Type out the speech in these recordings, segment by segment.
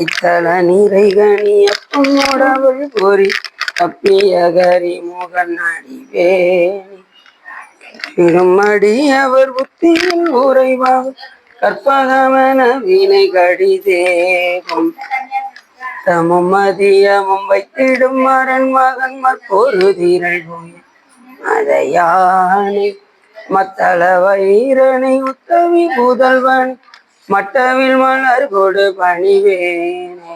இத்தல நீரைகனி அப்பமோடவள் கோரி தப்பிய கரி முகன் அடிவேணி திருமடி அவர் புத்தியில் உறைவார் கற்பகமன வினை கடிதேகம் தமும் மதியமும் வைத்திடும் மரன் மகன் மற்பொரு தீரல் போய் அதையானை மத்தள வைரனை உத்தவி புதல்வன் மட்டவில் மலர் கொடு பணிவேனே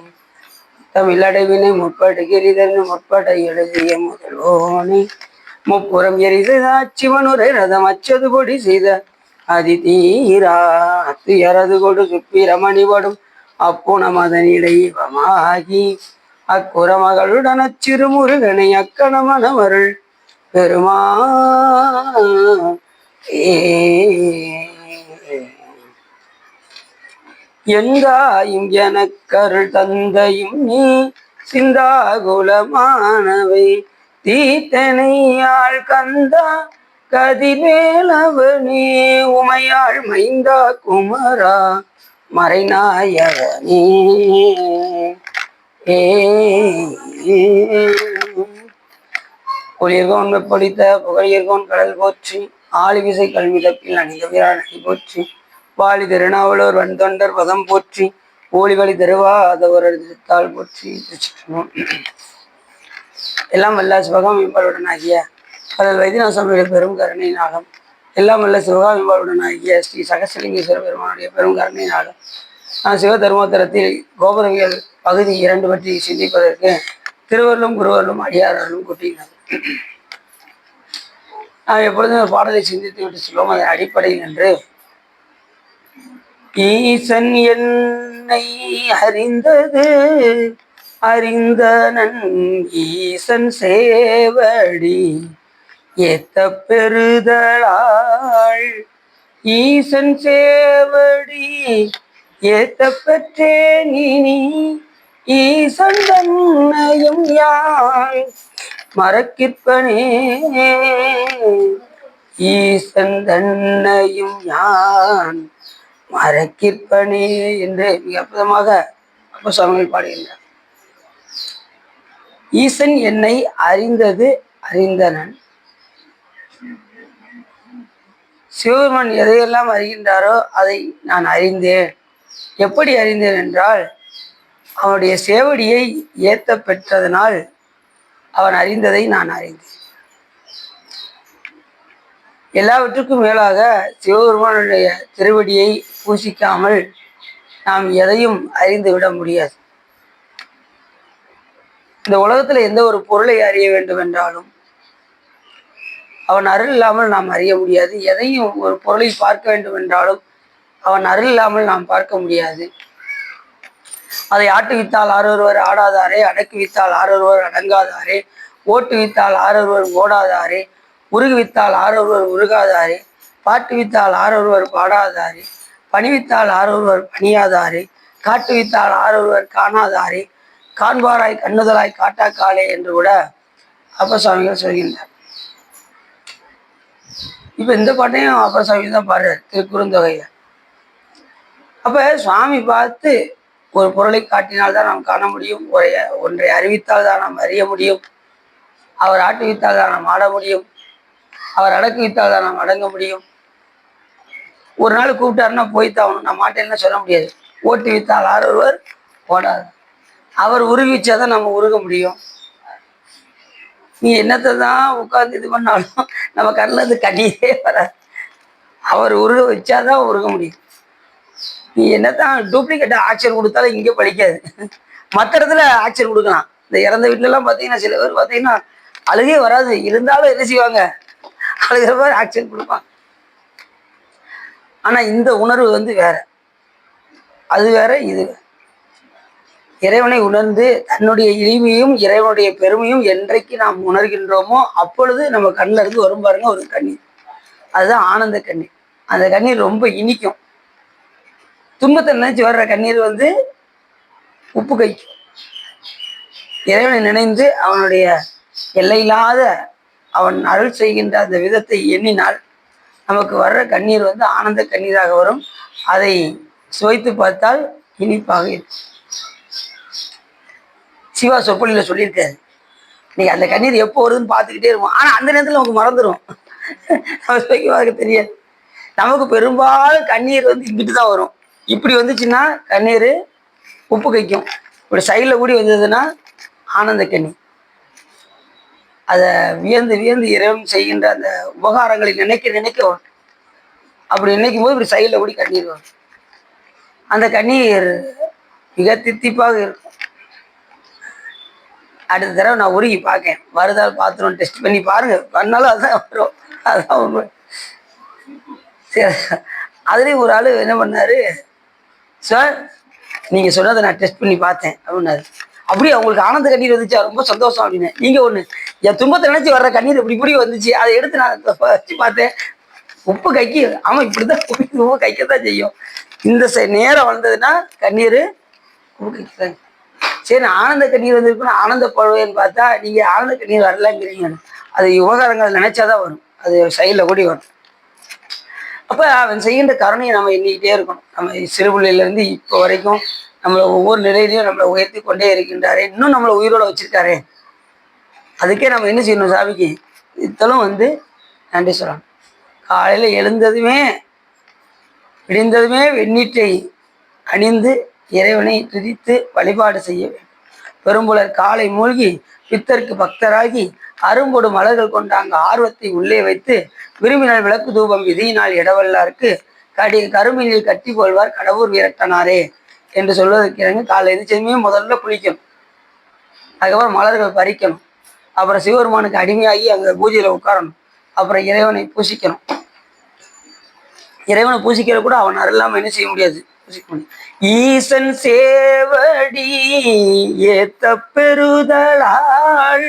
தமிழடைவினை முற்படுகிறதென்று முற்பட எழுதிய முதல்வோனே முப்புறம் எரிதாட்சிவனுரை ரதம் அச்சது பொடி செய்த அதிதீரா அத்துயரது கொடு சுப்பிரமணிபடும் அப்புணமதனிடைவமாகி அக்குறமகளுடன் அச்சிறுமுருகனை அக்கணமனவருள் பெருமா எங்காயும் எனக்கருள் தந்தையும் நீ சிந்தாகுலமானவை தீத்தனையாள் கந்தா கதிவேலவனே உமையாள் மைந்தா குமரா மறைநாயகனே ஒளியர்கோன் வெப்படித்த புகழியர்கோன் கடல் போற்றி ஆளி விசை கல்வி தப்பில் அணிந்த வீராணி போற்றி வாலி திருநாவலூர் வன் தொண்டர் பதம் போற்றி ஓலிவழி தருவாதவரது திருத்தாள் போற்றி. எல்லாம் வல்ல சிவகாமிபாளுடன் ஆகிய கடல் வைத்தியநாசனுடைய பெரும் கருணை நாளம் எல்லாம் வல்ல சிவகாமிபாளுடன் ஆகிய ஸ்ரீ சகசிலிங்கேஸ்வர பெருமானுடைய பெரும் கருணை நாளம் நான் சிவதர்மோத்தரத்தில் கோபுரவியல் பகுதி 2 பற்றி சிந்திப்பதற்கு திருவருளும் குருவருளும் அடியார்களும் கூட்டினார். நாம் எப்பொழுதும் ஒரு பாடலை சிந்தித்து விட்டு சொல்லுவோம். அதன் அடிப்படையில் என்று ஈசன் என்னை அறிந்தது அறிந்தனன் ஈசன் சேவடி ஏத்த பெறுதலாள் ஈசன் சேவடி ஏத்த பெற்றேன் இனி ஈசன் தன்னையும் யாழ் மறக்கிற்பனே ஈசன் தன்னையும் யான் மறக்கிற்பனே என்று மிக அற்புதமாக அப்பசாமிகள் பாடுகின்றார். ஈசன் என்னை அறிந்தது அறிந்தனன். சிவபெருமான் எதையெல்லாம் அறிகின்றாரோ அதை நான் அறிந்தேன். எப்படி அறிந்தேன் என்றால் அவனுடைய சேவடியை ஏத்த பெற்றதனால் அவன் அறிந்ததை நான் அறிந்தேன். எல்லாவற்றுக்கும் மேலாக சிவபெருமானுடைய திருவடியை பூசிக்காமல் நாம் எதையும் அறிந்து விட முடியாது. இந்த உலகத்துல எந்த ஒரு பொருளை அறிய வேண்டும் என்றாலும் அவன் அருள் இல்லாமல் நாம் அறிய முடியாது. எதையும் ஒரு பொருளை பார்க்க வேண்டும் என்றாலும் அவன் அருள் இல்லாமல் நாம் பார்க்க முடியாது. அதை ஆட்டுவித்தால் ஆரொருவர் ஆடாதாரே, அடக்குவித்தால் ஆரொருவர் அடங்காதாரே, ஓட்டுவித்தால் ஆரொருவர் ஓடாதாரே, உருகுவித்தால் ஆரொருவர் உருகாதாரே, பாட்டுவித்தால் ஆரொருவர் பாடாதாரே, பணிவித்தால் ஆரொருவர் பணியாதாரே, காட்டுவித்தால் ஆரொருவர் காணாதாரே, காண்பாராய் கண்ணுதலாய் காட்டாக்காலே என்று கூட அப்பசாமிகள் சொல்கின்றார். இப்ப இந்த பாட்டையும் அப்பசாமி தான் பாடுறார் திருக்குறுந்தொகையில. அப்ப சுவாமி பார்த்து ஒரு பொருளை காட்டினால்தான் நாம் காண முடியும். ஒன்றை அறிவித்தால் தான் நாம் அறிய முடியும். அவர் ஆட்டுவித்தால் தான் நாம் ஆட முடியும். அவர் அடக்குவித்தால் தான் நாம் அடங்க முடியும். ஒரு நாள் கூப்பிட்டாருன்னா போய்த்தாகணும். நம்ம மாட்டேன்னு சொல்ல முடியாது. ஓட்டு வித்தால் ஆரொருவர் ஓடாது. அவர் உருவிச்சாதான் நம்ம உருக முடியும். நீ என்னத்தை தான் உட்கார்ந்து இது பண்ணாலும் நம்ம கண்ணில் இருந்து கடியே வராது. அவர் உருக வச்சாதான் உருக முடியும். நீ என்னத்தான் டூப்ளிகேட் ஆக்ஷன் கொடுத்தாலும் இங்கே பழிக்காது. மற்ற இடத்துல ஆக்ஷன் கொடுக்கலாம். இந்த இறந்த வீட்டுலலாம் பார்த்தீங்கன்னா சில பேர் பார்த்தீங்கன்னா அழுகே வராது. இருந்தாலும் என்ன செய்வாங்க, அழுகிற மாதிரி ஆக்ஷன் கொடுப்பாங்க. ஆனா இந்த உணர்வு வந்து வேற, அது வேற, இது வேற. இறைவனை உணர்ந்து தன்னுடைய இனிமையும் இறைவனுடைய பெருமையும் என்றைக்கு நாம் உணர்கின்றோமோ அப்பொழுது நம்ம கண்ணில் இருந்து வரும் பாருங்க ஒரு கண்ணீர். அதுதான் ஆனந்த கண்ணீர். அந்த கண்ணீர் ரொம்ப இனிக்கும். துன்பத்தை நினைச்சு வர்ற கண்ணீர் வந்து உப்பு கைக்கும். இறைவனை நினைந்து அவனுடைய எல்லையில்லாத அவன் அருள் செய்கின்ற அந்த விதத்தை எண்ணினால் நமக்கு வர்ற கண்ணீர் வந்து ஆனந்த கண்ணீராக வரும். அதை சுவைத்து பார்த்தால் இனிப்பாக இருக்கும். சிவா சொற்பொழியில சொல்லியிருக்காரு, நீங்க அந்த கண்ணீர் எப்போ வருதுன்னு பார்த்துக்கிட்டே இருக்கும். ஆனா அந்த நேரத்தில் நமக்கு மறந்துடும், நம்ம சுவைக்க தெரியாது. நமக்கு பெரும்பாலும் கண்ணீர் வந்து இங்கிட்டு தான் வரும். இப்படி வந்துச்சுன்னா கண்ணீர் உப்பு கைக்கும். இப்படி சைடில் கூடி வந்ததுன்னா ஆனந்த கண்ணீர். அதை வியந்து வியந்து இறைவன் செய்கின்ற அந்த உபகாரங்களை நினைக்க நினைக்க வரும். அப்படி நினைக்கும் போது இப்படி சைடில் கூடி கண்ணீர் வரும். அந்த கண்ணீர் மிக தித்திப்பாக இருக்கும். அடுத்த தடவை நான் உருகி பார்க்கேன், வருதால் பார்த்துருவோம், டெஸ்ட் பண்ணி பாருங்க, பண்ணாலும் அதுதான் வரும். அதுதான் உண்மை. சரி, அதுலேயும் ஒரு ஆள் என்ன பண்ணாரு, சார் நீங்கள் சொன்னதை நான் டெஸ்ட் பண்ணி பார்த்தேன் அப்படின்னாரு. அப்படியே அவங்களுக்கு ஆனந்த கண்ணீர் வந்துச்சா, ரொம்ப சந்தோஷம் அப்படின்னு. நீங்கள் ஒன்று, என் துன்பத்தை நினச்சி வர்ற கண்ணீர் இப்படி இப்படி வந்துச்சு, அதை எடுத்து நான் வச்சு பார்த்தேன், உப்பு கைக்கு, ஆமாம் இப்படி தான் உப்பு கைக்கத்தான் செய்யும். இந்த நேரம் வந்ததுன்னா கண்ணீர் உப்பு கைக்குதான். சரி, ஆனந்த கண்ணீர் வந்துருக்குன்னு ஆனந்தப்படுவேன்னு பார்த்தா நீங்கள் ஆனந்த கண்ணீர் வரலங்கிறீங்க. அது விவகாரங்கள் நினைச்சாதான் வரும், அது சைடில் கூடி வரும். அப்போ அவன் செய்கின்ற கருணையை நம்ம எண்ணிக்கிட்டே இருக்கணும். நம்ம சிறுபிள்ளையிலேருந்து இப்போ வரைக்கும் நம்மளை ஒவ்வொரு நிலையிலையும் நம்மளை உயர்த்தி கொண்டே இருக்கின்றாரே, இன்னும் நம்மளை உயிரோட வச்சிருக்காரே, அதுக்கே நம்ம என்ன செய்யணும், சாமிக்கு இத்தலும் வந்து நன்றி சொல்லணும். காலையில் எழுந்ததுமே விடிந்ததுமே வெண்ணீற்றை அணிந்து இறைவனை துதித்து வழிபாடு செய்ய வேண்டும். பெரும்புலர் காலை மூழ்கி பித்தருக்கு பக்தராகி அரும்பொடு மலர்கள் கொண்டாங்க ஆர்வத்தை உள்ளே வைத்து விரும்பினால் விளக்கு தூபம் விதியினால் இடவல்லாருக்கு கருமினில் கட்டி கொள்வார் கடவுர் வீரட்டனாரே என்று சொல்வதற்கு இறங்கி காலை எதிர்ச்சதுமே முதல்ல குளிக்கணும், அதுக்கப்புறம் மலர்கள் பறிக்கணும், அப்புறம் சிவபெருமானுக்கு அடிமையாகி அங்கே பூஜையில் உட்காரணும், அப்புறம் இறைவனை பூசிக்கணும். இறைவனை பூசிக்கிற கூட அவன் அருளாமல் என்ன செய்ய முடியாது, பூசிக்க முடியும். ஈசன் சேவடி ஏத்த பெறுதலால்,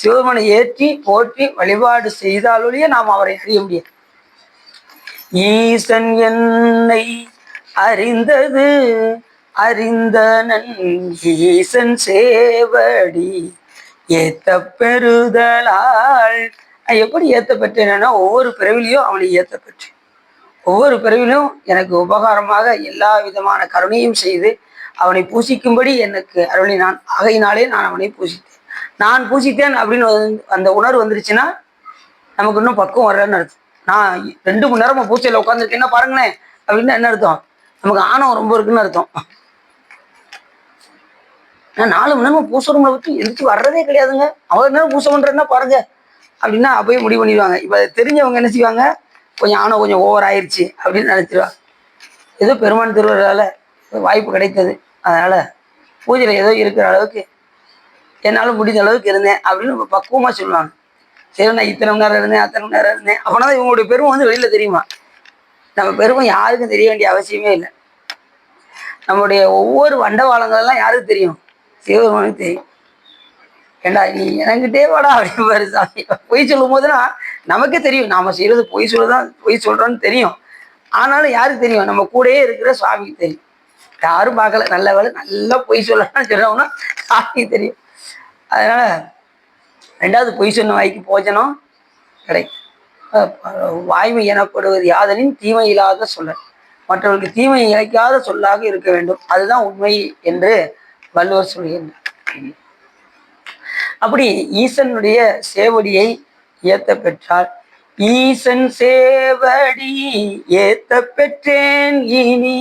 சிவபெருமானை ஏற்றி போற்றி வழிபாடு செய்தாலொழிய நாம் அவரை அறிய முடியாது. ஈசன் என்னை அறிந்தது அறிந்தனன் ஈசன் சேவடி ஏத்த பெறுதலால். எப்படி ஏத்த பெற்றேன்னா, ஒவ்வொரு பிறவிலையும் அவனை ஏத்த பெற்றேன். ஒவ்வொரு பிறவிலும் எனக்கு உபகாரமாக எல்லா விதமான கருணையும் செய்து அவனை பூசிக்கும்படி எனக்கு அருளினான். ஆகையினாலே நான் அவனை பூசித்தேன். நான் பூசித்தேன் அப்படின்னு அந்த உணர்வு வந்துருச்சுன்னா நமக்கு இன்னும் பக்குவம் வரலன்னு அர்த்தம். நான் 2 மணி நேரமா பூசையில் உட்காந்துருக்கேன்னா பாருங்களேன் அப்படின்னு என்ன அர்த்தம், நமக்கு ஆணவம் ரொம்ப இருக்குன்னு அர்த்தம். நான் 4 மணி நேரமா பூசறவங்களை விட்டு எந்திரிச்சு வர்றதே கிடையாதுங்க, அவ்வளோ நேரம் பூசை பண்றேன்னா பாருங்க அப்படின்னா அப்பயே முடிவு பண்ணிடுவாங்க. இப்போ தெரிஞ்சவங்க என்ன செய்வாங்க, கொஞ்சம் ஆணவம் கொஞ்சம் ஓவர் ஆயிடுச்சு அப்படின்னு நினைச்சிருவாங்க. ஏதோ பெருமான் திருவருளால வாய்ப்பு கிடைத்தது, அதனால பூஜையில் ஏதோ இருக்கிற அளவுக்கு என்னால் முடிந்த அளவுக்கு இருந்தேன் அப்படின்னு பக்குவமாக சொல்லுவாங்க. சரி, நான் இத்தனை மணி நேரம் இருந்தேன், அத்தனை மணி நேரம் இருந்தேன், அப்படின்னா தான் இவங்களுடைய பெருமை வந்து வெளியில் தெரியுமா. நம்ம பெருமை யாருக்கும் தெரிய வேண்டிய அவசியமே இல்லை. நம்முடைய ஒவ்வொரு வண்டவாளங்களெல்லாம் யாருக்கு தெரியும், சிவபெருமானுக்கு தெரியும். ஏண்டா நீ எனக்கிட்டே வாடா அப்படின்னு பாரு சாமி. பொய் சொல்லும் போதுனா நமக்கே தெரியும் நாம செய்யறது பொய் சொல்றோன்னு தெரியும். ஆனாலும் யாருக்கு தெரியும், நம்ம கூடயே இருக்கிற சுவாமிக்கு தெரியும். யாரும் பார்க்கல, நல்ல வேலை நல்லா பொய் சொல்லலாம்னு சொன்னோம்னா சாமிக்கு தெரியும். அதனால 2வது பொய் சொன்ன வாய்க்கு போஜனம் கிடைக்கும். வாய்மை எனப்படுவது யாதனின் தீமை இல்லாத சொல்ல, மற்றவர்களுக்கு தீமை இழைக்காத சொல்லாக இருக்க வேண்டும், அதுதான் உண்மை என்று வள்ளுவர் சொல்கின்றார். அப்படி ஈசனுடைய சேவடியை ஏத்த பெற்றால், ஈசன் சேவடி ஏத்த பெற்றேன் இனி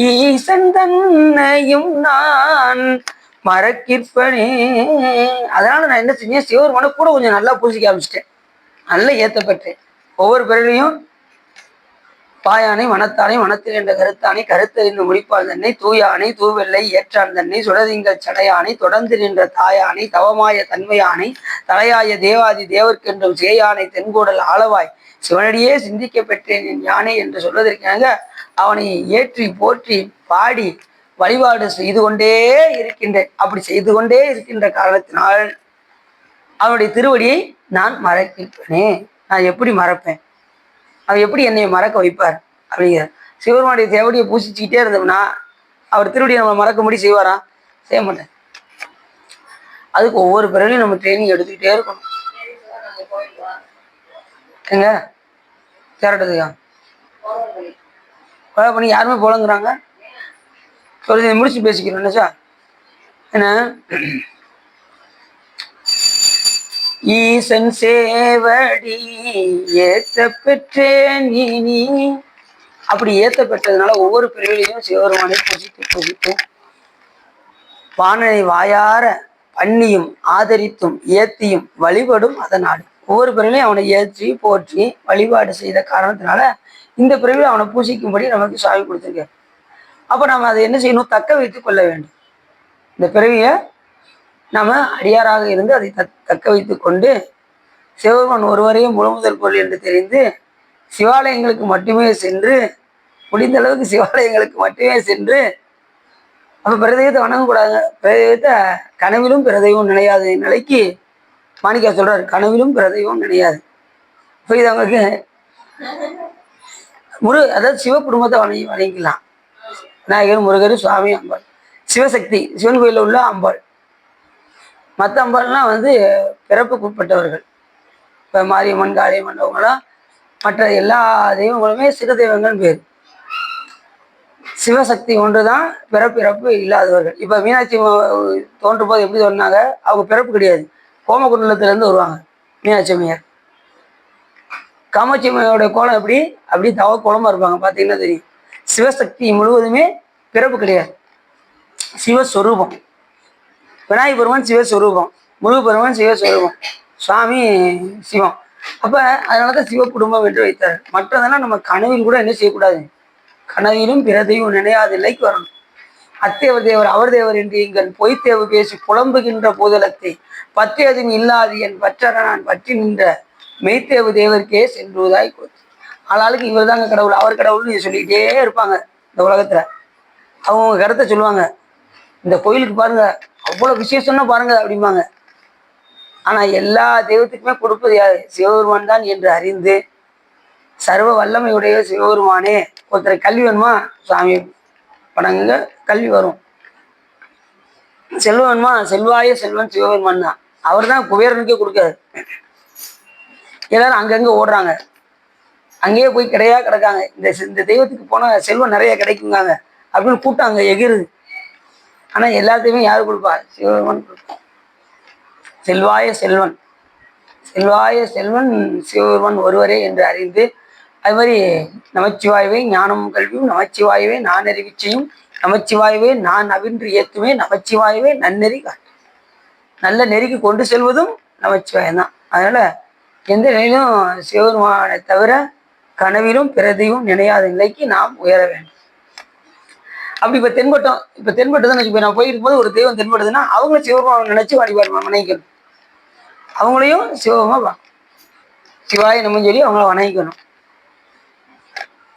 ஈசன் தன்னையும் நான் மறக்கிற்பனே. அதனால நான் என்ன செஞ்சேன், சிவபெருமானை கூட கொஞ்சம் நல்லா பூசிக்க ஆரம்பிச்சிட்டேன், நல்லா ஏத்த பெற்றேன். ஒவ்வொரு பிறரையும் பாயானை மனத்தானை மனத்தில் என்ற கருத்தானை கருத்தறிந்து முடிப்பால் தன்னை தூயானை தூவெல்லை ஏற்றான் தன்னை சுடதிங்கள் சடையானை தொடர்ந்து நின்ற தாயானை தவமாய தன்மையானை தலையாய தேவாதி தேவர்க்கென்றும் சேயானை தென்கூடல் ஆளவாய் சிவனடியே சிந்திக்க பெற்றேன் என் யானை என்று சொல்வதற்காக அவனை ஏற்றி போற்றி பாடி வழிபாடு செய்து கொண்டே இருக்கின்றேன். அப்படி செய்து கொண்டே இருக்கின்ற காரணத்தினால் அவனுடைய திருவடியை நான் மறக்கின்றனே. நான் எப்படி மறப்பேன், அவர் எப்படி என்னை மறக்க வைப்பார் அப்படிங்கிற. சிவபெருமானுடைய தேவடியை பூசிச்சுக்கிட்டே இருந்தோம்னா அவர் திருவடியை நம்ம மறக்க முடி செய்வாரா, செய்ய மாட்டேன். அதுக்கு ஒவ்வொரு பிறரையும் நம்ம ட்ரைனிங் எடுத்துக்கிட்டே இருக்கணும். ஏங்க தேரட்டதுக்கா கொலை பண்ணி யாருமே போலங்கிறாங்க. சொல்லி முடிச்சு பேசிக்கிறோம் என்ன சார்? என்ன ஈசன் சேவடி ஏத்த பெற்றேன் நீ அப்படி ஏத்த பெற்றதுனால ஒவ்வொரு பிரிவிலையும் சிவபெருமானை பூஜித்து பூஜித்தும் வானனை வாயார பண்ணியும் ஆதரித்தும் ஏத்தியும் வழிபடும் அதனாடு. ஒவ்வொரு பிறவிலையும் அவனை ஏற்றி போற்றி வழிபாடு செய்த காரணத்தினால இந்த பிறவில அவனை பூஜிக்கும்படி நமக்கு சாமி கொடுத்துருக்காரு. அப்ப நம்ம அதை என்ன செய்யணும்? தக்க வைத்து கொள்ள வேண்டும். இந்த பிறவியை நாம அடியாராக இருந்து அதை தக்க வைத்து கொண்டு சிவபெருமான் ஒருவரையும் முழுமுதல் பொருள் என்று தெரிந்து சிவாலயங்களுக்கு மட்டுமே சென்று, முடிந்த அளவுக்கு சிவாலயங்களுக்கு மட்டுமே சென்று, அப்ப பிரதெய்வத்தை வணங்கக்கூடாதுங்க. பிரதெய்வத்தை கனவிலும் பிரதெய்வம் நினையாத நிலைக்கு மாணிக்கா சொல்றாரு, கனவிலும் பிரதெய்வம் நினையாது. இப்போ இது அவங்களுக்கு அதாவது சிவ குடும்பத்தை வணங்கிக்கலாம். விநாயகர், முருகர், சுவாமி, அம்பாள், சிவசக்தி, சிவன் கோயிலில் உள்ள அம்பாள். மற்ற அம்பாள்லாம் பிறப்புக்கு உட்பட்டவர்கள். இப்போ மாரியம்மன், காளியம்மன் அவங்களாம் மற்ற எல்லா தெய்வங்களுமே சிறு தெய்வங்கள் பேர். சிவசக்தி ஒன்று தான் பிறப்பு இல்லாதவர்கள். இப்போ மீனாட்சி தோன்றும் போது எப்படி சொன்னாங்க? அவங்க பிறப்பு கிடையாது, கோமகுண்டலத்திலேருந்து வருவாங்க மீனாட்சி அம்மையார். காமாட்சி அம்மையோட கோலம் அப்படி தவ கோலமாக இருப்பாங்க, பார்த்தீங்கன்னா தெரியும். சிவசக்தி முழுவதுமே பிறப்பு கிடையாது, சிவஸ்வரூபம். விநாயகர் பெருமான் சிவஸ்வரூபம், முருகப்பெருமான் சிவஸ்வரூபம், சுவாமி சிவம். அப்போ அதனால தான் சிவ குடும்பம் என்று வைத்தார். மற்றதெல்லாம் நம்ம கனவில் கூட என்ன செய்யக்கூடாது? கனவிலும் பிறதையும் நினையாத நிலைக்கு வரணும். அத்தேவர் தேவர் அவர் தேவர் என்று எங்கள் பொய்த்தேவு பேசி புலம்புகின்ற போதலத்தை பத்தேதும் இல்லாது என் பற்றற நான் பற்றி நின்ற மெய்த்தேவு தேவருக்கே சென்றுவதாய் கொடுத்து. ஆளாளுக்கு இவர் தாங்க கடவுள், அவர் கடவுள்னு சொல்லிக்கிட்டே இருப்பாங்க இந்த உலகத்துல. அவங்க கருத்தை சொல்லுவாங்க, இந்த கோயிலுக்கு பாருங்க அவ்வளவு விசேஷம்னா பாருங்க அப்படிம்பாங்க. ஆனா எல்லா தெய்வத்துக்குமே கொடுப்பது யாரு? சிவபெருமான் தான் என்று அறிந்து சர்வ வல்லமையுடைய சிவபெருமானே. ஒருத்தர் கல்வி வேணுமா? சாமி படங்க கல்வி வரும். செல்வம் வேணுமா? செல்வாய செல்வன் சிவபெருமான் தான். அவர் தான் குபேரனுக்கே கொடுக்காரு. எல்லாரும் அங்கங்க ஓடுறாங்க, அங்கேயே போய் கிடையா கிடக்காங்க. இந்த தெய்வத்துக்கு போனா செல்வம் நிறைய கிடைக்குங்காங்க அப்படின்னு கூட்டம் அங்க எகிருது. ஆனா எல்லாத்தையுமே யாரு கொடுப்பா? சிவபெருமான் கொடுப்பா. செல்வாய செல்வன், செல்வாய செல்வன் சிவபெருமான் ஒருவரே என்று அறிந்து, அது மாதிரி நமச்சிவாயவே ஞானமும் கல்வியும், நமச்சிவாயவே நான் அறிவிச்சையும், நமச்சிவாயவே நான் அவின்று ஏத்துமே, நமச்சிவாயவே நன்னெறி காட்டு. நல்ல நெறிக்கு கொண்டு செல்வதும் நமச்சிவாயம் தான். அதனால எந்த நிலையிலும் சிவபெருமானை தவிர கனவிலும் பிறதையும் நினையாத நிலைக்கு நாம் உயர வேண்டும். அப்படி இப்போ தென்பட்டு தான் வச்சுக்கோ. நான் போயிருக்கும் போது ஒரு தெய்வம் தென்படுதுன்னா அவங்களும் சிவபெருமானை நினைச்சு வழிபாடு வணங்கிக்கணும். அவங்களையும் சிவபெருமா சிவாய நம்ம சொல்லி அவங்கள வணங்கிக்கணும்.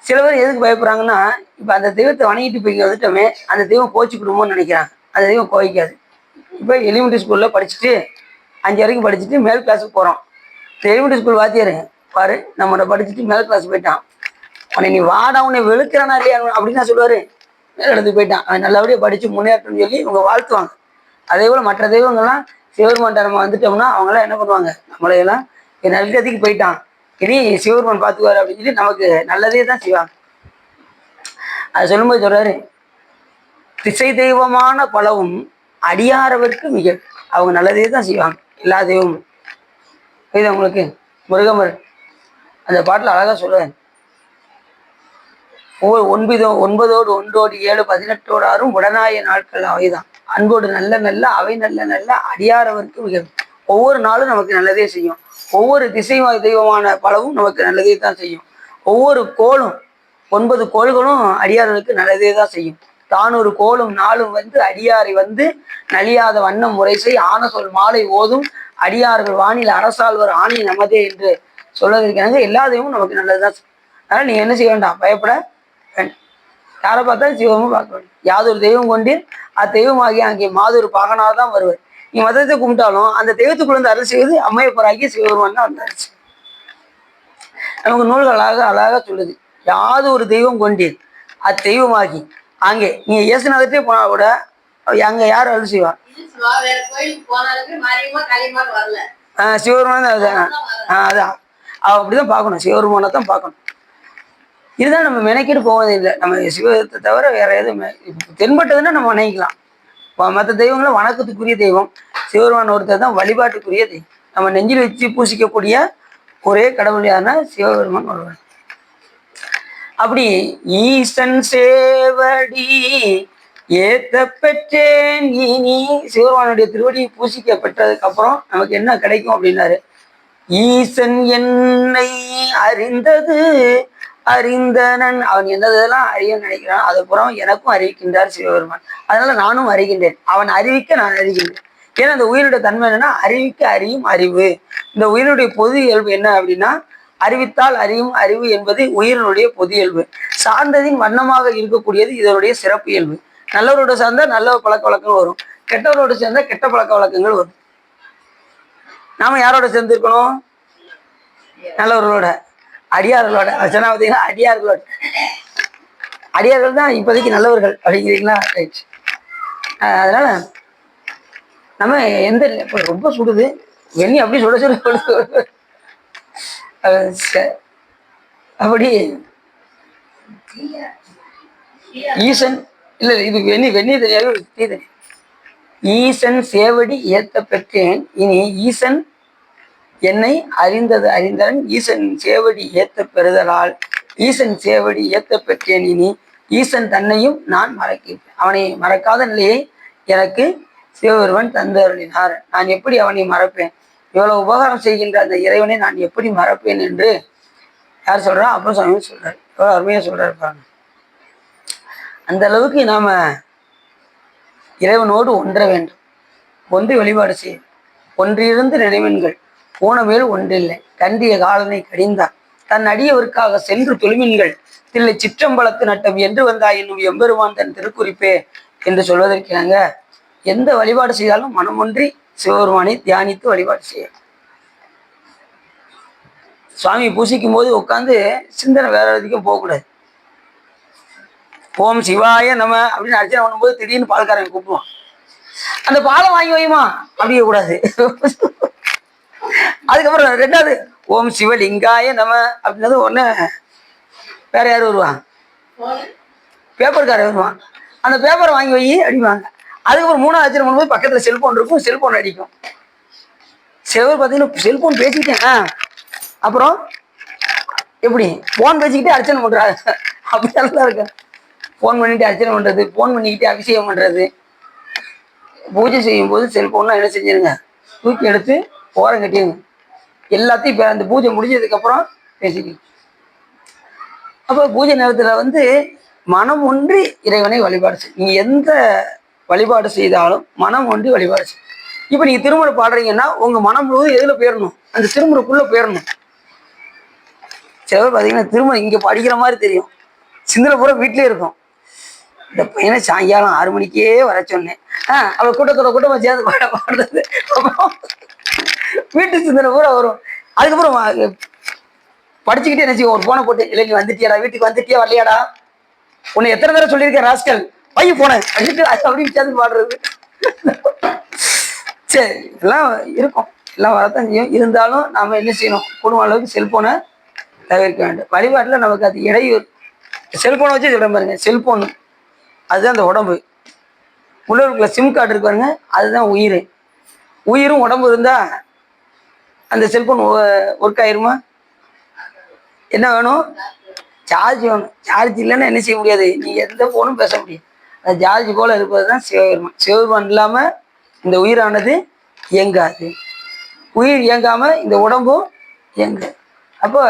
சில பேர் எதுக்கு பயப்படுறாங்கன்னா, இப்போ அந்த தெய்வத்தை வணங்கிட்டு போய் வந்துட்டோமே அந்த தெய்வம் கோச்சிக்கிடுமோன்னு நினைக்கிறாங்க. அந்த தெய்வம் கோவிக்காது. இப்போ எலிமெண்ட்ரி ஸ்கூலில் படிச்சுட்டு 5 வரைக்கும் படிச்சுட்டு மேல் கிளாஸுக்கு போகிறோம். எலிமெண்ட்ரி ஸ்கூல் வாத்தியாரு பாரு, நம்மளை படிச்சுட்டு மேல் கிளாஸ் போயிட்டான், அவனை நீ வாடா உன்னை வெளுக்கிறானா இல்லையா அப்படின்னு நான் சொல்லுவாரு. மேல் இடத்துக்கு போயிட்டான், அவன் நல்லபடியாக படித்து முன்னேற்றம்னு சொல்லி இவங்க வாழ்த்துவாங்க. அதே போல் மற்ற தெய்வங்கள்லாம் சிவபெருமான்ட்ட நம்ம வந்துட்டோம்னா அவங்களாம் என்ன பண்ணுவாங்க? நம்மளையெல்லாம் நல்லதுக்கு போயிட்டான், இனி சிவபெருமான் பார்த்துக்குவாரு அப்படின்னு சொல்லி நமக்கு நல்லதே தான் செய்வாங்க. அது சொல்லும்போது சொல்றாரு, திசை தெய்வமான பலவும் அடியாரவருக்கு மிக. அவங்க நல்லதே தான் செய்வாங்க எல்லா தெய்வமும். இது அவங்களுக்கு முருகமர் அந்த பாட்டில் அழகா சொல்றாரு, ஒவ்வொரு 9 ஒன்றோடு 7 18 6 உடனாய நாட்கள் அவைதான் அன்போடு நல்ல நல்ல அவை நல்ல நல்ல அடியாரவருக்கு மிக. ஒவ்வொரு நாளும் நமக்கு நல்லதே செய்யும். ஒவ்வொரு திசை தெய்வமான பலவும் நமக்கு நல்லதே தான் செய்யும். ஒவ்வொரு கோளும் 9 கோள்களும் அடியார்களுக்கு நல்லதே தான் செய்யும். தானொரு கோளும் நாளும் அடியாரை நலியாத வண்ணம் முறை செய் ஆன சொல் மாலை ஓதும் அடியார்கள் வானில் அரசாழ்வர் ஆணி நமதே என்று சொல்வதற்காக எல்லா தெய்வமும் நமக்கு நல்லதுதான். அதனால நீங்க என்ன செய்ய வேண்டாம், பயப்பட வேண்டாம். யாரை பார்த்தாலும் சிவமும் பார்க்க வேண்டும். யாதொரு தெய்வம் கொண்டு அத்தெய்வமாகி அங்கே மாதொரு பாகனாக தான் வருவர். நீ மதத்தை கும்பிட்டாலும் அந்த தெய்வத்துக்குள்ள அருள் செய்வது அம்மையப்பராகி சிவபெருமான் தான் அந்த அரிசி. நமக்கு நூல்கள் அழகாக சொல்லுது, யாது ஒரு தெய்வம் கொண்டு அத்தெய்வமாகி அங்கே நீங்க இயேசுநாதத்தே போனா கூட அங்க யார் அருள் செய்வா? சிவபெருமான். அதான் அப்படிதான் பார்க்கணும், சிவபெருமானை தான் பார்க்கணும். இதுதான் நம்ம மெனக்கிட்டு போவதே இல்லை. நம்ம சிவத்தை தவிர வேற எதுவும் தென்பட்டதுன்னா நம்ம வணங்கிக்கலாம். மற்ற தெய்வங்களும் வணக்கத்துக்குரிய தெய்வம். சிவபெருமான் ஒருத்தர் தான் வழிபாட்டுக்குரிய தெய்வம். நம்ம நெஞ்சில் வச்சு பூசிக்கக்கூடிய ஒரே கடவுள் யாருன்னா சிவபெருமான் ஒருவன். அப்படி ஈசன் சேவடி ஏத்த பெற்றேன் இனி, சிவபெருமானுடைய திருவடி பூசிக்க பெற்றதுக்கு அப்புறம் நமக்கு என்ன கிடைக்கும் அப்படின்னாரு. ஈசன் என்னை அறிந்தது அறிந்தனன், அவன் என்னதெல்லாம் அறிய நினைக்கிறான் அதை புறம் எனக்கும் அறிவிக்கின்றார் சிவபெருமான். அதனால நானும் அறிகின்றேன், அவன் அறிவிக்க நான் அறிகின்றேன். ஏன்னா இந்த உயிரினுடைய தன்மை என்னன்னா அறிவிக்க அறியும் அறிவு. இந்த உயிரினுடைய பொது இயல்பு என்ன அப்படின்னா அறிவித்தால் அறியும் அறிவு என்பது உயிரினுடைய பொது இயல்பு. சார்ந்ததின் வண்ணமாக இருக்கக்கூடியது இதனுடைய சிறப்பு இயல்பு. நல்லவரோட சார்ந்தா நல்ல பழக்க வழக்கங்கள் வரும், கெட்டவரோட சேர்ந்தா கெட்ட பழக்க வழக்கங்கள் வரும். நாம யாரோட சேர்ந்து இருக்கணும்? நல்லவர்களோட, அடியார்களோட. வச்சனா பார்த்தீங்கன்னா அடியார்களோட. அடியார்கள் தான் இப்போதைக்கு நல்லவர்கள் அப்படிங்கிறீங்களா? ரைட். அதனால நம்ம எந்த ரொம்ப சுடுது வெண்ணி அப்படி சுட சுட அப்படி ஈசன் இல்லை, இது வெண்ணி தெரியாது, தீ தெரியும். ஈசன் சேவடி ஏத்த பெற்றேன் இனி, ஈசன் என்னை அறிந்தது அறிந்தன், ஈசன் சேவடி ஏத்த பெறுதலால் ஈசன் சேவடி ஏத்த பெற்றேன் இனி, ஈசன் தன்னையும் நான் மறக்கிறேன். அவனை மறக்காத நிலையை எனக்கு சிவபெருமன் தந்தருளினார். நான் எப்படி அவனை மறப்பேன்? இவ்வளவு உபகாரம் செய்கின்ற அந்த இறைவனை நான் எப்படி மறப்பேன் என்று யார் சொல்றா? அப்ப சுவாமி சொல்றாரு. எவ்வளவு அருமையா சொல்றாரு பாருங்க. அந்த அளவுக்கு நாம இறைவனோடு ஒன்ற வேண்டும், ஒன்றி வழிபாடு செய்ய. ஒன்றிருந்து நினைவன்கள் போன மேல் ஒன்றில்லை, கண்டிய காலனை கடிந்தார் தன் அடியவருக்காக சென்று தொழுமின்கள் தில்லை சிற்றம்பலத்து நட்டம் என்று வந்தாய் என்னும் எம்பெருமான் தன் திருக்குறிப்பே என்று சொல்வதற்காங்க எந்த வழிபாடு செய்தாலும் மனம் ஒன்றி சிவபெருமானை தியானித்து வழிபாடு செய்ய. சுவாமி பூசிக்கும் போது உட்காந்து சிந்தனை வேற எதுக்கும் போகக்கூடாது. ஓம் சிவாய நம அப்படின்னு அர்ச்சனை பண்ணும்போது திடீர்னு பால்காரன் கூப்பிடுவான், அந்த பாலை வாங்கி வையுமா அப்படியே கூடாது. அதுக்கப்புறம் ரெண்டாவது ஓம் சிவலிங்காய நம அப்படின்னது ஒன்று வேற யாரும் வருவான், பேப்பர்காரர் வருவான், அந்த பேப்பரை வாங்கி வை அடிவாங்க. அதுக்கப்புறம் மூணாவது அர்ச்சனை பண்ணும்போது பக்கத்தில் செல்போன் இருக்கும், செல்போன் அடிக்கும். சிலவர் பார்த்தீங்கன்னா செல்போன் பேசிக்கிட்டேன், அப்புறம் எப்படி ஃபோன் பேசிக்கிட்டே அர்ச்சனை பண்ணுறாரு, அப்படியெல்லாம் தான் இருக்கு. ஃபோன் பண்ணிட்டு அர்ச்சனை பண்ணுறது, ஃபோன் பண்ணிக்கிட்டே அபிஷேகம் பண்ணுறது. பூஜை செய்யும் போது செல்போன்லாம் என்ன செஞ்சிருங்க, தூக்கி எடுத்து ஓரம் கட்டிடுங்க. எல்லாத்தையும் இப்போ அந்த பூஜை முடிஞ்சதுக்கப்புறம் பேசிக்கணும். அப்போ பூஜை நேரத்தில் மனம் ஒன்றி இறைவனை வழிபாடு செய். நீங்கள் எந்த வழிபாடு செய்தாலும் மனம் ஒன்றி வழிபாடு செய். இப்போ நீங்கள் திருமுறை பாடுறீங்கன்னா உங்கள் மனம் முழுவதும் எதில் போயிடணும்? அந்த திருமுறைக்குள்ளே போயிடணும். சில பேர் பார்த்தீங்கன்னா திருமுறை இங்கே படிக்கிற மாதிரி தெரியும், சிந்தனை பூரா வீட்டிலே இருக்கும். இந்த பையனை சாயங்காலம் 6 மணிக்கே வர சொன்னேன், அவள் கூட்டமாக சேர்ந்து பாடுறது, அப்புறம் வீட்டு சிந்தனை பூரா வரும். அதுக்கப்புறம் படிச்சுக்கிட்டே என்ன செய்வோம், ஒரு போனை போட்டு, இல்லை நீ வந்துட்டியாடா, வீட்டுக்கு வந்துட்டியா வரலையாடா, உன்னை எத்தனை தடவை சொல்லியிருக்கேன் ராஸ்கல், பையன் போனை அடிச்சுட்டு அப்படின்னு சேர்ந்து பாடுறது. சரி, எல்லாம் இருக்கும், எல்லாம் வரத்தான் செய்யும். இருந்தாலும் நாம் என்ன செய்யணும், குடும்ப அளவுக்கு செல்போனை தவிர்க்க வேண்டும். வழிபாட்டில் நமக்கு அது இடையூறு. செல்போனை வச்சு சொல்கிறேன் பாருங்க, செல்போன் அதுதான் அந்த உடம்பு. உள்ளூருக்குள்ள சிம் கார்டு இருக்கு பாருங்க, அதுதான் உயிர். உயிரும் உடம்பு இருந்தால் அந்த செல்போன் ஒர்க் ஆயிருமா? என்ன வேணும்? சார்ஜ் வேணும். சார்ஜ் இல்லைன்னா என்ன செய்ய முடியாது, நீங்கள் எந்த ஃபோனும் பேச முடியும். அந்த சார்ஜ் போல் இருப்பது தான் சிவபெருமான். சிவபெருமான் இல்லாமல் இந்த உயிரானது இயங்காது. உயிர் இயங்காமல் இந்த உடம்பும் இயங்காது. அப்போ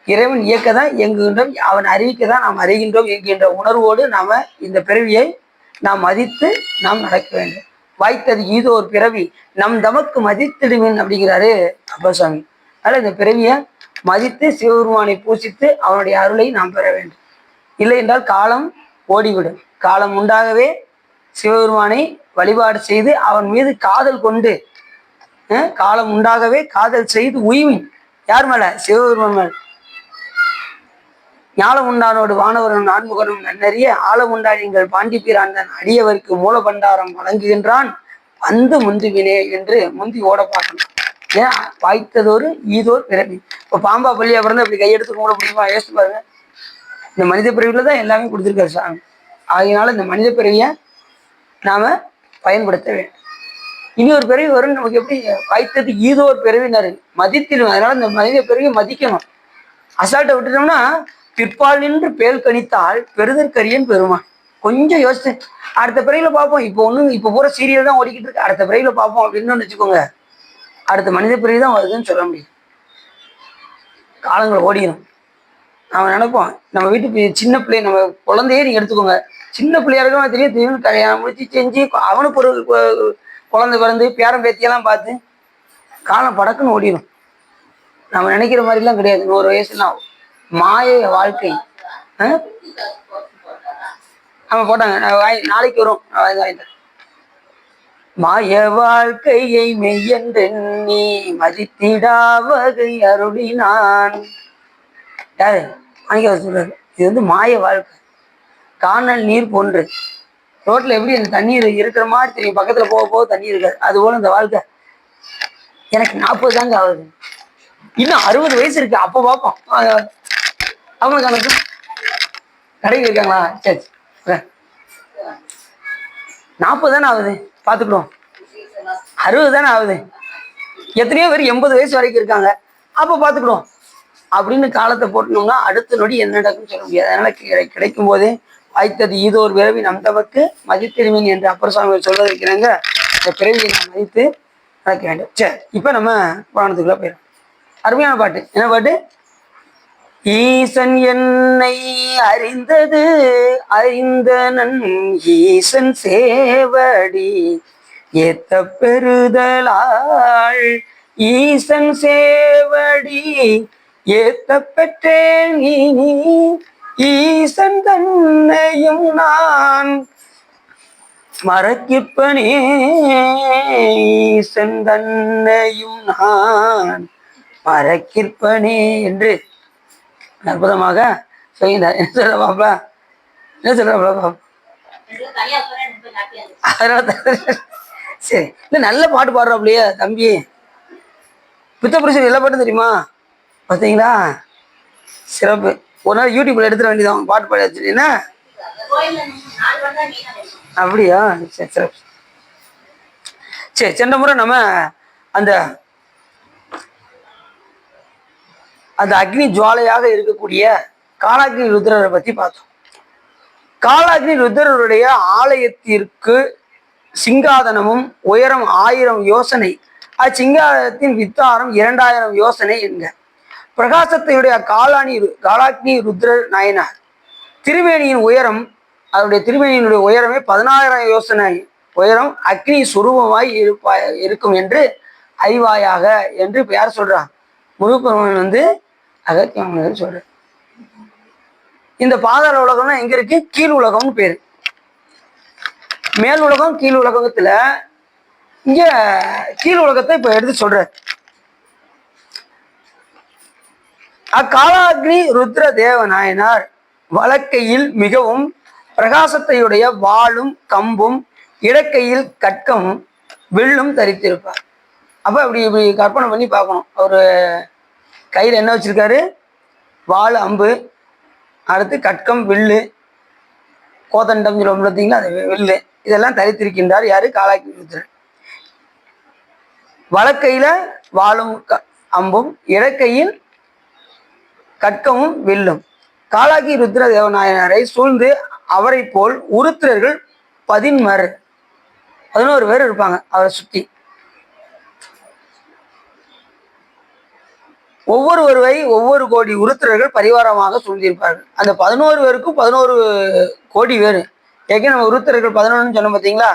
இறைவன் இயக்க தான் இயங்குகின்றோம், அவன் அறிவிக்க தான் நாம் அறிகின்றோம் என்கின்ற உணர்வோடு நாம் இந்த பிறவியை நாம் மதித்து நாம் நடக்க வேண்டும். வாய்த்தது ஈதோ ஒரு பிறவி நம் தமக்கு மதித்திடுமின் அப்படிங்கிறாரு அப்பசாமி. அதனால் இந்த பிறவியை மதித்து சிவபெருமானை பூசித்து அவனுடைய அருளை நாம் பெற வேண்டும். இல்லை என்றால் காலம் ஓடிவிடும். காலம் உண்டாகவே சிவபெருமானை வழிபாடு செய்து அவன் மீது காதல் கொண்டு, காலம் உண்டாகவே காதல் செய்து உய்வின் யார் மேல? சிவபெருமான் மேல். ஞாலம் உண்டானோடு வானவரும் நான்முகனும் நன்னறிய ஆழம் உண்டா நீங்கள் பாண்டிப்பிரான் அடியவருக்கு மூல பண்டாரம் வழங்குகின்றான் வந்து முந்துவினே என்று முந்தி ஓட பார்க்கணும். ஏன் வாய்த்ததொரு ஈதோர் பிறவி. இப்போ பாம்பா பள்ளி அப்புறம் இப்படி கையெடுத்து கூட முடியுமா? யோசிச்சு பாருங்க. இந்த மனித பிறவில தான் எல்லாமே கொடுத்துருக்காரு சாமி. ஆகையினால இந்த மனித பிறவியை நாம பயன்படுத்த வேண்டும். இனி ஒரு பிறவி வரும், நமக்கு எப்படி வாய்த்தது ஈதோ ஒரு பிறவினாரு மதித்திடும். அதனால இந்த மனித பிறவியை மதிக்கணும். அசால்ட்டை விட்டுட்டோம்னா பிற்பால் நின்று பேல் கணித்தால் பெறுதற்கரியன் பெருமான். கொஞ்சம் யோசிச்சு அடுத்த பிறவில பார்ப்போம். இப்போ பூரா சீரியல் தான் ஓடிக்கிட்டு இருக்கு, அடுத்த பிறவில பார்ப்போம் அப்படின்னு வச்சுக்கோங்க. அடுத்த மனித பிறவி தான் வருதுன்னு சொல்ல முடியும். காலங்களை ஓடிடும். அவன் நினைப்போம் நம்ம வீட்டு சின்ன பிள்ளை, நம்ம குழந்தையே நீங்க எடுத்துக்கோங்க. சின்ன பிள்ளையா இருக்க திடீர்னு கல்யாணம் முடிச்சு செஞ்சு அவனுக்கு ஒரு குழந்தை பிறந்து பேரம் பேத்தியெல்லாம் பார்த்து காலம் படக்குன்னு ஓடிடும். நம்ம நினைக்கிற மாதிரிலாம் கிடையாது. 100 வயசுலாம் மாய வாழ்க்கை. அவன் போட்டாங்க, நாளைக்கு வரும். மாய வாழ்க்கையை மெய்யென்றெண்ணி மதித்திடா வகை அருளினான். யாரு மாணிக்கவாசகர் சொல்றாரு, இது வந்து மாய வாழ்க்கை. காணல் நீர் போன்று. ரோட்ல எப்படி அந்த தண்ணீர் இருக்கிற மாதிரி தெரியும், பக்கத்துல போக போக தண்ணி இருக்காது. அது போல இந்த வாழ்க்கை. எனக்கு 40 தாங்க ஆகுது, இன்னும் 60 வயசு இருக்கு, அப்போ பார்ப்போம். அவங்களுக்கு அனுப்பும் கடைக்கு இருக்காங்களா? சரி 40 தானே ஆகுது, பார்த்துக்கிடுவோம். 60 தானே ஆகுது, எத்தனையோ பேர் 80 வயசு வரைக்கும் இருக்காங்க, அப்போ பார்த்துக்கிடுவோம் அப்படின்னு காலத்தை போட்டணும்னா அடுத்த நொடி என்ன நடக்குன்னு சொல்ல முடியாது. அதனால கிடைக்கும் போதே வாய்த்தது ஈதோ ஒரு பிறவி நம் தமக்கு மதித்திருவேன் என்று அப்பர் சுவாமிகள் சொல்ல வைக்கிறாங்க. இந்த பிறவியை நான் மதித்து நடக்க வேண்டும். சரி, இப்போ நம்ம புராணத்துக்குள்ள போயிடும். அருமையான பாட்டு. என்ன பாட்டு? ஈசன் என்னை அறிந்தது அறிந்தனன் ஈசன் சேவடி ஏத்த பெறுதலாள் ஈசன் சேவடி ஏத்த பெற்றேன் இனி ஈசன் தன்னையும் நான் மறக்கிற்பனே ஈசன் தன்னையும் நான் மறக்கிற்பனே என்று அற்புதமாக சொல்கிறார். என்ன சொல்ற பாப்பா? என்ன சொல்ற பாப்பா? சரி, இல்ல நல்ல பாட்டு பாடுறாப்லையே தம்பி. பித்த புருஷன் எல்லா பாட்டும் தெரியுமா? பார்த்தீங்களா? சிறப்பு. ஒரு நாள் யூடியூப்ல எடுத்துட வேண்டியதான், பாட்டு பாடி வச்சுட்டீங்கன்னா. அப்படியா? சரி சிறப்பு. சரி, சென்ற முறை நம்ம அந்த அந்த அக்னி ஜுவாலையாக இருக்கக்கூடிய காலாக்னி ருத்ரரை பத்தி பார்த்தோம். காலாக்னி ருத்ரருடைய ஆலயத்திற்கு சிங்காதனமும் உயரம் 1000 யோசனை, அச்சிங்காதனத்தின் வித்தாரம் 2000 யோசனை என்க. பிரகாசத்தையுடைய காலாக்னி ருத்ரர் நாயனார் திருவேணியின் உயரம், அவருடைய திருவேணியினுடைய உயரமே 10000 யோசனை உயரம் அக்னி சுரூபமாய் இருக்கும் என்று அறிவாயாக என்று இப்ப யார் சொல்றான்? முருகப்பெருமான் வந்து அகத்தியமானவர் சொல்ற. இந்த பாதாள உலகம்னா எங்க இருக்கு? கீழ் உலகம்னு பேரு. மேல் உலகம் கீழ் உலகத்துல இங்க கீழ் உலகத்தை இப்ப எடுத்து சொல்ற. அக்காலாக்னி ருத்ர தேவநாயனார் வலக்கையில் மிகவும் பிரகாசத்தையுடைய வாளும் கம்பும் இடக்கையில் கட்கமும் வில்லும் தரித்திருப்பார். அப்ப இப்படி இப்படி கற்பனை பண்ணி பார்க்கணும். அவரு கையில் என்ன வச்சிருக்காரு? வாள், அம்பு, அடுத்து கட்கம், வில்லு, கோதண்டம் சொல்லுவோம் பார்த்தீங்களா, அது வில்லு, இதெல்லாம் தரித்திருக்கின்றார். யாரு? காலாக்னி ருத்ரன். வலக்கையில வாளும் அம்பும், இடக்கையில் கட்கமும் வில்லும். காலாக்னி ருத்ர தேவநாயனரை சூழ்ந்து அவரை போல் உருத்திரர்கள் 11 பேர் இருப்பாங்க அவரை சுற்றி. ஒவ்வொரு கோடி உருத்திரர்கள் பரிவாரமாக சூழ்ந்திருப்பார்கள். அந்த 11 பேருக்கும் 11 கோடி பேர். ஏற்கனவே நம்ம உருத்திரர்கள் 11 சொன்னோம் பார்த்தீங்களா?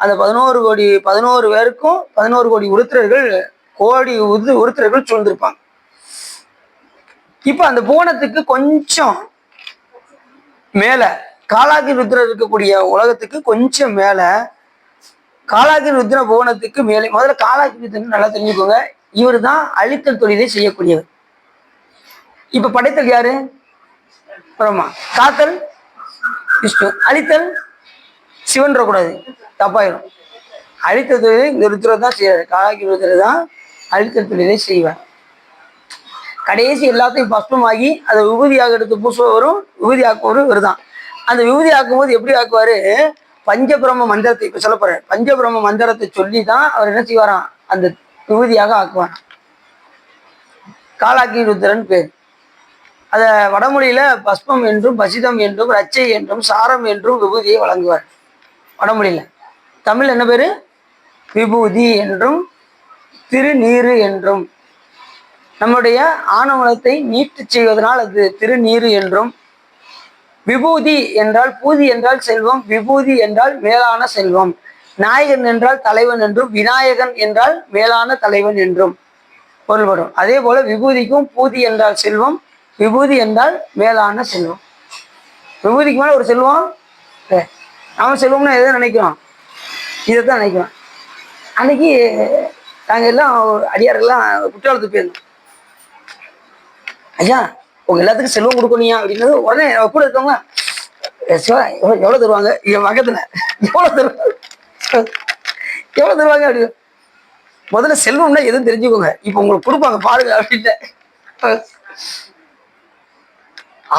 அந்த 11 பேருக்கும் 11 கோடி உருத்திரர்கள் சூழ்ந்திருப்பாங்க. இப்ப அந்த புவனத்துக்கு கொஞ்சம் மேல, காலாக்னி ருத்ரர் இருக்கக்கூடிய உலகத்துக்கு கொஞ்சம் மேல, காலாக்னி ருத்ர புவனத்துக்கு மேலே, முதல்ல காலாக்னி ருத்ரன் நல்லா தெரிஞ்சுக்கோங்க. இவர் தான் அழித்தல் தொழிலை செய்யக்கூடியவர். இப்ப படைத்தல் யாரு? பிரம்மா. காத்தல் விஷ்ணு. அழித்தல் சிவன் கூடாது, தப்பாயிரும். அழித்தல் தொழிலை இந்த ருத்ரர் தான் செய்வார். காலாக்னி ருத்ரர் தான் அழித்தல் தொழிலை செய்வார். கடைசி எல்லாத்தையும் பஸ்பமாகி அதை விபூதியாக எடுத்து பூசுபவரும் விபூதி ஆக்குவரும் இவர் தான். அந்த விபூதி ஆக்கும்போது எப்படி ஆக்குவாரு? பஞ்சபிரம்ம மந்திரத்தை இப்ப சொல்ல போறாரு. பஞ்சபிரம்ம மந்திரத்தை சொல்லி தான் அவர் என்ன செய்வாராம், அந்த விபூதியாக ஆக்குவார். காலாக்கி ருத்ரன் பேர். அத வடமொழியில பஸ்பம் என்றும் பசிதம் என்றும் ரச்சை என்றும் சாரம் என்றும் விபூதியை வழங்குவார் வடமொழியில. தமிழ் என்ன பேரு? விபூதி என்றும் திருநீரு என்றும். நம்முடைய ஆணவத்தை நீட்டு செய்வதனால் அது திருநீரு என்றும். விபூதி என்றால், பூதி என்றால் செல்வம், விபூதி என்றால் மேலான செல்வம். நாயகன் என்றால் தலைவன் என்றும், விநாயகன் என்றால் மேலான தலைவன் என்றும் பொருள்படும். அதே போல விபூதிக்கும் பூதி என்றால் செல்வம், விபூதி என்றால் மேலான செல்வம். விபூதிக்கு மேல ஒரு செல்வம். நாம செல்வம்னா எதை நினைக்கிறோம்? இதைத்தான் நினைக்கிறோம். அன்னைக்கு நாங்கள் எல்லாம் அடியாரெல்லாம் குற்றாலத்துக்கு போயிருந்தோம். ஐயா உங்க எல்லாத்துக்கும் செல்வம் கொடுக்கணுயா அப்படின்னது உடனே கூட இருக்கவங்க எவ்வளவு தருவாங்க, என் பக்கத்துல எவ்வளவு தருவாங்க, எவ்வளவு தருவாங்க அப்படின்னு. முதல்ல செல்வம்னா எதுவும் தெரிஞ்சுக்கோங்க, இப்ப உங்களுக்கு கொடுப்பாங்க பாருங்க அப்படின்னு.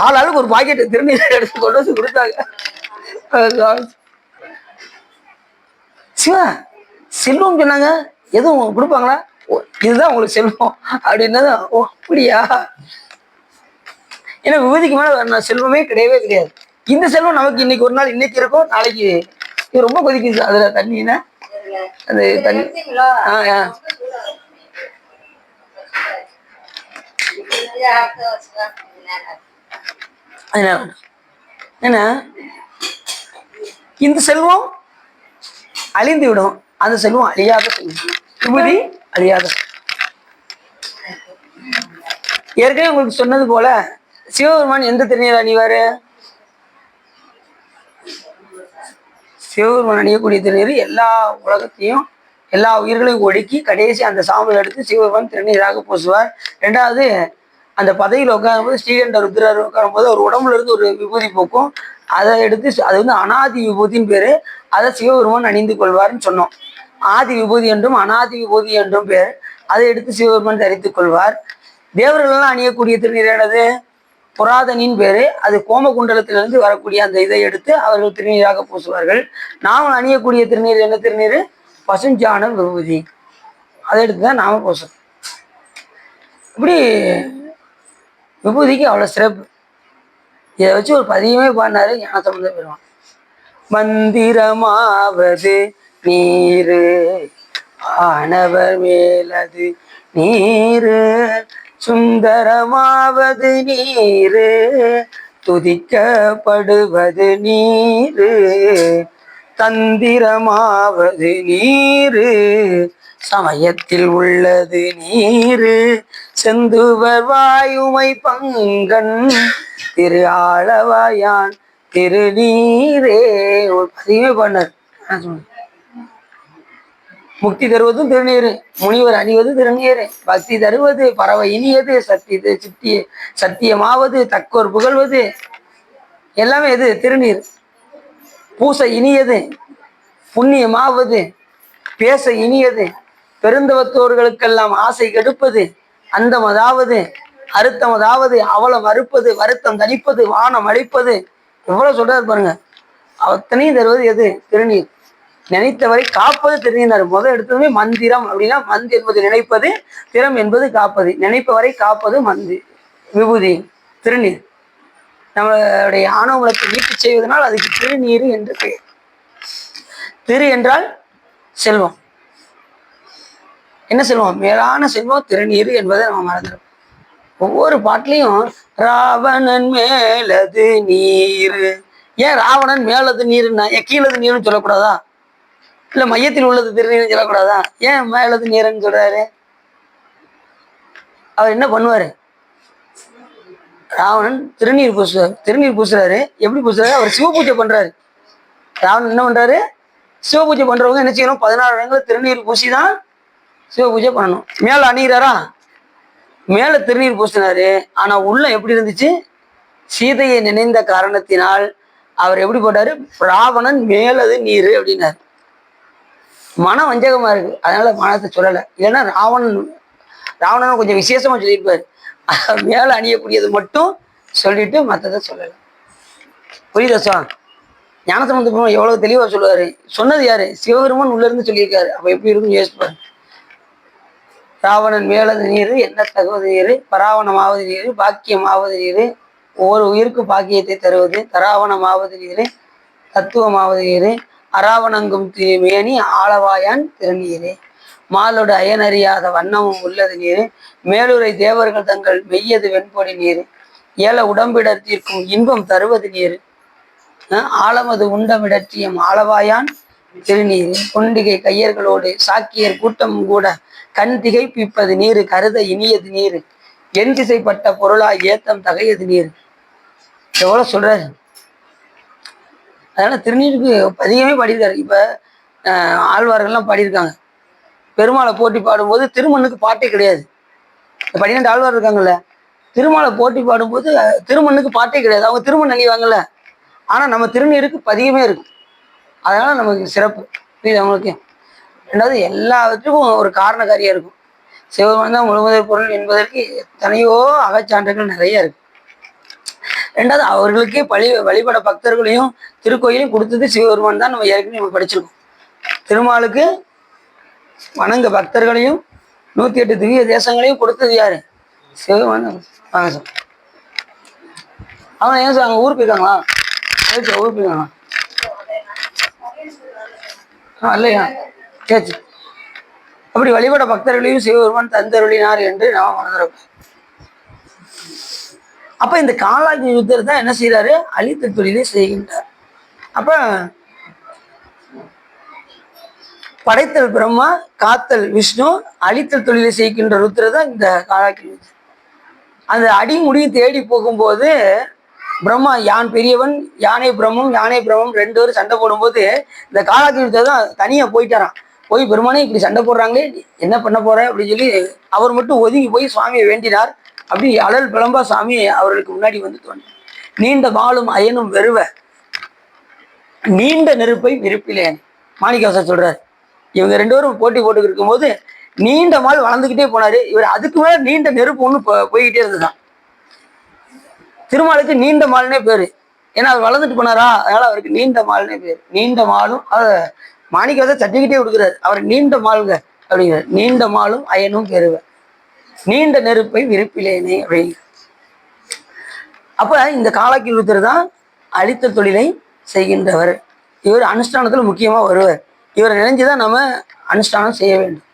ஆளாளுக்கு ஒரு பாக்கெட் திருநீர் எடுத்து கொண்டு வந்து கொடுத்தாங்க. சிவா செல்வம் சொன்னாங்க, எதுவும் கொடுப்பாங்களா? இதுதான் உங்களுக்கு செல்வம் அப்படின்னது. ஓ அப்படியா? ஏன்னா விபூதிக்கு மேல செல்வமே கிடையவே கிடையாது. இந்த செல்வம் நமக்கு இன்னைக்கு ஒரு நாள் இன்னைக்கு இருக்கும், நாளைக்கு இது ரொம்ப கொதிக்குது. அதுல தண்ணின்னா அந்த தண்ணி ஏன்னா இந்த செல்வம் அழிந்து விடும், அந்த செல்வம் அழியாத செல்வம். விபூதி அழியாத. ஏற்கனவே உங்களுக்கு சொன்னது போல சிவபெருமான் எந்த திருநீர் அணிவாரு? சிவபெருமான் அணியக்கூடிய திருநீர் எல்லா உலகத்தையும் எல்லா உயிர்களையும் ஒடுக்கி கடைசி அந்த சாம்பல் எடுத்து சிவபெருமான் திருநீராக பூசுவார். ரெண்டாவது, அந்த பதவியில் உட்காரும்போது ஸ்ரீகண்ட ருத்ரர் உட்காரும்போது அவர் உடம்புல இருந்து ஒரு விபூதி போக்கும், அதை எடுத்து அது வந்து அனாதி விபூதின்னு பேரு. அதை சிவபெருமான் அணிந்து கொள்வார்னு சொன்னோம். ஆதி விபூதி என்றும் அனாதி விபூதி என்றும் பேர். அதை எடுத்து சிவபெருமான் தரித்துக் கொள்வார். தேவர்கள்லாம் அணியக்கூடிய திருநீர் என்னது? புராதனின் பேரு. அது கோமகுண்டலத்திலிருந்து வரக்கூடிய அந்த இதை எடுத்து அவர்கள் திருநீராக பூசுவார்கள். நாம் அணியக்கூடிய திருநீர் என்ன திருநீர்? பசுஞ்சான விபூதி. அதை எடுத்துதான் நாம பூசுறோம். இப்படி விபூதிக்கு அவ்வளவு சிறப்பு. இதை வச்சு ஒரு பதியமே பாடினாரு ஞானசம்பந்தர் பெருமான். மந்திரமாவது நீரு ஆனவர் மேலது நீரு, சுந்தரமாவது நீரு துதிக்கப்படுவது நீரு, தந்திரமாவது நீரு சமயத்தில் உள்ளது நீரு, செந்துவர் வாயுமை பங்கன் திரு ஆளவாயான் திருநீரே. ஒரு பதிவே பண்ணார். முக்தி தருவதும் திருநீரு, முனிவர் அணிவது திருநீரு, பக்தி தருவது பறவை இனியது, சத்தியமாவது தக்கோர் புகழ்வது எல்லாமே எது? திருநீர். பூச இனியது, புண்ணியமாவது, பேச இனியது, பெருந்தவத்தோர்களுக்கெல்லாம் ஆசை கெடுப்பது, அந்தமதாவது அறுத்தமதாவது அவலம் அறுப்பது, வருத்தம் தணிப்பது, வானம் அழிப்பது, எவ்வளவு சொல்றாரு பாருங்க. அத்தனையும் தருவது எது? திருநீர். நினைத்தவரை காப்பது திருநீர். முதல் எடுத்ததுமே மந்திரம் அப்படின்னா, மந்த் என்பது நினைப்பது, திறம் என்பது காப்பது. நினைப்பவரை காப்பது விபூதி திருநீர். நம்மளுடைய ஆணவத்தை நீட்டு செய்வதனால் அதுக்கு திருநீர் என்று பெயர். திரு என்றால் செல்வம். என்ன செல்வம்? மேலான செல்வம் திருநீர் என்பதை நம்ம மறந்துடும். ஒவ்வொரு பாட்டிலையும் ராவணன் மேலது நீர். ஏன் ராவணன் மேலது நீருன்னா, ஏன் கீழது நீர்னு சொல்லக்கூடாதா? இல்ல மையத்தில் உள்ளது திருநீர்னு சொல்லக்கூடாதா? ஏன் மேலது நீர்ன்னு சொல்றாரு? அவர் என்ன பண்ணுவாரு? ராவணன் திருநீர் பூசுவார். திருநீர் பூசுறாரு. எப்படி பூசுறாரு? அவர் சிவ பூஜை பண்றாரு. ராவணன் என்ன பண்றாரு? சிவ பூஜை பண்றவங்க என்ன செய்யணும்? 16 இடங்களை திருநீர் பூசிதான் சிவ பூஜை பண்ணணும். மேல அணிகிறாரா? மேல திருநீர் பூசினாரு. ஆனா உள்ள எப்படி இருந்துச்சு? சீதையை நினைந்த காரணத்தினால் அவர் எப்படி போட்டாரு? ராவணன் மேலது நீரு அப்படின்னாரு. மனம் வஞ்சகமா இருக்கு, அதனால மனத்தை சொல்லலை. இல்லைன்னா ராவணன் கொஞ்சம் விசேஷமா சொல்லியிருப்பாரு. மேலே அணியக்கூடியது மட்டும் சொல்லிட்டு மற்றதை சொல்லலை. புரியுதா சார்? ஞானசம்பந்த பெருமான் எவ்வளவு தெளிவா சொல்லுவாரு. சொன்னது யாரு? சிவபெருமான் உள்ள இருந்து சொல்லியிருக்காரு. அப்ப எப்படி இருக்கும் யோசிப்பாரு. ராவணன் மேலது நீர், என்ன தகுவது நீர், பராவணமாவது நீர், பாக்கியமாவது நீர், ஒவ்வொரு உயிருக்கு பாக்கியத்தை தருவது, தராவணமாவது நீர், தத்துவமாவது நீர், அராவணங்கும் மேனி ஆளவாயான் திருநீரே, மாலோடு அயனறியாத வண்ணமும் உள்ளது நீர், மேலுரை தேவர்கள் தங்கள் மெய்யது வெண்பொடி நீர், ஏல உடம்பிடர் தீர்க்கும் இன்பம் தருவது நீர், ஆழமது உண்டமிடற்றியம் ஆளவாயான் திருநீர், கொண்டிகை கையர்களோடு சாக்கியர் கூட்டம் கூட கண் திகைப்பிப்பது நீர், கருத இனியது நீர், என் திசைப்பட்ட பொருளா ஏத்தம் தகையது நீர். எவ்வளவு சொல்றாரு. அதனால திருநீருக்கு அதிகமே பாடியிருக்காரு. இப்ப ஆழ்வார்கள்லாம் பாடியிருக்காங்க. பெருமாளை போட்டி பாடும்போது திருமண்ணுக்கு பாட்டே கிடையாது. 12 ஆழ்வார் இருக்காங்கல்ல, திருமாலை போட்டி பாடும்போது திருமண்ணுக்கு பாட்டே கிடையாது. அவங்க திருமண் அணிவாங்கல்ல. ஆனா நம்ம திருநீருக்கு பதிகமே இருக்கு. அதனால நமக்கு சிறப்பு. புரியுது அவங்களுக்கு? ரெண்டாவது எல்லாத்துக்கும் ஒரு காரணக்காரியா இருக்கும். சிவபெருமான் தான் முழுமுதற் பொருள் என்பதற்கு எத்தனையோ அகச்சான்றுகள் நிறைய இருக்கு. ரெண்டாவது அவர்களுக்கே வழிபட பக்தர்களையும் திருக்கோயிலையும் கொடுத்தது சிவபெருமான் தான். நம்ம ஏற்கனவே நம்ம படிச்சிருக்கோம். திருமாலுக்கு வணங்க பக்தர்களையும் 108 திவ்ய தேசங்களையும் கொடுத்தது யாரு? சிவபெருமான் தான். வாங்க சார். அவங்க ஏன் சார் அங்கே ஊருக்கு போயிருக்காங்களா? ஊருக்கு போயிருக்காங்களா? இல்லையா? கேச்சு. அப்படி வழிபட பக்தர்களையும் சிவபெருமான் தந்தருளினார் என்று நாம் மனதிறப்ப. அப்ப இந்த காலாக்னி ருத்ரர் தான் என்ன செய்யறாரு? அழித்த தொழிலை செய்கின்றார். அப்ப படைத்தல் பிரம்மா, காத்தல் விஷ்ணு, அழித்தல் தொழிலை செய்கின்ற ருத்ரர் தான் இந்த காலாக்னி ருத்ரர். அந்த அடி முடியும் தேடி போகும்போது பிரம்மா யான் பெரியவன், யானை பிரம்மம் 2 பேரும் சண்டை போடும்போது இந்த காலாக்னி ருத்ரர் தான் தனியா போயிட்டாராம். போய் பெருமானே இப்படி சண்டை போடுறாங்களே, என்ன பண்ண போற அப்படின்னு சொல்லி அவர் மட்டும் ஒதுங்கி போய் சுவாமியை வேண்டினார். அப்படி அழல் பிளம்பா சாமி அவர்களுக்கு முன்னாடி வந்து தோன்றார். நீண்ட மாலும் அயனும் வெறுவ நீண்ட நெருப்பை விருப்பிலேன். மாணிக்கவாசர் சொல்றாரு. இவங்க 2 பேரும் போட்டி போட்டுக்கிட்டு இருக்கும்போது நீண்ட மால் வளர்ந்துக்கிட்டே போனாரு. இவர் அதுக்கு மேல நீண்ட நெருப்பு ஒண்ணு போய்கிட்டே இருந்துதான். திருமாலுக்கு நீண்ட மால்னே பேரு. ஏன்னா அவர் வளர்ந்துட்டு போனாரா, அதனால அவருக்கு நீண்ட மால்னே பேரு. நீண்ட மாலும் மாணிக்கவாசர் சர்டிபிகேட்டே கொடுக்குறாரு. அவர் நீண்ட மாலுங்க அப்படிங்கிறார். நீண்ட மாலும் அயனும் பெறுவ நீண்ட நெருப்பை விருப்பிலேனே அப்படிங்கிற. அப்ப இந்த காலாக்னி ருத்ரர் தான் அழித்த தொழிலை செய்கின்றவர். இவர் அனுஷ்டானத்துல முக்கியமா வருவார். இவரை நினைஞ்சுதான் நம்ம அனுஷ்டானம் செய்ய வேண்டும்.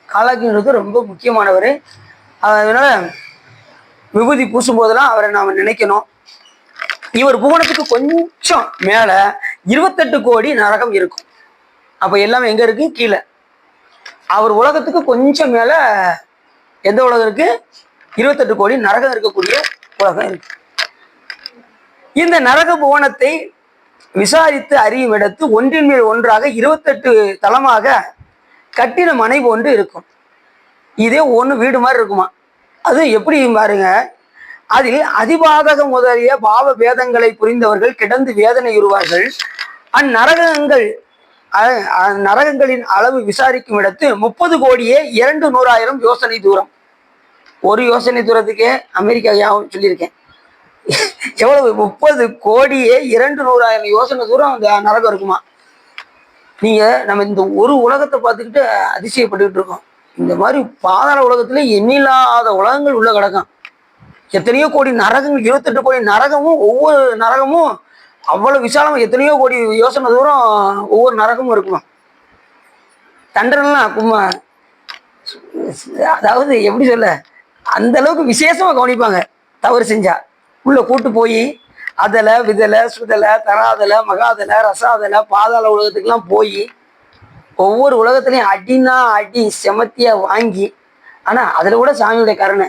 காலாக்னி ருத்ரர் ரொம்ப முக்கியமானவர். அதனால விபூதி பூசும் போதெல்லாம் அவரை நாம நினைக்கணும். இவர் புவனத்துக்கு கொஞ்சம் மேல 28 கோடி நரகம் இருக்கும். அப்ப எல்லாமே எங்க இருக்கு? கீழே. அவர் உலகத்துக்கு கொஞ்சம் மேல எந்த உலகம் இருக்கு? 28 கோடி நரகம் இருக்கக்கூடிய உலகம் இருக்கு. இந்த நரக புவனத்தை விசாரித்து அறியும் இடத்து ஒன்றின் மேல் ஒன்றாக 28 தளமாக கட்டின மனை போன்று இருக்கும். இதே ஒன்று வீடு மாதிரி இருக்குமா. அது எப்படி பாருங்க. அதில் அதிபாதக முதலிய பாவ வேதங்களை புரிந்தவர்கள் கிடந்து வேதனையுறுவார்கள். நரகங்களின் அளவு விசாரிக்கும் இடத்து 30 கோடியே 200,000 யோசனை தூரம். ஒரு யோசனை தூரத்துக்கே அமெரிக்கா சொல்லியிருக்கேன். எவ்வளவு? 30 கோடியே 200,000 யோசனை தூரம் அந்த நரகம் இருக்குமா. நீங்க நம்ம இந்த ஒரு உலகத்தை பார்த்துக்கிட்டு அதிசயப்பட்டுக்கிட்டு இருக்கோம். இந்த மாதிரி பாதாள உலகத்துல எண்ணில்லாத உலகங்கள் உள்ள கிடக்கும். எத்தனையோ கோடி நரகங்கள், 28 கோடி நரகமும், ஒவ்வொரு நரகமும் அவ்வளவு விசாலமா எத்தனையோ கோடி யோசனை தூரம் ஒவ்வொரு நரகமும் இருக்குமா. தண்டனைலாம் அதாவது எப்படி சொல்ல, அந்த அளவுக்கு விசேஷமா கவனிப்பாங்க. தவறு செஞ்சா உள்ள கூட்டு போய் அதல விதலை சுதலை தராதலை மகாதலை ரசாதலை பாதாள உலகத்துக்கெல்லாம் போய் ஒவ்வொரு உலகத்துலையும் அடினா அடி செமத்தியா வாங்கி, ஆனா அதுல கூட சாமியுடைய கருணை.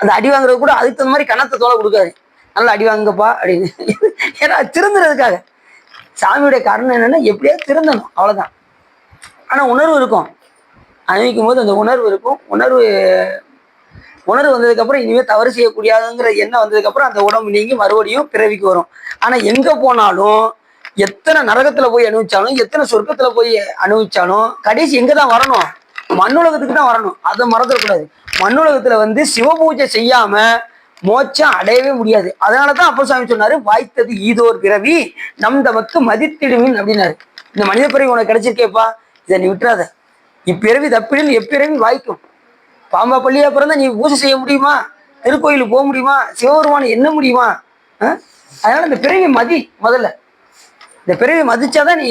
அந்த அடி வாங்குறது கூட அதுக்கு தகுந்த மாதிரி கணத்தை தோலை கொடுக்காரு. நல்லா அடி வாங்கப்பா அப்படின்னு. ஏன்னா திருந்துறதுக்காக. சாமியுடைய கருணை என்னன்னா எப்படியா திருந்தணும், அவ்வளவுதான். ஆனா உணர்வு இருக்கும். அணிவிக்கும் போது அந்த உணர்வு இருக்கும். உணர்வு வந்ததுக்கப்புறம் இனிமேல் தவறு செய்யக்கூடியாதுங்கிற எண்ணம் வந்ததுக்கப்புறம் அந்த உடம்பு நீங்கி மறுபடியும் பிறவிக்கு வரும். ஆனா எங்க போனாலும், எத்தனை நரகத்துல போய் அனுபவிச்சாலும், எத்தனை சொர்க்கத்துல போய் அனுபவிச்சாலும் கடைசி எங்க தான் வரணும்? மண்ணுலகத்துக்கு தான் வரணும், அதை மறந்துடக்கூடாது. மண்ணுலகத்துல வந்து சிவபூஜை செய்யாம மோட்சம் அடையவே முடியாது. அதனாலதான் அப்பர் சொன்னாரு, வாய்த்தது ஈதோர் பிறவி நம் தமக்கு மதித்திடுமின் அப்படின்னாரு. இந்த மனித பிறவி உனக்கு கிடைச்சிருக்கேப்பா, இதை நீ விட்டுறாத. இப்பிறவி தப்பிடில் எப்பிறவி வாய்க்கும். பாம்பா பள்ளியா பிறந்தா நீ பூஜை செய்ய முடியுமா? திருக்கோயிலுக்கு போக முடியுமா? சிவபெருமான என்ன முடியுமா? அதனால இந்த பிறவி மதி. முதல்ல இந்த பிறவியை மதிச்சாதான் நீ,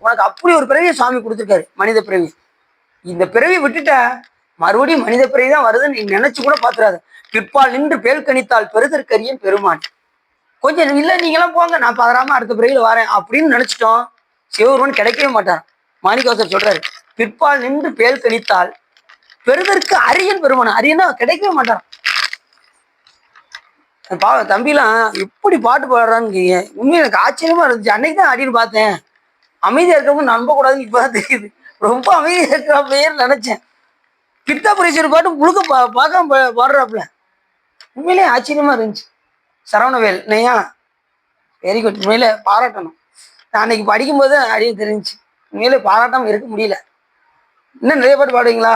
உனக்கு அப்படி ஒரு பிறவியை சுவாமி கொடுத்துருக்காரு, மனித பிறவி. இந்த பிறவியை விட்டுட்ட மறுபடியும் மனித பிறவி தான் வருதுன்னு நீ நினைச்சு கூட பாத்துறாது. பிற்பால் நின்று பேல் கணித்தால் பெருதற்கரியன் பெருமான். கொஞ்சம் இல்லை நீங்களாம் போங்க, நான் பதறாம அடுத்த பிறவியில வரேன் அப்படின்னு நினைச்சிட்டோம், சிவபெருமான் கிடைக்கவே மாட்டார். மாணிக்கவாசர் சொல்றாரு, பிற்பால் நின்று பேல் கணித்தால் பெருதற்கு அரியன் பெருமான். அரியனா கிடைக்கவே மாட்டான். தம்பிலாம் எப்படி பாட்டு பாடுறான்னு உண்மையை எனக்கு ஆச்சரியமா இருந்துச்சு. அன்னைக்கு தான் அடின்னு பார்த்தேன். அமைதியா இருக்கிறவங்க நம்ப கூடாதுன்னு இப்பதான் தெரியுது. ரொம்ப அமைதியா இருக்கிறாப்லையே நினைச்சேன். கிருத்தாபுரீஸ்வரர் பாட்டு முழுக்க பார்க்காம பாடுறாப்புல. உண்மையிலே ஆச்சரியமா இருந்துச்சு. சரவணவேல் நையா, வெரி குட். உண்மையில பாராட்டணும். நான் அன்னைக்கு படிக்கும்போது அடியே தெரிஞ்சுச்சு. உண்மையிலே பாராட்டாம இருக்க முடியல. இன்னும் நிறைய பாட்டு பாடுவீங்களா?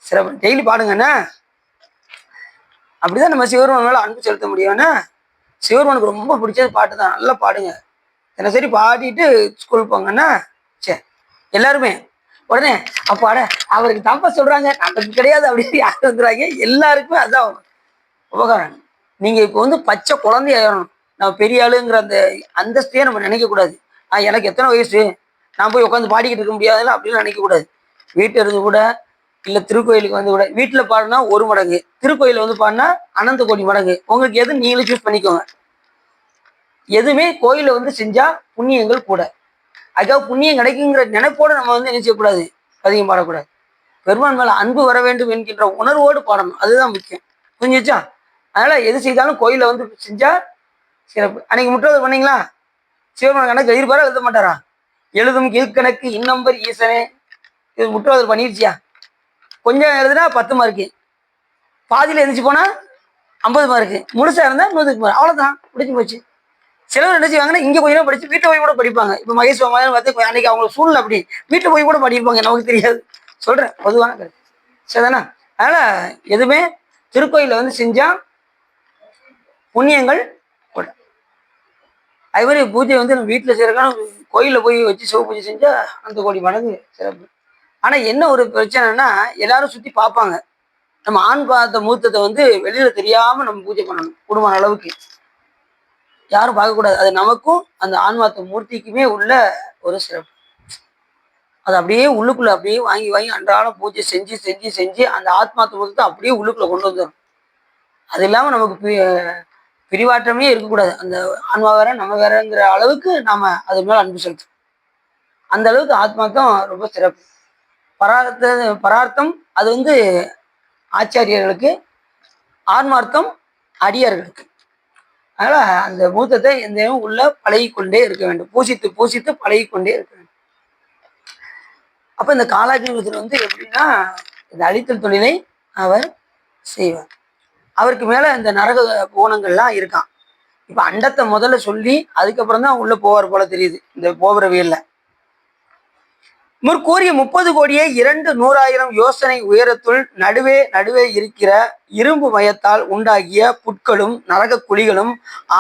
சிறப்பு, டெய்லி பாடுங்கண்ணா. அப்படிதான் நம்ம சிவபெருமான் மேல அன்பு செலுத்த முடியும்னா. சிவபெருமானுக்கு ரொம்ப பிடிச்சது பாட்டு தான், நல்லா பாடுங்க. தினசரி பாடிட்டு ஸ்கூல் போங்கன்னா சரி எல்லாருமே. உடனே அப்பாட அவருக்கு தப்பா சொல்றாங்க, நமக்கு கிடையாது அப்படின்னு யாரும் வந்துடுறாங்க. எல்லாருக்குமே அதுதான் உபகாரம். நீங்க இப்போ வந்து பச்சை குழந்தை ஆயிடணும். நம்ம பெரிய ஆளுங்கிற அந்த அந்தஸ்தையே நம்ம நினைக்க கூடாது. எனக்கு எத்தனை வயசு, நான் போய் உட்காந்து பாடிக்கிட்டு இருக்க முடியாதுல்ல அப்படின்னு நினைக்க கூடாது. வீட்டில் இருந்து கூட, இல்லை திருக்கோயிலுக்கு வந்து கூட, வீட்டில் பாடினா 1 மடங்கு, திருக்கோயில வந்து பாடினா அனந்த கோடி மடங்கு. உங்களுக்கு எது நீங்களே சூஸ் பண்ணிக்கோங்க. எதுவுமே கோயில வந்து செஞ்சா புண்ணியங்கள் கூட. அதுக்காக புண்ணியம் கிடைக்குங்கிற நினைப்போடு நம்ம வந்து என்ன செய்யக்கூடாது, அதிகம் பாடக்கூடாது. பெருமான் மேல அன்பு வர வேண்டும் என்கின்ற உணர்வோடு பாடணும், அதுதான் முக்கியம். புரிஞ்சுச்சா? அதனால எது செய்தாலும் கோயில வந்து செஞ்சா சிறப்பு. அன்னைக்கு முற்றோதல் பண்ணீங்களா? சிவபெருமான் கணக்கு எழுதிப்பாரா எழுத மாட்டாரா? எழுதும் கீழ்கணக்கு இன்னம்பர் ஈசனே. இது முற்றோதல் பண்ணிருச்சியா? கொஞ்சம் எழுதுனா 10 மார்க்கு, பாதியில எழுதிச்சு போனா 50 மார்க்கு, முழுசா இருந்தா 100க்கு மார்க். அவ்வளவுதான், முடிஞ்சு போச்சு. சிலர் என்ன செய்வாங்கன்னா இங்க கொஞ்சம் படிச்சு வீட்டை போய் கூட படிப்பாங்க. இப்ப மகேஷ் பார்த்து அன்னைக்கு அவங்க சூழ்நிலை அப்படி வீட்டில் போய் கூட படிப்பாங்க, நமக்கு தெரியாது. சொல்றேன் பொதுவான கருத்து, சரிதானா? அதனால எதுவுமே திருக்கோயில வந்து செஞ்சா புண்ணியங்கள் கூட. அது மாதிரி பூஜை வந்து நம்ம வீட்டில் செய்யறதுக்கான கோயில போய் வச்சு சிவ பூஜை செஞ்சா அந்த கோடி மடங்கு சிறப்பு. ஆனா என்ன ஒரு பிரச்சனைனா, எல்லாரும் சுத்தி பார்ப்பாங்க. நம்ம ஆண் பார்த்த மூர்த்தத்தை வந்து வெளியில தெரியாம நம்ம பூஜை பண்ணணும். குடும்பம் அளவுக்கு யாரும் பார்க்கக்கூடாது. அது நமக்கும் அந்த ஆன்மாத்த மூர்த்திக்குமே உள்ள ஒரு சிறப்பு. அது அப்படியே உள்ளுக்குள்ள அப்படியே வாங்கி வாங்கி அன்றாடம் பூஜை செஞ்சு செஞ்சு செஞ்சு அந்த ஆத்மாத்த மூர்த்தத்தை அப்படியே உள்ளுக்குள்ள கொண்டு வந்துடும். அது இல்லாம நமக்கு பிரிவாற்றமே இருக்கக்கூடாது. அந்த ஆன்மா வேற நம்ம வேறங்கிற அளவுக்கு நாம அது மேல அன்பு செலுத்தணும். அந்த அளவுக்கு ஆத்மாத்தம் ரொம்ப சிறப்பு. பரார்த்தம் அது வந்து ஆச்சாரியர்களுக்கு, ஆன்மார்த்தம் அடியார்களுக்கு. அதனால அந்த மூத்தத்தை எந்த உள்ள பழகிக்கொண்டே இருக்க வேண்டும். பூசித்து பூசித்து பழகிக்கொண்டே இருக்க வேண்டும். அப்ப இந்த காலாகிருதத்தில் வந்து எப்படின்னா, இந்த அழித்தல் தொழிலை அவர் செய்வார். அவருக்கு மேல இந்த நரக கோணங்கள்லாம் இருக்கான். இப்ப அண்டத்தை முதல்ல சொல்லி அதுக்கப்புறம் தான் உள்ள போவார் போல தெரியுது இந்த போவரவியல்ல. முற்கூறிய 30 கோடியே 200,000 யோசனை உயரத்துள் நடுவே நடுவே இருக்கிற இரும்பு மயத்தால் உண்டாகிய புட்களும் நரக குழிகளும்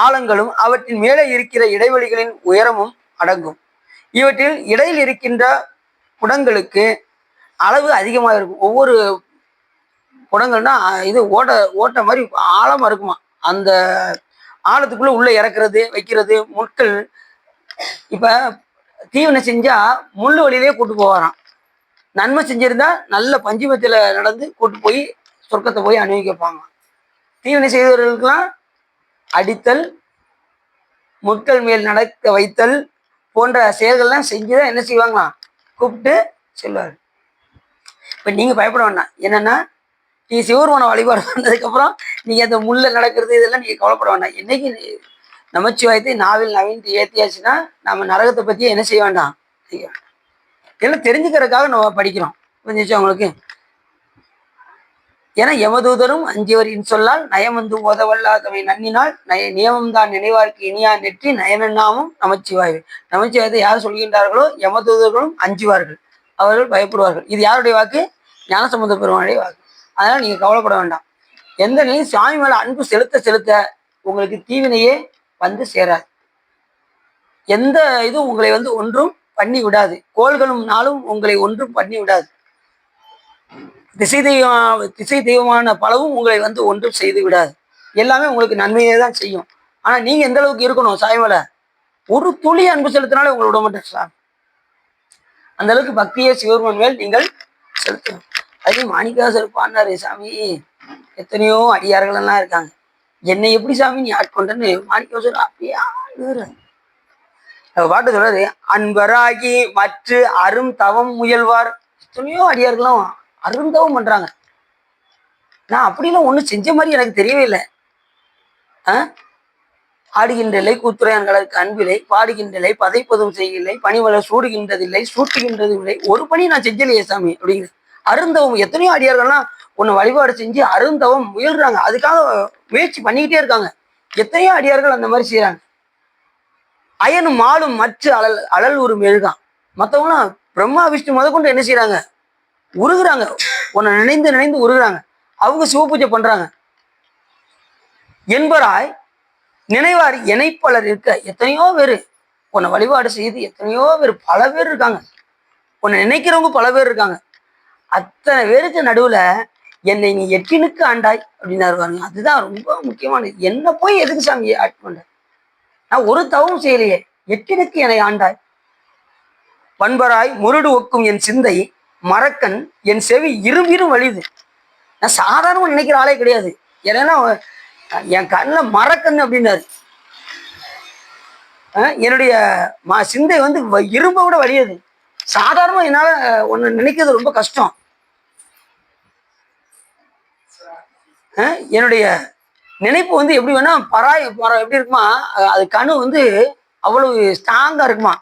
ஆழங்களும் அவற்றின் மேலே இருக்கிற இடைவெளிகளின் உயரமும் அடங்கும். இவற்றில் இடையில் இருக்கின்ற புடங்களுக்கு அளவு அதிகமாக இருக்கும். ஒவ்வொரு புடங்கள்னா இது ஓட்ட மாதிரி ஆழமா இருக்குமா. அந்த ஆழத்துக்குள்ள உள்ள இறக்குறது வைக்கிறது முட்கள். இப்ப தீவனை செஞ்சா முள்ளு வழியிலே கூட்டு போவாராம். நன்மை செஞ்சிருந்தா நல்ல பஞ்சுமத்தில நடந்து கூட்டு போய் சொர்க்கத்தை போய் அனுபவிக்கப்பாங்க. தீவனை செய்தவர்களுக்கெல்லாம் அடித்தல், முட்கள் மேல் நடக்க வைத்தல் போன்ற செயல்கள்லாம் செஞ்சுதான் என்ன செய்வாங்களாம், கூப்பிட்டு செல்வார். இப்ப நீங்க பயப்பட வேண்டாம். என்னன்னா, நீங்க சிவபெருமான வழிபாடு வந்ததுக்கப்புறம் நீங்க அந்த முள்ள நடக்கிறது இதெல்லாம் நீங்க கவலைப்பட வேண்டாம். என்னைக்கு நமச்சிவாயத்தை நாவில் நவீனத்தை ஏற்றியாச்சுன்னா நம்ம நரகத்தை பற்றியே என்ன செய்ய வேண்டாம், செய்ய வேண்டாம். இதெல்லாம் தெரிஞ்சுக்கிறதுக்காக நம்ம படிக்கிறோம். புரிஞ்சிச்சு உங்களுக்கு? ஏன்னா யமதூதரும் அஞ்சியவர் இன்சொல்லால் நயமந்து ஓதவல்லாதவை நன்னினால் நியமம் தான் நினைவார்க்கு இனியா நெற்றி நயனன்னாமும் நமச்சிவாய்வு. நமச்சிவாயத்தை யார் சொல்கின்றார்களோ யமதூதர்களும் அஞ்சுவார்கள். அவர்கள் பயப்படுவார்கள். இது யாருடைய வாக்கு? ஞானசம்பந்த பெருமானுடைய வாக்கு. அதனால நீங்க கவலைப்பட வேண்டாம். எந்த நிலையும் சாமி மேல அன்பு செலுத்த செலுத்த உங்களுக்கு தீவினையே வந்து சேராது. எந்த இதுவும் உங்களை ஒன்றும் பண்ணி விடாது. கோள்களும் நாளும் உங்களை ஒன்றும் பண்ணி விடாது. திசை தெய்வமான பலவும் உங்களை ஒன்றும் செய்து விடாது. எல்லாமே உங்களுக்கு நன்மையே தான் செய்யும். ஆனா நீங்க எந்த அளவுக்கு இருக்கணும் சாமி மேல? ஒரு துளி அன்பு செலுத்தினாலே உங்களை விட மாட்டேன் சாமி. அந்த அளவுக்கு பக்தியே சிவபெருமான் மேல் நீங்கள் செலுத்தணும். அதையும் மாணிக்கவாசகர் பாடினாரு, சாமி எத்தனையோ அடியார்கள் எல்லாம் இருக்காங்க, என்னை எப்படி சாமி நீ ஆட்கொண்டன்னு மாணிக்கவாசகர் அப்படியே அழுகுறாரு. பாட்டு சொல்றாரு, அன்பராகி மற்ற அரும் தவம் முயல்வார். எத்தனையோ அடியார்களும் அருந்தவம் பண்றாங்க, நான் அப்படிலாம் ஒண்ணு செஞ்ச மாதிரி எனக்கு தெரியவே இல்லை. ஆடுகின்றலை கூத்துரையான்களுக்கு அன்பில்லை, பாடுகின்றலை பதைப்பதும் செய்யலை, பணிவளர் சூடுகின்றதில்லை சூட்டுகின்றதும் இல்லை, ஒரு பணி நான் செஞ்சலையே சாமி அப்படிங்கிறது. அருந்தவம் எத்தனையோ அடியார்கள்லாம் உன்னை வழிபாடு செஞ்சு அருந்தவம் முயல்றாங்க, அதுக்காக முயற்சி பண்ணிக்கிட்டே இருக்காங்க. எத்தனையோ அடியார்கள் அந்த மாதிரி செய்யறாங்க. அயனும் மாலும் மற்ற அழல் ஒரு மெழுகான். மற்றவங்களாம் பிரம்மா விஷ்ணு முத கொண்டு என்ன செய்யறாங்க? உருகுறாங்க, உன்னை நினைந்து நினைந்து உருகுறாங்க. அவங்க சிவபூஜை பண்றாங்க. என்பராய் நினைவார் இணைப்பலர் இருக்க எத்தனையோ பேர் உன்னை வழிபாடு செய்து எத்தனையோ பேர் பல பேர் இருக்காங்க, உன்னை நினைக்கிறவங்க பல பேர் இருக்காங்க. அத்தனை பேருக்கு நடுவுல என்னை நீ எட்டினுக்கு ஆண்டாய் அப்படின்னாரு பாருங்க. அதுதான் ரொம்ப முக்கியமானது. என்ன போய் எதுக்கு சாமி ஆட்கொண்ட? நான் ஒரு தவம் செய்யலையே, எட்டினுக்கு என்னை ஆண்டாய். பண்பராய் முருடு ஒக்கும் என் சிந்தை மரக்கன் என் செவி இரும்பிரும் வலிது. நான் சாதாரண நினைக்கிற ஆளே கிடையாது. ஏன்னா என் கண்ணில் மரக்கண் அப்படின்னாரு. என்னுடைய சிந்தை இரும்ப விட வலியது. சாதாரணமா என்னால ஒன்னு நினைக்கிறது ரொம்ப கஷ்டம். என்னுடைய நினைப்பு எப்படி வேணா பராய மரம் எப்படி இருக்குமா, அது கணு அவ்வளவு ஸ்ட்ராங்கா இருக்குமா.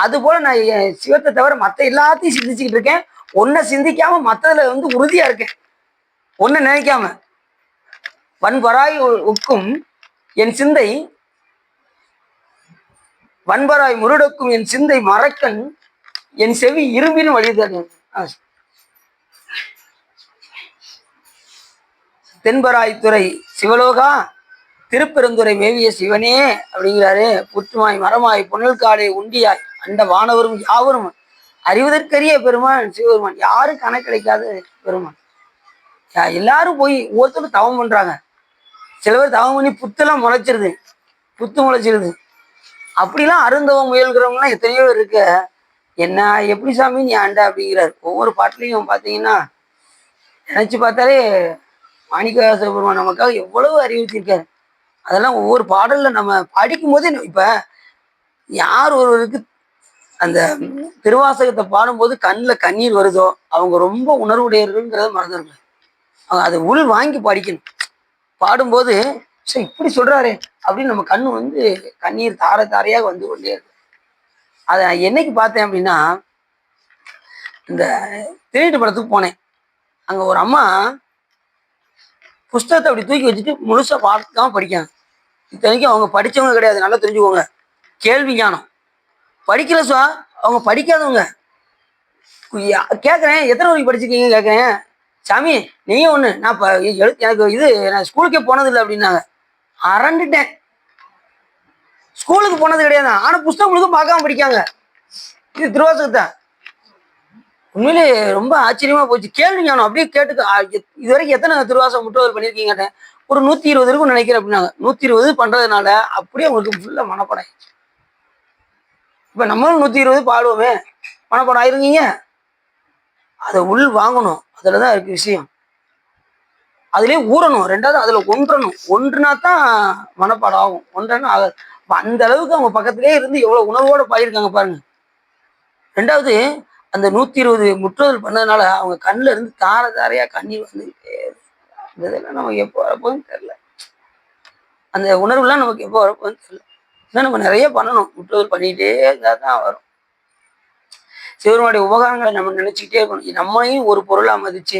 அது போல நான் சிவத்தை தவிர மற்ற எல்லாத்தையும் சிந்திச்சுக்கிட்டு இருக்கேன். ஒன்ன சிந்திக்காம மற்றதுல உறுதியா இருக்கேன், ஒன்ன நினைக்காம. வன்பராய் ஒக்கும் என் சிந்தை வன்பராய் முருடக்கும் என் சிந்தை மரக்கன் என் செவி இரும்பினும் வழிதான். தென்பராய் துறை சிவலோகா திருப்பெருந்துறை மேவிய சிவனே அப்படிங்கிறாரு. புற்றுமாய் மரமாய் புனல் காடை உண்டியாய் அண்ட வானவரும் யாவரும் அறிவதற்கரிய பெருமான் சிவபெருமான். யாரும் கணக்கெடுக்காத பெருமான். எல்லாரும் போய் ஒவ்வொருத்தரும் தவம் பண்றாங்க. சில பேர் தவம் பண்ணி புத்தெல்லாம் முளைச்சிருது, புத்து முளைச்சிருது. அப்படிலாம் அருந்தவம் முயல்கிறவங்கலாம் எத்தனையோ இருக்க. என்ன எப்படி சாமி நீ ஆண்ட அப்படிங்கிறார். ஒவ்வொரு பாட்டிலையும் பார்த்தீங்கன்னா நினைச்சு பார்த்தாலே மாணிக்கவாசக பெருமான் நமக்காக எவ்வளவு அறிவிச்சிருக்காரு. அதெல்லாம் ஒவ்வொரு பாடல்ல நம்ம படிக்கும் போதே, இப்ப யார் ஒருவருக்கு அந்த திருவாசகத்தை பாடும்போது கண்ணில் கண்ணீர் வருதோ அவங்க ரொம்ப உணர்வுடையவர்கள்ங்கிறத மறந்துருங்க. அவங்க அதை உள் வாங்கி படிக்கணும். பாடும்போது சரி இப்படி சொல்றாரு அப்படின்னு நம்ம கண்ணு கண்ணீர் தார தாரையாக கொண்டே இருக்கு. அதை நான் என்னைக்கு பார்த்தேன் அப்படின்னா, இந்த திருட்டு படத்துக்கு போனேன். அங்க ஒரு அம்மா புஸ்தகத்தை அப்படி தூக்கி வச்சுட்டு முழுசா பார்க்காம படிக்காங்க. இத்தனைக்கும் அவங்க படிச்சவங்க கிடையாது, நல்லா தெரிஞ்சுக்கோங்க. கேள்வி ஞானம் படிக்கல சுவா, அவங்க படிக்காதவங்க. கேட்குறேன் எத்தனை வரைக்கும் படிச்சிருக்கீங்க கேட்குறேன். சாமி நீங்க ஒண்ணு, நான் எனக்கு நான் ஸ்கூலுக்கே போனதில்லை அப்படின்னாங்க. அரண்டுட்டேன். ஸ்கூலுக்கு போனது கிடையாது, ஆனா புஸ்தகம் முழுக்க பார்க்காம படிக்காங்க. இது திருவாசகத்தை. உண்மையிலே ரொம்ப ஆச்சரியமா போச்சு. கேள்வி ஞானம் அப்படியே கேட்டுக்க. இது வரைக்கும் எத்தனை திருவாசகம் முற்றோதல் பண்ணியிருக்கீங்க? ஒரு 120 இருக்கும் நினைக்கிறேன் அப்படின்னாங்க. 120 பண்றதுனால அப்படியே உங்களுக்கு ஃபுல்லா மனப்படம். இப்ப நம்மளும் 120 பாடுவோமே, மனப்படம் ஆயிருக்கீங்க. அதை உள் வாங்கணும், அதுலதான் இருக்கு விஷயம். அதுலயே ஊறணும். ரெண்டாவது அதுல ஒன்றணும். ஒன்றுனா தான் மனப்பாடம் ஆகும், ஒன்றனா ஆகாது. அந்த அளவுக்கு அவங்க பக்கத்திலே இருந்து எவ்வளவு உணர்வோட பாடியிருக்காங்க பாருங்க. ரெண்டாவது அந்த 120 முற்றுதல் பண்ணதுனால அவங்க கண்ணுல இருந்து தார தாரையா கண்ணீர் இதெல்லாம் நமக்கு எப்போ வரப்போகுதுன்னு தெரியல. அந்த உணர்வுலாம் நமக்கு எப்போ வரப்போகுதுன்னு தெரியல. இன்னும் நம்ம நிறைய பண்ணணும். முற்றுதல் பண்ணிக்கிட்டே இருந்தா தான் வரும். சிவருமானுடைய உபகாரங்களை நம்ம நினைச்சுக்கிட்டே இருக்கணும். நம்மையும் ஒரு பொருளா மதிச்சு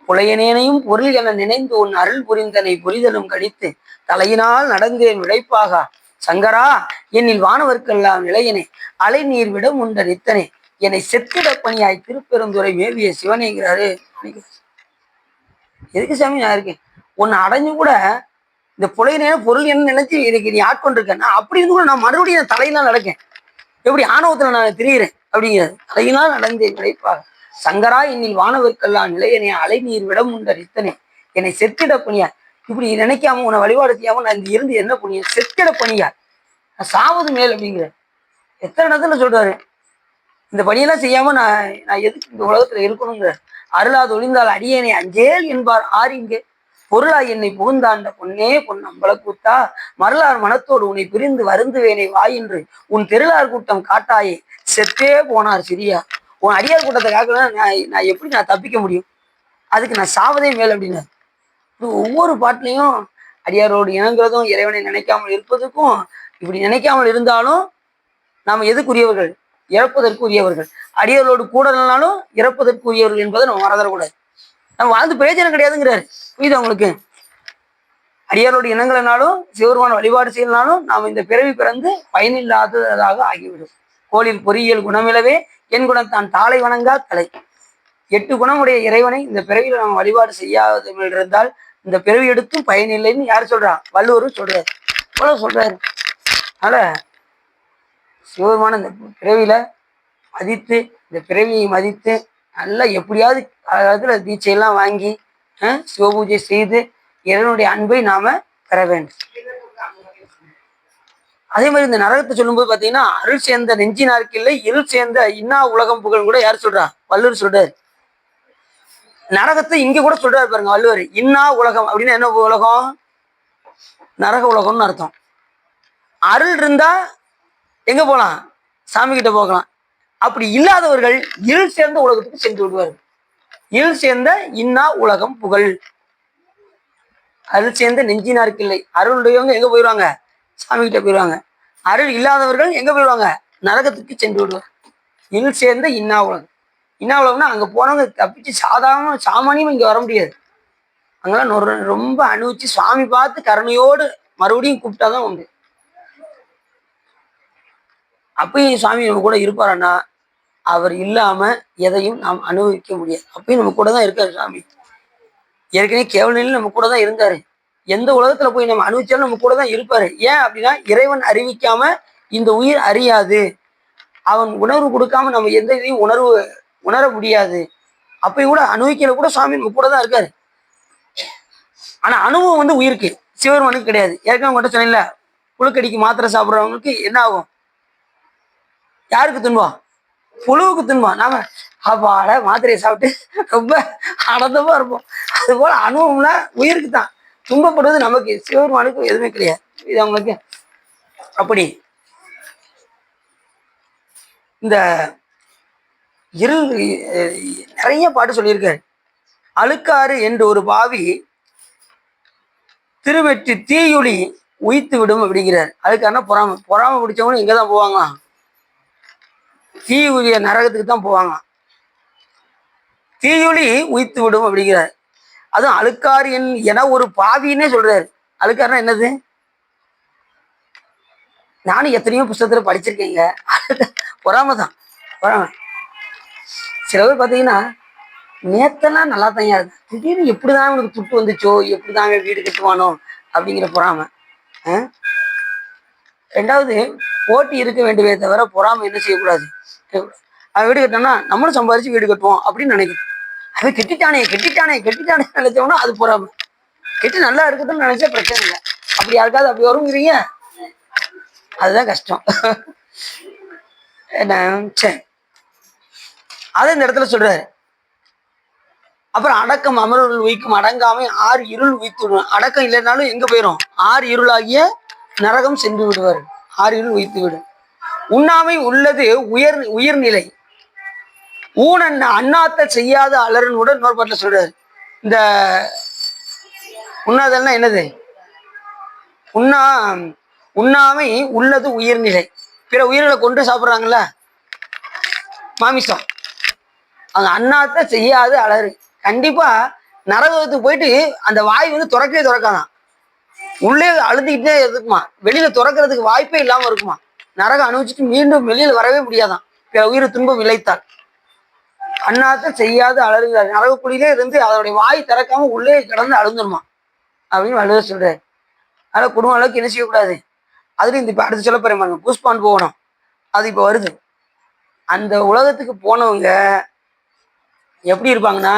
புலையனேனையும் பொருள் என நினைந்து உன் அருள் புரிந்தனை புரிதலும் கடித்து தலையினால் நடந்தேன் விடைப்பாகா சங்கரா என்னில் வானவர்க்கெல்லாம் இளையனே அலை நீர் விடம் உண்ட நித்தனே என்னை செத்திட பணியாய் திருப்பெருந்துறை மேவிய சிவனேங்கிறாரு. எதுக்கு சாமி நான் இருக்கேன்? உன்னை அடைஞ்சு கூட இந்த புலையின பொருள் என்ன நினைச்சு எனக்கு நீ ஆட்கொண்டிருக்கேன். நான் அப்படி இருந்து கூட நான் மறுபடியும் என் தலையெல்லாம் நடக்கேன். எப்படி ஆணவத்துல நான் திரியிறேன் அப்படிங்கிறது. தலையினால் நடந்தேன் கிடைப்பாக சங்கரா என்னில் வானவர்க்கெல்லாம் நிலையனே அலை நீர் விடம் உண்ட ரித்தனே என்னை செத்திட பணியா. இப்படி நினைக்காம உன்னை வழிபாடு செய்யாம நான் இந்த இருந்து என்ன பண்ணிய செத்திட பணியா நான் சாவது மேல் அப்படிங்கிற எத்தனை இடத்துல சொல்றாரு. இந்த பணியெல்லாம் செய்யாம நான் எதுக்கு இந்த உலகத்துல இருக்கணுங்கிற. அருளாது ஒளிந்தால் அடியேனை அஞ்சேல் என்பார் ஆறிங்கே பொருளாய் என்னை புகுந்தாண்ட பொன்னே பொன் அம்பலக்கூத்தா மருளார் மனத்தோடு உன்னை பிரிந்து வருந்துவேனை வாயின்று உன் திருளார் கூட்டம் காட்டாயே செத்தே போனார் சிரியா. உன் அடியார் கூட்டத்தை காக்கலாம் நான் எப்படி நான் தப்பிக்க முடியும்? அதுக்கு நான் சாவதே மேல் அப்படின்னு. ஒவ்வொரு பாட்டிலையும் அடியாரோடு இணங்குறதும் இறைவனை நினைக்காமல் இருப்பதுக்கும், இப்படி நினைக்காமல் இருந்தாலும் நாம் எதுக்குரியவர்கள்? இறப்பதற்கு உரியவர்கள். அடியாரோடு கூட இல்லைனாலும் இறப்பதற்கு உரியவர்கள் என்பதை நம்ம மறந்துடக்கூடாது. நம்ம வாழ்ந்து பிரயோஜனம் கிடையாதுங்கிறாரு. புரியுது உங்களுக்கு? அடியாரோடு இனங்களைனாலும் சிவருமான வழிபாடு செய்யலனாலும் நாம் இந்த பிறவி பிறந்து பயனில்லாததாக ஆகிவிடும். கோளில் பொறியியல் குணமிலவே என் குணத்தான் தாளை வணங்கா தலை. 8 குணமுடைய இறைவனை இந்த பிறவியில நம்ம வழிபாடு செய்யாத இருந்தால் இந்த பிறவி எடுத்தும் பயனில்லைன்னு யார் சொல்றா? வள்ளுவரும் சொல்றாரு. அவ்வளவு சொல்றாரு. அதனால சிவருமான இந்த பிறவியில மதித்து, இந்த பிறவியை மதித்து நல்லா எப்படியாவது காலத்துல தீட்சையெல்லாம் வாங்கி சிவபூஜை செய்து இறைவனுடைய அன்பை நாம பெற வேண்டும். அதே மாதிரி இந்த நரகத்தை சொல்லும்போது பாத்தீங்கன்னா, அருள் சேர்ந்த நெஞ்சினாருக்கு இல்லை இருள் சேர்ந்த இன்னா உலகம் புகழ் கூட யார் சொல்றா? வள்ளுவர் சொல்றாரு. நரகத்தை இங்க கூட சொல்றாரு பாருங்க வள்ளுவர். இன்னா உலகம் அப்படின்னா என்ன உலகம்? நரக உலகம்னு அர்த்தம். அருள் இருந்தா எங்க போகலாம்? சாமி கிட்ட போகலாம். அப்படி இல்லாதவர்கள் இருள் சேர்ந்த உலகத்துக்கு சென்று விடுவார்கள். இருள் சேர்ந்த இன்னா உலகம் புகழ். அருள் சேர்ந்த நெஞ்சினாருக்கு இல்லை. அருளுடையவங்க எங்க போயிடுவாங்க? சாமி கிட்ட போயிடுவாங்க. அருள் இல்லாதவர்கள் எங்க போயிடுவாங்க? நரகத்துக்கு சென்று விடுவார். இருள் சேர்ந்த இன்னா உலகம். இன்னா உலகம்னா அங்க போனவங்க தப்பிச்சு சாதாரண சாமானியம் இங்க வர முடியாது. அங்கெல்லாம் ரொம்ப அனுபவிச்சு சுவாமி பார்த்து கருணையோடு மறுபடியும் கூப்பிட்டாதான் உண்டு. அப்பயும் சுவாமி நம்ம கூட இருப்பாரன்னா அவர் இல்லாம எதையும் நாம் அனுபவிக்க முடியாது. அப்பயும் நம்ம கூட தான் இருக்காரு சாமி. ஏற்கனவே கேவல நிலையில் நம்ம கூட தான் இருந்தாரு. எந்த உலகத்துல போய் நம்ம அனுபவிச்சாலும் நம்ம கூட தான் இருப்பாரு. ஏன் அப்படின்னா இறைவன் அறிவிக்காம இந்த உயிர் அறியாது. அவன் உணர்வு கொடுக்காம நம்ம எந்த இதையும் உணர முடியாது. அப்பயும் கூட அனுபவிக்கல கூட சுவாமி நம்ம கூட தான் இருக்காரு. ஆனா அனுபவம் உயிருக்கு, சிவருமானுக்கு கிடையாது. ஏற்கனவே உங்கள்கிட்ட சொன்னீங்கல்ல, புழுக்கடிக்கு மாத்திரை சாப்பிட்றவங்களுக்கு என்ன ஆகும்? யாருக்கு துன்பம்? புழுவுக்கு துன்பம். நாம அப்பாட மாத்திரையை சாப்பிட்டு ரொம்ப ஆனந்தமா இருப்போம். அது போல அனுபவம்னா உயிருக்கு தான். துன்பப்படுவது நமக்கு, சிவருமானுக்கு எதுவுமே கிடையாது. இது அவங்களுக்கு. அப்படி இந்த இருள் நிறைய பாட்டு சொல்லியிருக்காரு. அழுக்காறு என்று ஒரு பாவி திருவெற்றி தீயுளி உயித்து விடும் அப்படிங்கிறார். அதுக்கான பொறாமை பிடிச்சவங்க எங்கதான் போவாங்களாம்? தீயுளிய நரகத்துக்கு தான் போவாங்க. தீயுளி உயித்து விடும் அப்படிங்கிறார். அதுவும் அழுக்காறு என ஒரு பாவின்னே சொல்றாரு. அழுக்காருன்னா என்னது? நானும் எத்தனையோ புத்தகத்துல படிச்சிருக்கேங்க. பொறாமை தான். பொறாமை. சில பேர் பார்த்தீங்கன்னா நேத்தெல்லாம் நல்லா தான் இருக்கு, திடீர்னு எப்படிதான் அவனுக்கு துட்டு வந்துச்சோ, எப்படிதாங்க வீடு கட்டுவானோ அப்படிங்கிற பொறாமை. ரெண்டாவது, போட்டி இருக்க வேண்டுமே தவிர பொறாமை என்ன செய்யக்கூடாது. அவன் வீடு கட்டினா நம்மளும் சம்பாதிச்சு வீடு கட்டுவோம் அப்படின்னு நினைக்கணும். அவன் கெட்டிட்டானே நினைச்சோம்னா அது பொறாமை. கெட்டி நல்லா இருக்குதுன்னு நினைச்சா பிரச்சனை இல்லை. அப்படி யாருக்காவது அப்படி வருங்கிறீங்க, அதுதான் கஷ்டம். என்ன சரி, அதை இந்த இடத்துல சொல்றாரு. அப்புறம் அடக்கம் அமரர்கள் உயிக்கும் அடங்காமை 6 இருள் உயித்து விடுவார். அடக்கம் இல்லைனாலும் எங்க போயிடும்? 6 இருளாகிய நரகம் சென்று விடுவார். 6 இருள் உயித்து விடும். உண்ணாமை உள்ளது உயர்நிலை. ஊனன் அண்ணாத்த செய்யாத அலறன் கூட இன்னொரு பாட்டில் சொல்றாரு. இந்த உண்ணாதல்னா என்னது? உண்ணாமை உள்ளது உயர்நிலை. பிற உயிர்களை கொண்டு சாப்பிட்றாங்கல்ல, மாமிசம். அவங்க அண்ணாத்த செய்யாத அலறு. கண்டிப்பா நரகத்துக்கு போயிட்டு அந்த வாய் திறக்கவே திறக்காதான். உள்ளே அழுதுகிட்டே இருக்குமா, வெளியில திறக்கிறதுக்கு வாய்ப்பே இல்லாம இருக்குமா. நரகம் அனுபவிச்சுட்டு மீண்டும் வெளியில வரவே முடியாதான். பிற உயிர் துன்பம் விளைத்தாள். அண்ணாத்த செய்யாது அலறுகிறார். நரகக்குழியிலே இருந்து அதனுடைய வாய் திறக்காம உள்ளே கிடந்து அழுந்துருமா அப்படின்னு வள்ளுவர் சொல்றாரு. அதனால குடும்ப அளவுக்கு என்ன செய்யக்கூடாது. அதுல இந்த இப்ப அடுத்து சொல்ல போறேன், கூஸ்பாண்ட் போகணும். அது இப்ப வருது. அந்த உலகத்துக்கு போனவங்க எப்படி இருப்பாங்கன்னா,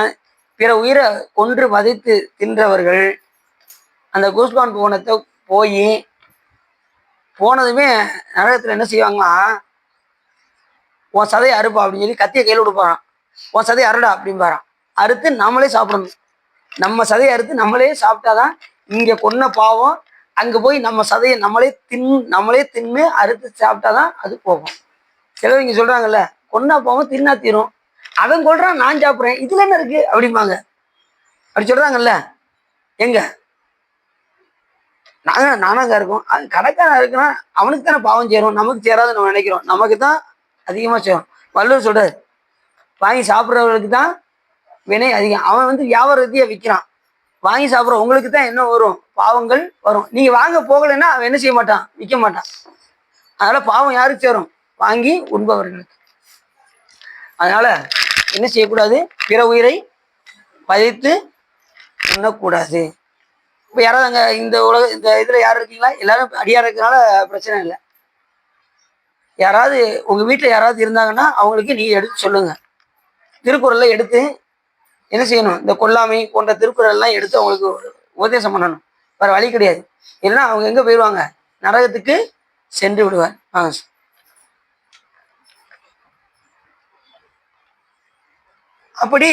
பிற உயிரை கொன்று வதைத்து தின்றவர்கள் அந்த கூஸ்பாண்ட் போனத்தை போனதுமே நரகத்துல என்ன செய்வாங்கன்னா, உன் சதையை அறுப்பா அப்படின்னு சொல்லி கத்திய கையில் கொடுப்பாரான். உன் சதையை அறுடா அப்படின்பாரான். அறுத்து நம்மளே சாப்பிடணும். நம்ம சதையை அறுத்து நம்மளே சாப்பிட்டாதான் இங்க கொன்ன பாவம் அங்க போய் நம்ம சதையை நம்மளே தின்னு அறுத்து சாப்பிட்டாதான் அது போகும். சிலர் இங்க சொல்றாங்கல்ல, கொன்னா பாவம் தின்னா தீரும், அவன் கொள்றான் நான் சாப்பிட்றேன், இதுல என்ன இருக்கு அப்படிம்பாங்க. அப்படி சொல்றாங்கல்ல. எங்க நானாங்க இருக்கும், அது கடைக்காரன் இருக்குன்னா அவனுக்கு தானே பாவம் சேரும், நமக்கு சேராது நம்ம நினைக்கிறோம். நமக்கு தான் அதிகமா சேரும். வள்ளுவர் சொல்றாரு, வாங்கி சாப்பிட்றவர்களுக்கு தான் வினை அதிகம். அவன் வியாபார ரீதியா விற்கிறான். வாங்கி சாப்பிட்ற உங்களுக்கு தான் என்ன வரும், பாவங்கள் வரும். நீங்க வாங்க போகலைன்னா அவன் என்ன செய்ய மாட்டான், விற்க மாட்டான். அதனால பாவம் யாருக்கு சேரும், வாங்கி உண்பவர்களுக்கு. அதனால என்ன செய்யக்கூடாது, பிற உயிரை பதைத்து உண்ணக்கூடாது. இப்போ யாராவது அங்கே இந்த இதில் யாரும் இருக்கீங்களா? எல்லாரும் அடியார் இருக்கிறனால பிரச்சனை இல்லை. யாராவது உங்கள் வீட்டில் யாராவது இருந்தாங்கன்னா அவங்களுக்கு நீங்கள் எடுத்து சொல்லுங்க. திருக்குறளில் எடுத்து என்ன செய்யணும், இந்த கொல்லாமை போன்ற திருக்குறள்லாம் எடுத்து அவங்களுக்கு உபதேசம் பண்ணணும். வேறு வழி கிடையாது. இல்லைன்னா அவங்க எங்கே போயிடுவாங்க, நரகத்துக்கு சென்று விடுவார். அப்படி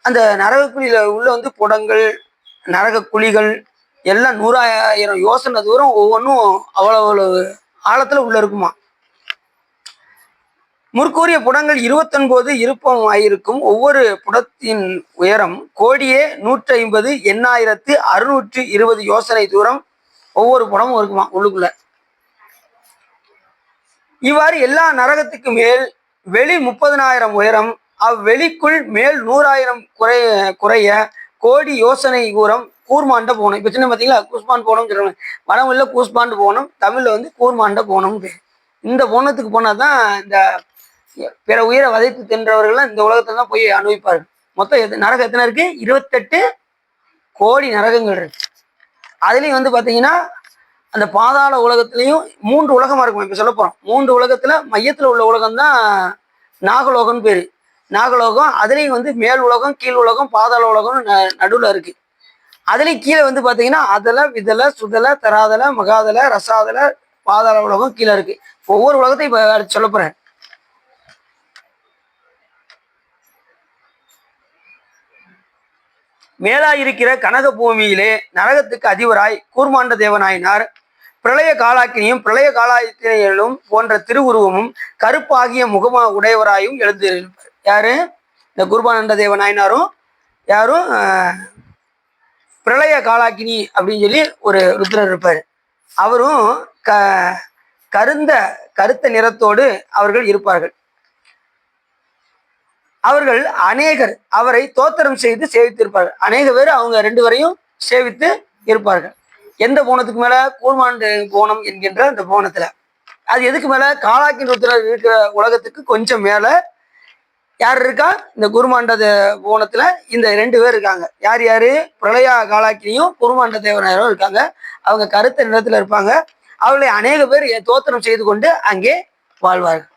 அந்த நரகக்குழியில உள்ள புடங்கள், நரக குழிகள் எல்லாம் 100,000 யோசனை தூரம் ஒவ்வொன்றும் அவ்வளவு ஆழத்துல உள்ள இருக்குமா. முற்கூறிய புடங்கள் 29 இருப்பம் ஆயிருக்கும். ஒவ்வொரு புடத்தின் உயரம் 1,150,8,620 யோசனை தூரம் ஒவ்வொரு புடமும் இருக்குமா உள்ளுக்குள்ள. இவ்வாறு எல்லா நரகத்துக்கு மேல் வெளி 30,000 உயரம், அவ்வெளிக்குள் மேல் 100,000 குறைய கோடி யோசனை தூரம் கூர்மாண்ட போனம். இப்ப சின்ன பார்த்தீங்களா, கூஸ்பாண்ட் போனம் சொல்றாங்க. வடமொழியில கூஸ்பாண்ட் போனம், தமிழ்ல கூர்மாண்ட போனம் பேர். இந்த போனத்துக்கு போனாதான் இந்த பிற உயிரை வதைத்து தின்றவர்கள்லாம் இந்த உலகத்துல தான் போய் அனுபவிப்பார்கள். மொத்தம் நரகம் எத்தனை இருக்கு, 28 கோடி நரகங்கள் இருக்கு. அதுலயும் பாத்தீங்கன்னா அந்த பாதாள உலகத்திலையும் 3 உலகமா இருக்கும். இப்ப சொல்ல போறோம், 3 உலகத்துல மையத்துல உள்ள உலகம் தான் நாகலோகம்னு பேரு. நாகலோகம். அதுலயும் மேல் உலகம், கீழ் உலகம், பாதாள உலகம் நடுவுல இருக்கு. அதுலயும் கீழே பாத்தீங்கன்னா அதல, விதல, சுதல, தராதல, மகாதல, ரசாதல, பாதாள உலகம் கீழே இருக்கு. ஒவ்வொரு உலகத்தையும் இப்ப சொல்ல போறேன். மேலாயிருக்கிற கனக பூமியிலே நரகத்துக்கு அதிபராய் கூர்மாண்ட தேவனாயினார் பிரளய காலாக்கினியும் பிரளய காலாக்கினியும் போன்ற திருவுருவமும் கருப்பாகிய முகமா உடையவராயும் எழுந்திருப்பார். யாரு, இந்த கூர்மாண்ட தேவனாயினாரும் யாரும் பிரளய காலாக்கினி அப்படின்னு சொல்லி ஒரு ருத்ரர் இருப்பார். அவரும் கருத்த நிறத்தோடு அவர்கள் இருப்பார்கள். அவர்கள் அநேகர் அவரை தோத்திரம் செய்து சேவித்திருப்பார்கள். அநேக பேர் அவங்க 2 பேரையும் சேவித்து இருப்பார்கள். எந்த போனத்துக்கு மேல, கூர்மாண்டு போனம் என்கின்ற அந்த போனத்துல. அது எதுக்கு மேல, காலாக்கின் ருத்ரர் இருக்கிற உலகத்துக்கு கொஞ்சம் மேல யார் இருக்கா, இந்த குருமாண்ட போனத்துல இந்த 2 பேர் இருக்காங்க. யார் யாரு, பிரளயா காலாக்கினியும் குருமாண்ட தேவனாயரும் இருக்காங்க. அவங்க கருத்த நிறத்துல இருப்பாங்க. அவர்களை அநேக பேர் தோத்திரம் செய்து கொண்டு அங்கே வாழ்வார்கள்.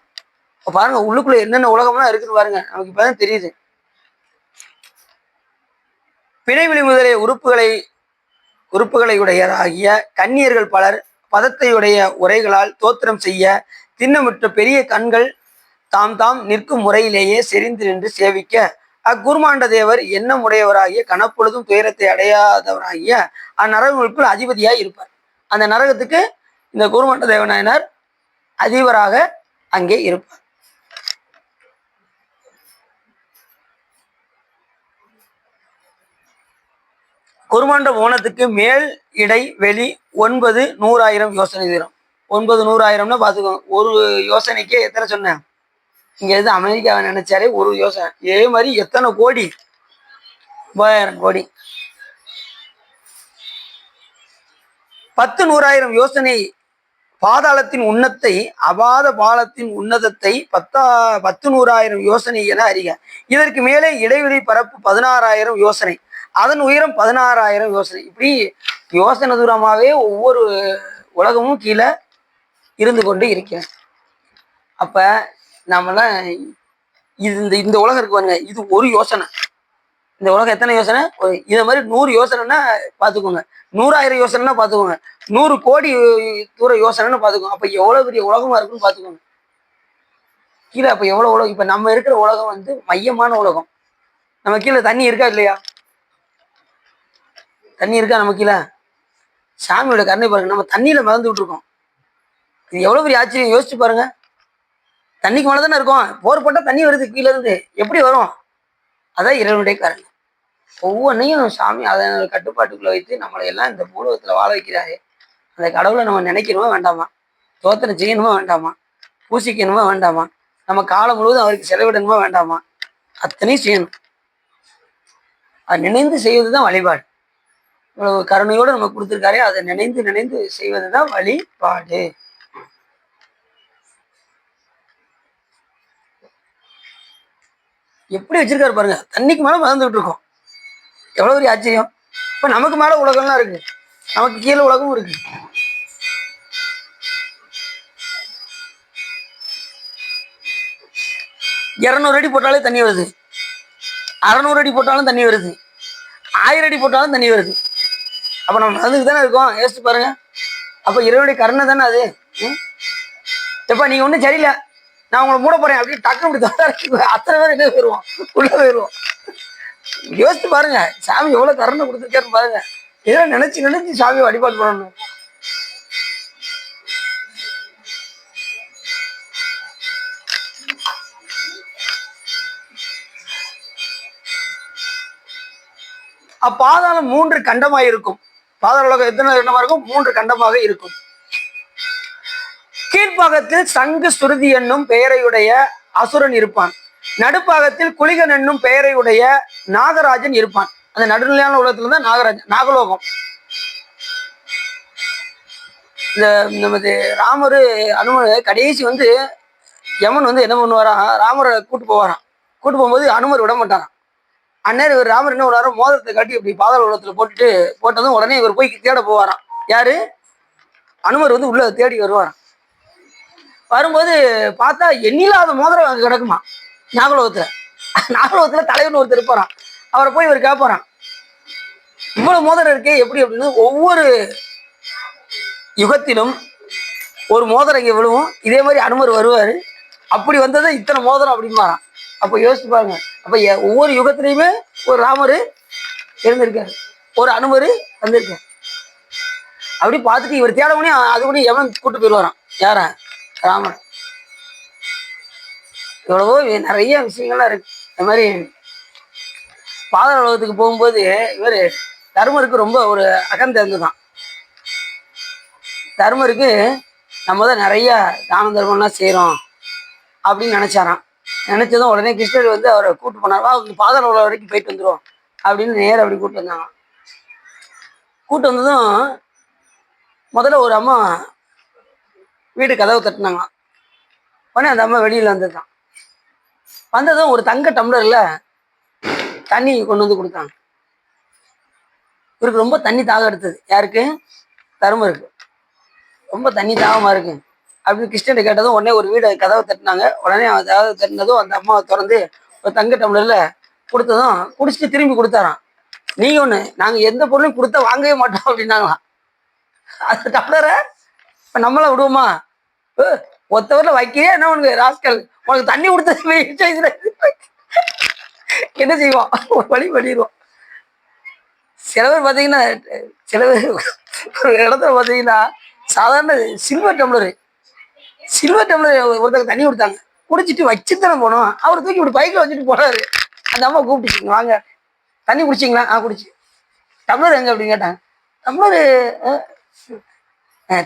பாருங்க உள்ளுக்குள்ள என்னென்ன உலகம்லாம் இருக்குன்னு பாருங்க, நமக்கு இப்பதான் தெரியுது. பிணைவிழி முதலிய உறுப்புகளை உடையராகிய கன்னியர்கள் பலர் பதத்தையுடைய உரைகளால் தோத்திரம் செய்ய திண்ணமிட்ட பெரிய கண்கள் தாம் நிற்கும் முறையிலேயே செறிந்து நின்று சேவிக்க அக்குருமாண்ட தேவர் எண்ணம் உடையவராகிய கனப்பொழுதும் துயரத்தை அடையாதவராகிய அந்நரகங்களுக்குள் அதிபதியாய் இருப்பார். அந்த நரகத்துக்கு இந்த குருமாண்ட தேவனாயினார் அதிபராக அங்கே இருப்பார். குருமாண்ட போனத்துக்கு மேல் இடை வெளி 9,100,000 யோசனை தூரம். 9,100,000 பாத்துக்கோங்க. ஒரு யோசனைக்கே எத்தனை சொன்னேன், இங்க இருந்து அமெரிக்காவை நினைச்சாலே ஒரு யோசனை. இதே மாதிரி எத்தனை கோடி, 3000 கோடி. 10,100,000 யோசனை பாதாளத்தின் உன்னத்தை அபாத பாலத்தின் உன்னதத்தை 10,100,000 யோசனை என அறிக. இதற்கு மேலே இடைவெளி பரப்பு 16,000 யோசனை, அதன் உயரம் 16,000 யோசனை. இப்படி யோசனை தூரமாகவே ஒவ்வொரு உலகமும் கீழே இருந்து கொண்டு இருக்கிறேன். அப்ப நம்மளாம் இந்த உலகம் இருக்கு பாருங்க, இது ஒரு யோசனை. இந்த உலகம் எத்தனை யோசனை? இதை மாதிரி 100 யோசனைன்னா பார்த்துக்கோங்க, 100,000 யோசனைன்னா பார்த்துக்கோங்க, 100 கோடி தூர யோசனைன்னு பார்த்துக்கோங்க. அப்போ எவ்வளோ பெரிய உலகமா இருக்குன்னு பார்த்துக்கோங்க கீழே. அப்போ எவ்வளோ உலகம்? இப்போ நம்ம இருக்கிற உலகம் வந்து மையமான உலகம். நம்ம கீழே தண்ணி இருக்கா இல்லையா? தண்ணி இருக்கா நம்ம கீழே? சாமியோட கருணை பாருங்க, நம்ம தண்ணியில மறந்துவிட்டு இருக்கோம். இது எவ்வளோ பெரிய ஆச்சரியம், யோசிச்சு பாருங்க. தண்ணிக்கு மேலே தானே இருக்கும், போர் போட்டால் தண்ணி வருது கீழே இருந்து, எப்படி வரும்? அதான் இறைவனுடைய கருணை. ஒவ்வொன்றையும் சாமி அதனோட கட்டுப்பாட்டுக்குள்ள வைத்து நம்மளை எல்லாம் இந்த பூலகத்தில் வாழ வைக்கிறாரு. அந்த கடவுளை நம்ம நினைக்கணுமா வேண்டாமா? தோத்திரம் செய்யணுமா வேண்டாமா? பூசிக்கணுமா வேண்டாமா? நம்ம காலம் முழுவதும் அவருக்கு செலவிடணுமா வேண்டாமா? அத்தனையும் செய்யணும். அது நினைந்து செய்வதுதான் வழிபாடு. இவ்வளவு கருணையோடு நம்ம கொடுத்துருக்காரே, அதை நினைந்து நினைந்து செய்வதுதான் வழிபாடு. எப்படி வச்சிருக்காரு பாருங்க, தண்ணிக்கு மேல மறந்துகிட்டு இருக்கோம். எவ்வளவு பெரிய ஆச்சரியம். இப்ப நமக்கு மேல உலகம்லாம் இருக்கு, நமக்கு கீழே உலகமும் இருக்கு. இருநூறு அடி போட்டாலே தண்ணி வருது, 600 அடி போட்டாலும் தண்ணி வருது, 1000 அடி போட்டாலும் தண்ணி வருது. அப்ப நம்ம அதுக்கு தானே இருக்கோம், யோசிச்சு பாருங்க. அப்ப இறைவனுடைய கருணை தானே அது. எப்ப நீங்க ஒன்றும் சரியில்லை, நான் உங்களை மூட போறேன் அப்படின்னு டக்கு அப்படி அத்தனை பேர் என்ன போயிடுவோம், உள்ள போயிடுவோம். யோசிச்சு பாருங்க, சாமி எவ்வளவு கருணை கொடுத்துருக்காருன்னு பாருங்க. இதெல்லாம் நினைச்சு நினைச்சு சாமியை வழிபாடு பண்ணணும். அப்பாதாளம் 3 கண்டமாக இருக்கும். பாதாள உலகம் எத்தனை கண்டமா இருக்கும்? 3 கண்டமாக இருக்கும். கீழ்ப்பாகத்தில் சங்கு சுருதி என்னும் பெயரையுடைய அசுரன் இருப்பான். நடுப்பாகத்தில் குளிகன் என்னும் பெயரையுடைய நாகராஜன் இருப்பான். அந்த நடுநிலையான உலகத்துல தான் நாகராஜன், நாகலோகம். இந்த நமது ராமர் அனுமர் கடைசி வந்து யமன் வந்து என்ன பண்ணுவாராம், ராமரை கூட்டு போவாராம். கூட்டு போகும்போது அனுமர் விட மாட்டாராம். அந்நேரம் இவர் ராமர் என்ன பண்ணுவாரோ, மோதிரத்தை காட்டி இப்படி பாதாள உலகத்துல போட்டதும் உடனே இவர் போய் தேட போவாராம். யாரு? அனுமர் வந்து உள்ள தேடி வருவாராம். வரும்போது பார்த்தா எண்ணில்லாத மோதிரம் அங்கே கிடக்குமா நாகலோகத்துல. நாகலோகத்துல தலைவர்னு ஒருத்தர் இருப்பாராம். அவரை போய் இவர் கேட்பாராம், இவ்வளவு மோதிரம் இருக்கே எப்படி அப்படின்னு. ஒவ்வொரு யுகத்திலும் ஒரு மோதிரம் இங்கே விழுவும், இதே மாதிரி அனுமர் வருவாரு. அப்படி வந்தது இத்தனை மோதிரம் அப்படின்பாராம். அப்போ யோசிச்சு பாருங்க. அப்ப ஒவ்வொரு யுகத்திலையுமே ஒரு ராமர் இருந்திருக்காரு, ஒரு அனுமர் வந்திருக்காரு. அப்படி பார்த்துட்டு இவர் தேடவுனே அது கூட எவன் கூட்டு போயிடுவாராம். யார? ராமன். எவ்வளவோ நிறைய விஷயங்கள்லாம் இருக்கு. இந்த மாதிரி பாதாள உலகத்துக்கு போகும்போது இவர் தர்மருக்கு ரொம்ப ஒரு அகந்தேர்ந்துதான். தர்மருக்கு நம்ம தான் நிறைய தான தர்மம்லாம் செய்கிறோம் அப்படின்னு நினைச்சாராம். நினைச்சதும் உடனே கிருஷ்ணர் வந்து அவரை கூட்டு போனாரா, பாதாள உலகம் வரைக்கும் போயிட்டு வந்துடும் அப்படின்னு நேரம் அப்படி கூட்டு வந்தாங்க. கூட்டு வந்ததும் முதல்ல ஒரு அம்மா வீட்டு கதவை தட்டினாங்க. உடனே அந்த அம்மா வெளியில் வந்ததுதான். வந்ததும் ஒரு தங்க டம்ளர்ல தண்ணி கொண்டு வந்து கொடுத்தாங்க. இவருக்கு ரொம்ப தண்ணி தாகம் எடுத்தது. யாருக்கு? தர்மருக்கு. ரொம்ப தண்ணி தாகமா இருக்கு அப்படின்னு கிருஷ்ணன் கேட்டதும் உடனே ஒரு வீடு கதவை தட்டினாங்க. உடனே கதவை தட்டினதும் அந்த அம்மாவை திறந்து ஒரு தங்க டம்ளர்ல கொடுத்ததும் குடிச்சிட்டு திரும்பி கொடுத்தாராம். நீங்க ஒண்ணு, நாங்க எந்த பொருளையும் கொடுத்தா வாங்கவே மாட்டோம் அப்படின்னாங்களாம். அந்த டம்ளரை இப்ப நம்மள விடுவோமா? ஒத்தவரில் வைக்கிறே என்ன உனக்கு ராஸ்கல், உனக்கு தண்ணி கொடுத்தது என்ன செய்வோம்? ஒரு வழி பண்ணிடுவோம். சில பேர் பார்த்தீங்கன்னா, சில பேர் ஒரு இடத்துல பார்த்தீங்கன்னா சாதாரண சில்வர் டம்ளர் ஒருத்தங்க தண்ணி கொடுத்தாங்க, குடிச்சிட்டு வச்சுத்தானே போனோம். அவர் தூக்கி இப்படி பைக்கில் வச்சுட்டு போறாரு. அந்த அம்மா கூப்பிட்டுச்சிங்க, வாங்க தண்ணி குடிச்சிங்களா? குடிச்சு. டம்ளர் எங்க அப்படின்னு கேட்டாங்க. டம்ளர்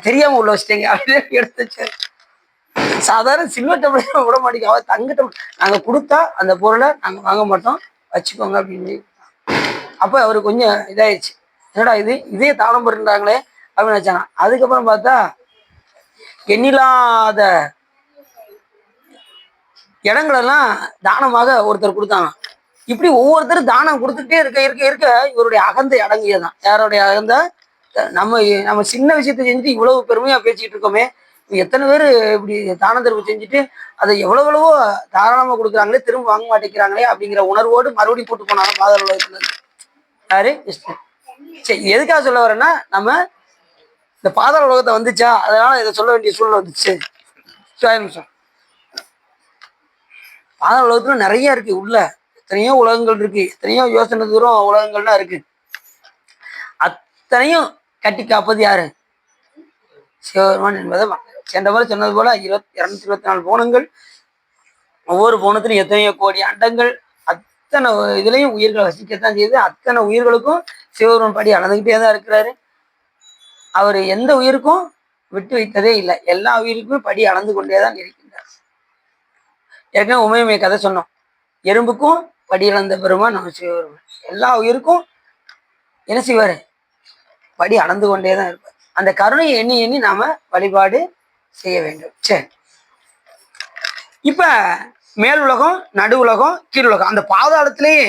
தெரியாம உள்ள வச்சிட்டீங்க அப்படின்னு எடுத்து வச்சாரு. சாதாரண சில்வர் டம்ளர் விட மாட்டேங்க, அவர் தங்க டம்ளர் நாங்க கொடுத்தா அந்த பொருளை நாங்க வாங்க மாட்டோம், வச்சுக்கோங்க அப்படின்னு. அப்போ அவருக்கு கொஞ்சம் இதாயிடுச்சு, என்னடா இது இதே தானம் பண்ணுறாங்களே அப்படின்னு நினைச்சாங்க. அதுக்கப்புறம் பார்த்தா எண்ணில்லாத இடங்களெல்லாம் தானமாக ஒருத்தர் கொடுத்தாங்க. இப்படி ஒவ்வொருத்தரும் தானம் கொடுத்துட்டே இருக்க இருக்க இருக்க இவருடைய அகந்தை அடங்கியதான். யாருடைய அகந்தை? நம்ம நம்ம சின்ன விஷயத்த செஞ்சுட்டு இவ்வளவு பெருமையா பேசிக்கிட்டு இருக்கோமே, எத்தனை பேர் இப்படி தான தர்மம் செஞ்சுட்டு அதை எவ்வளவோ தாராளமா கொடுக்குறாங்களே, திரும்ப வாங்க மாட்டேங்கிறாங்களே அப்படிங்கிற உணர்வோடு மறுபடியும் கூட்டு போனாங்க பாதாள உலகத்துல. யாரு? கிருஷ்ணன். சரி, எதுக்காக சொல்ல வரேன்னா, நம்ம இந்த பாதாள உலகத்தை வந்துச்சா, அதனால இதை சொல்ல வேண்டிய சூழ்நிலை வந்துச்சு. நிமிஷம். பாதாள உலகத்துல நிறைய இருக்கு. உள்ள எத்தனையோ உலகங்கள் இருக்கு, எத்தனையோ யோசனை தூரம் உலகங்கள்லாம் இருக்கு. அத்தனையும் கட்டி காப்பது யாரு? சிவபெருமான் என்பதை சென்ற முறை சொன்னது போல 224 போனங்கள், ஒவ்வொரு போனத்திலும் எத்தனையோ கோடி அண்டங்கள், அத்தனை இதுலயும் உயிர்கள் வசிக்கத்தான் செய்யுது. அத்தனை உயிர்களுக்கும் சிவபெருமான் படி அளந்துகிட்டே தான் இருக்கிறாரு. அவர் எந்த உயிருக்கும் விட்டு வைத்ததே இல்லை. எல்லா உயிருக்குமே படி அளந்து கொண்டே தான் இருக்கின்றார். ஏற்கனவே உமையுமை கதை சொன்னோம். எறும்புக்கும் படி அளந்த பெருமான் நம்ம சிவபெருமான். எல்லா உயிருக்கும் என்ன செய்வாரு? படி அளந்து கொண்டே தான் இருப்பார். அந்த கருணையை எண்ணி எண்ணி நாம வழிபாடு செய்ய வேண்டும். சரி, இப்ப மேல் உலகம், நடு உலகம், கீழ் உலகம். அந்த பாதாளத்திலேயே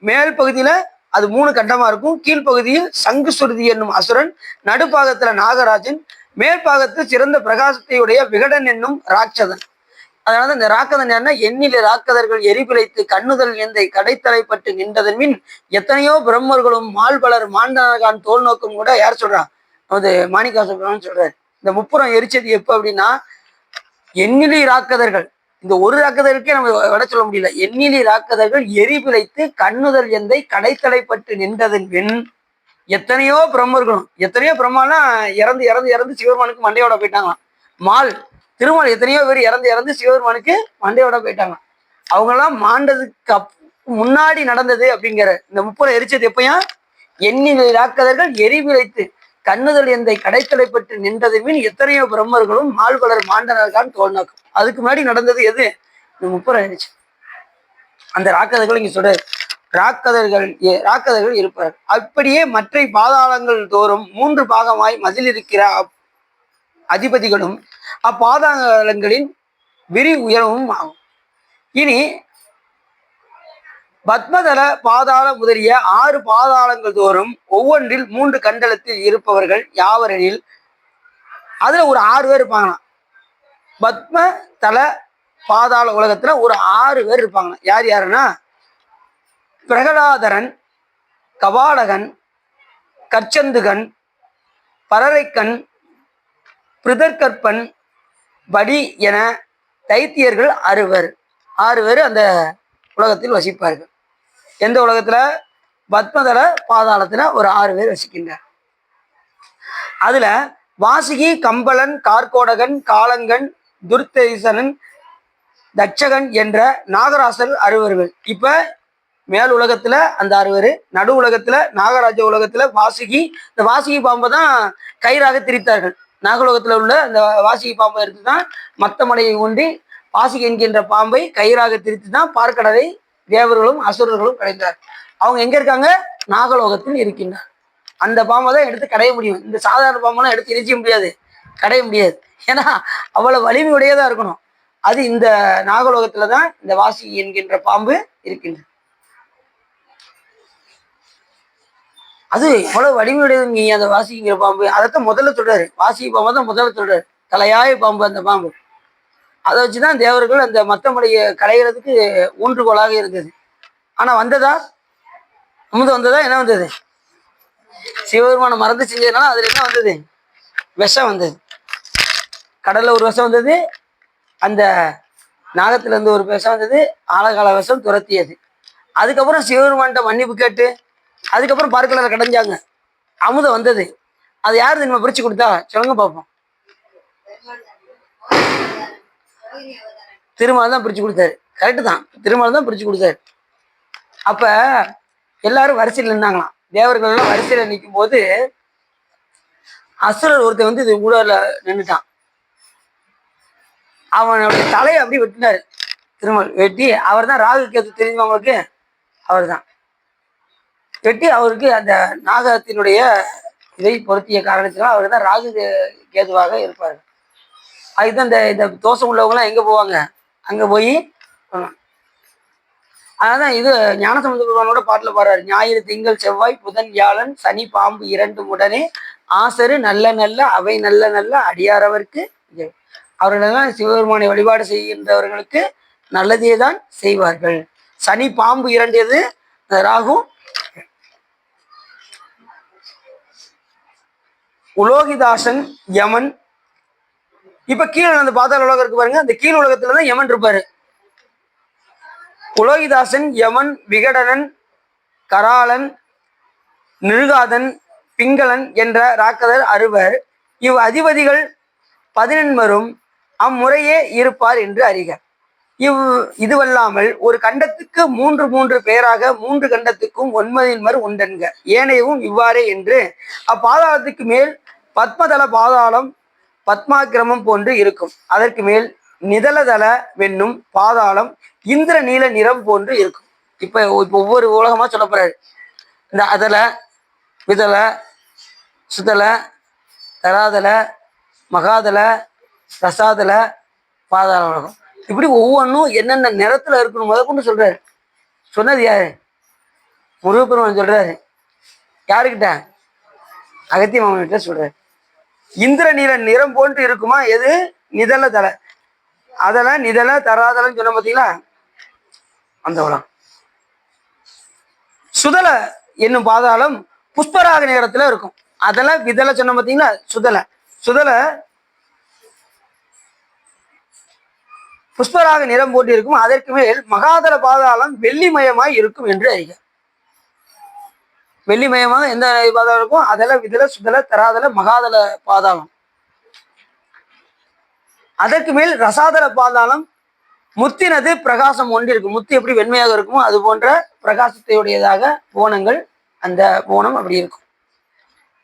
மேல் பகுதியில அது 3 கண்டமா இருக்கும். கீழ்ப்பகுதியில் சங்கு சுருதி என்னும் அசுரன், நடுப்பாகத்துல நாகராஜன், மேற்பாகத்தில் சிறந்த பிரகாசத்தையுடைய விகடன் என்னும் ராட்சதன். அதனால இந்த ராக்கதன் என்ன? எண்ணில ராக்கதர்கள் எரிபிழைத்து கண்ணுதல் எந்தை கடைத்தலைப்பட்டு நின்றதன் மின் எத்தனையோ பிரம்மர்களும் மால்பலர் மாண்டனர்கான் தோல் நோக்கும் கூட யார் சொல்றான்? அது மாணிக்காசன் சொல்றாரு. இந்த முப்புறம் எரிச்சது எப்ப அப்படின்னா, எண்ணிலி ராக்கதர்கள், இந்த ஒரு ராக்கதருக்கே நம்ம விட சொல்ல முடியல. எண்ணிலி ராக்கதர்கள் எரிபிழைத்து கண்ணுதல் எந்தை கடைத்தலைப்பட்டு நின்றதன் பின் எத்தனையோ பிரம்மர்களும், எத்தனையோ பிரம்மாலாம் இறந்து இறந்து இறந்து சிவபெருமானுக்கு மண்டையோட போயிட்டாங்களாம். மால் திருமால் எத்தனையோ பேர் இறந்து இறந்து சிவபெருமானுக்கு மண்டையோட போயிட்டாங்க. அவங்கெல்லாம் மாண்டதுக்கு முன்னாடி நடந்தது அப்படிங்கிற இந்த முப்புறம் எரிச்சது எப்பயா? எண்ணிலை ராக்கதர்கள் எரிவிளைத்து கண்ணுதல் எந்தை கடைத்தலைப்பட்டு நின்றது மீன் எத்தனையோ பிரம்மர்களும் மால்பலர் மாண்டனர்கான் தோல் நோக்கும். அதுக்கு முன்னாடி நடந்தது எது? இந்த முப்புறம் எரிச்சு. அந்த ராக்கதர்கள் இங்க சொல்றாரு. ராக்கதர்கள் இருப்பார். அப்படியே மற்ற பாதாளங்கள் தோறும் 3 பாகமாய் மதில் இருக்கிற அதிபதிகளும் அப்பாதாளங்களின் விரி உயரவும் ஆகும். இனி பத்மதல பாதாள முதலிய 6 பாதாளங்கள் தோறும் ஒவ்வொன்றில் 3 கண்டலத்தில் இருப்பவர்கள் யாவரெனில் அதுல ஒரு 6 பேர் இருப்பாங்களாம். பத்ம தல பாதாள உலகத்துல ஒரு 6 பேர் இருப்பாங்க. யார் யாருன்னா, பிரகலாதரன், கபாலகன், கச்சந்துகன், பரரைக்கண், பிருதற்கற்பன், படி என தைத்தியர்கள் 6 பேர். 6 பேர் அந்த உலகத்தில் வசிப்பார்கள். எந்த உலகத்துல? பத்மதல பாதாளத்துல ஒரு 6 பேர் வசிக்கின்றார். அதுல வாசுகி, கம்பளன், கார்கோடகன், காலங்கன், துர்த்தரிசனன், தட்சகன் என்ற நாகராசர் 6 பேர்கள். இப்ப மேல் உலகத்துல அந்த 6 பேரு, நடு உலகத்துல நாகராஜ உலகத்துல வாசுகி. இந்த வாசுகி பாம்பை தான் கயிறாக திரித்தார்கள். நாகலோகத்துல உள்ள அந்த வாசுகி பாம்பை எடுத்துதான் மத்த மலையை ஊன்றி வாசுகி என்கின்ற பாம்பை கயிறாக திரித்து தான் பார்க்கடலை தேவர்களும் அசுரர்களும் கடைந்தார். அவங்க எங்க இருக்காங்க? நாகலோகத்தில் இருக்கின்றார். அந்த பாம்பை தான் எடுத்து கடைய முடியும். இந்த சாதாரண பாம்பெல்லாம் எடுத்து எரிச்சிக்க முடியாது, கடைய முடியாது. ஏன்னா அவ்வளவு வலிமையுடையதா இருக்கணும். அது இந்த நாகலோகத்துலதான் இந்த வாசுகி என்கின்ற பாம்பு இருக்கின்றது. அது எவ்வளவு வலிமையுடையது நீ அந்த வாசிக்கிற பாம்பு. அதைத்தான் முதல்ல சொல்றாரு. வாசிக்கு பாம்பை தான் முதல்ல சொல்றாரு. தலையாய பாம்பு அந்த பாம்பு. அதை வச்சுதான் தேவர்கள் அந்த மத்த மலையை களைகிறதுக்கு ஊன்றுகோலாக இருந்தது. ஆனா வந்ததா? அமுதம் வந்ததா? என்ன வந்தது? சிவபெருமான மறந்து செஞ்சதுனால அதுல என்ன வந்தது? விஷம் வந்தது. கடல்ல ஒரு விஷம் வந்தது, அந்த நாகத்துல இருந்து ஒரு விஷம் வந்தது, ஆழகால விஷம் துரத்தியது. அதுக்கப்புறம் சிவபெருமான்கிட்ட மன்னிப்பு கேட்டு அதுக்கப்புறம் பார்க்கல கடைஞ்சாங்க. அமுதம் வந்தது. அது யாரு நம்ம பிரிச்சு கொடுத்தா? சொல்லுங்க பார்ப்போம். திருமால் தான் பிரிச்சு கொடுத்தாரு. கரெக்டு தான், திருமால் தான் பிரிச்சு கொடுத்தாரு. அப்ப எல்லாரும் வரிசையில் நின்னாங்களாம். தேவர்கள் எல்லாம் வரிசையில நிற்கும் போது அசுரர் ஒருத்தர் வந்து இது கூட நின்றுட்டான். அவனுடைய தலையை அப்படி வெட்டினாரு திருமால். வெட்டி அவர் தான் ராகு கேது தெரியுமா அவங்களுக்கு? அவர் தான் வெட்டி அவருக்கு அந்த நாகத்தினுடைய இதை பொருத்திய காரணத்தினால் அவர் தான் ராகு கேதுவாக இருப்பார். அதுதான் இந்த தோஷம் உள்ளவங்கலாம் எங்க போவாங்க, அங்க போய். அதான் இது ஞானசம்பந்த பெருமானோட பாட்டுல பாடுறாரு, ஞாயிறு திங்கள் செவ்வாய் புதன் வியாழன் சனி பாம்பு இரண்டும் உடனே ஆசரு நல்ல நல்ல அவை நல்ல நல்ல அடியாரவர்க்கு. அவர்களெல்லாம் சிவபெருமானை வழிபாடு செய்கின்றவர்களுக்கு நல்லதே தான் செய்வார்கள். சனி பாம்பு இரண்டு எது, ராகு. உலோகிதாசன் யமன். இப்ப கீழே அந்த பாதாள உலகம் இருக்கு பாருங்க, அந்த கீழ் உலகத்துலதான் யமன் இருப்பாரு. உலோகிதாசன் யமன் விகடனன் கராளன் நிருகாதன் பிங்களன் என்ற ராக்கதர் அறுவர். இவ் அதிபதிகள் 11 அம்முறையே இருப்பார் என்று அறிக. இதுவல்லாமல் ஒரு கண்டத்துக்கு 3 பேராக 3 கண்டத்துக்கும் 9 உண்டென்க. ஏனையவும் இவ்வாறே என்று அப்பாதாளத்துக்கு மேல் பத்மதள பாதாளம் பத்மாக்கிரமம் போன்று இருக்கும். அதற்கு மேல் நிதலதள வென்னும் பாதாளம் இந்திர நீல நிறம் போன்று இருக்கும். இப்ப ஒவ்வொரு உலகமா சொல்ல போறாரு. இந்த அதல விதல சுதல தராதல மகாதல ரசாதல பாதாள உலகம், இப்படி ஒவ்வொன்றும் என்னென்ன நிறத்துல இருக்கணும் முத கொண்டு சொல்றாரு. சொன்னது யாரு? முருகப்பெருமான் சொல்றாரு. யாருக்கிட்ட? அகத்திய மாமன்கிட்ட சொல்றாரு. இந்திர நீல நிறம் போன்று இருக்குமா எது? நிதல தலை. அதெல்லாம் நிதல தராதலன்னு சொன்ன பார்த்தீங்களா, அந்த உலகம். சுதல என்னும் பாதாளம் புஷ்பராக நேரத்துல இருக்கும். அதெல்லாம் விதல சொன்ன பார்த்தீங்களா, சுதல. சுதல புஷ்பராக நிறம் போட்டு இருக்கும். அதற்கு மேல் மகாதல பாதாளம் வெள்ளிமயமாய் இருக்கும் என்று அறிக. வெள்ளிமயமாக எந்த பாதாளம் இருக்கும்? அதெல்லாம் விதல சுதல தராதல மகாதல பாதாளம். அதற்கு மேல் ரசாதல பாதாளம் முத்தினது பிரகாசம் ஒன்று இருக்கும். முத்து எப்படி வெண்மையாக இருக்குமோ அது போன்ற பிரகாசத்தையுடையதாக போனங்கள், அந்த போனம் அப்படி இருக்கும்.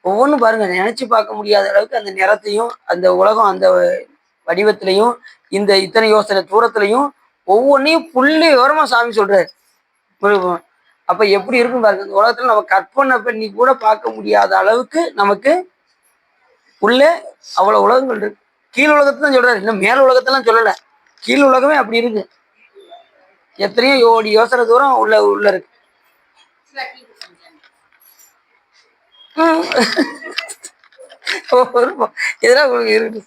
ஒவ்வொன்றும் பாருங்க, நினைச்சு பார்க்க முடியாத அளவுக்கு அந்த நிறத்தையும் அந்த உலகம் அந்த வடிவத்திலையும் இந்த இத்தனை யோசனை தூரத்திலையும் ஒவ்வொன்றையும் புள்ளி விவரமா சாமி சொல்றாரு. அப்ப எப்படி இருக்கும் பாருங்க. இந்த உலகத்துல நம்ம கற்பனை பண்ணி கூட பார்க்க முடியாத அளவுக்கு நமக்கு உள்ள அவ்வளவு உலகங்கள் இருக்கு. கீழ் உலகத்தை தான் சொல்றாரு, இன்னும் மேல் உலகத்தெல்லாம் சொல்லல. கீழ் உலகமே அப்படி இருக்கு. எத்தனையோ யோசனை தூரம் உள்ள இருக்கு. எதிராக உங்களுக்கு இருக்கு.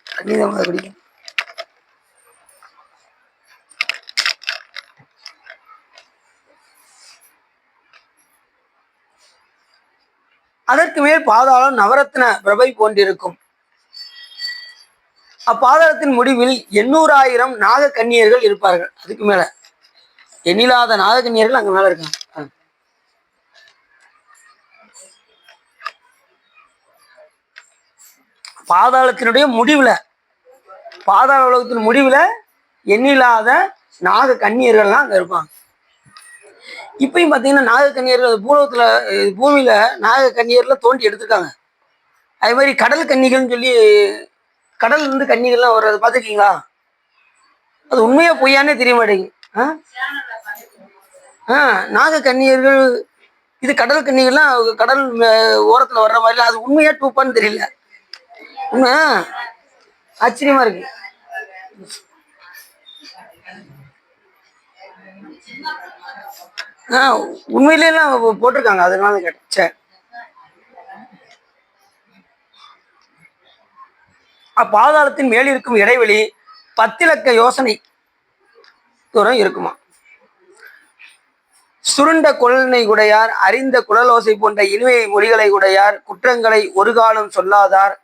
பிடிக்கும். அதற்கு மேல் பாதாளம் நவரத்ன பிரபை போன்றிருக்கும். அப்பாதாளத்தின் முடிவில் 800,000 நாக கன்னியர்கள் இருப்பார்கள். அதுக்கு மேல எண்ணில்லாத நாக கன்னியர்கள் அங்க மேல இருக்காங்க. பாதாளத்தினுடைய முடிவுல, பாதாள உலகத்தின் முடிவுல எண்ணில்லாத நாக கன்னியர்கள்லாம் அங்க இருப்பாங்க. இப்பயும் பாத்தீங்கன்னா நாக கன்னியர்கள் பூலோகத்துல பூமியில நாக கன்னியர்ல தோண்டி எடுத்திருக்காங்க. அதே மாதிரி கடல் கன்னிகள்னு சொல்லி கடல் இருந்து கன்னிகள்லாம் வர்றது பார்த்துருக்கீங்களா? அது உண்மையா பொய்யானே தெரிய மாட்டேங்குது. நாக கன்னியர்கள் இது கடல் கன்னிகள்லாம் கடல் ஓரத்துல வர்ற மாதிரிலாம் அது உண்மையா டூப்பான்னு தெரியல. உண்மை ஆச்சரியமா இருக்கு. உண்மையிலே எல்லாம் போட்டிருக்காங்க, அதனால கேட்டேன். அப்பாதாளத்தின் மேல் இருக்கும் இடைவெளி 10 இலக்க யோசனை தூரம் இருக்குமா. சுருண்ட குழலை உடையார், அறிந்த குழலோசை போன்ற இனிமை மொழிகளை உடையார், குற்றங்களை ஒரு காலம் சொல்லாதார்,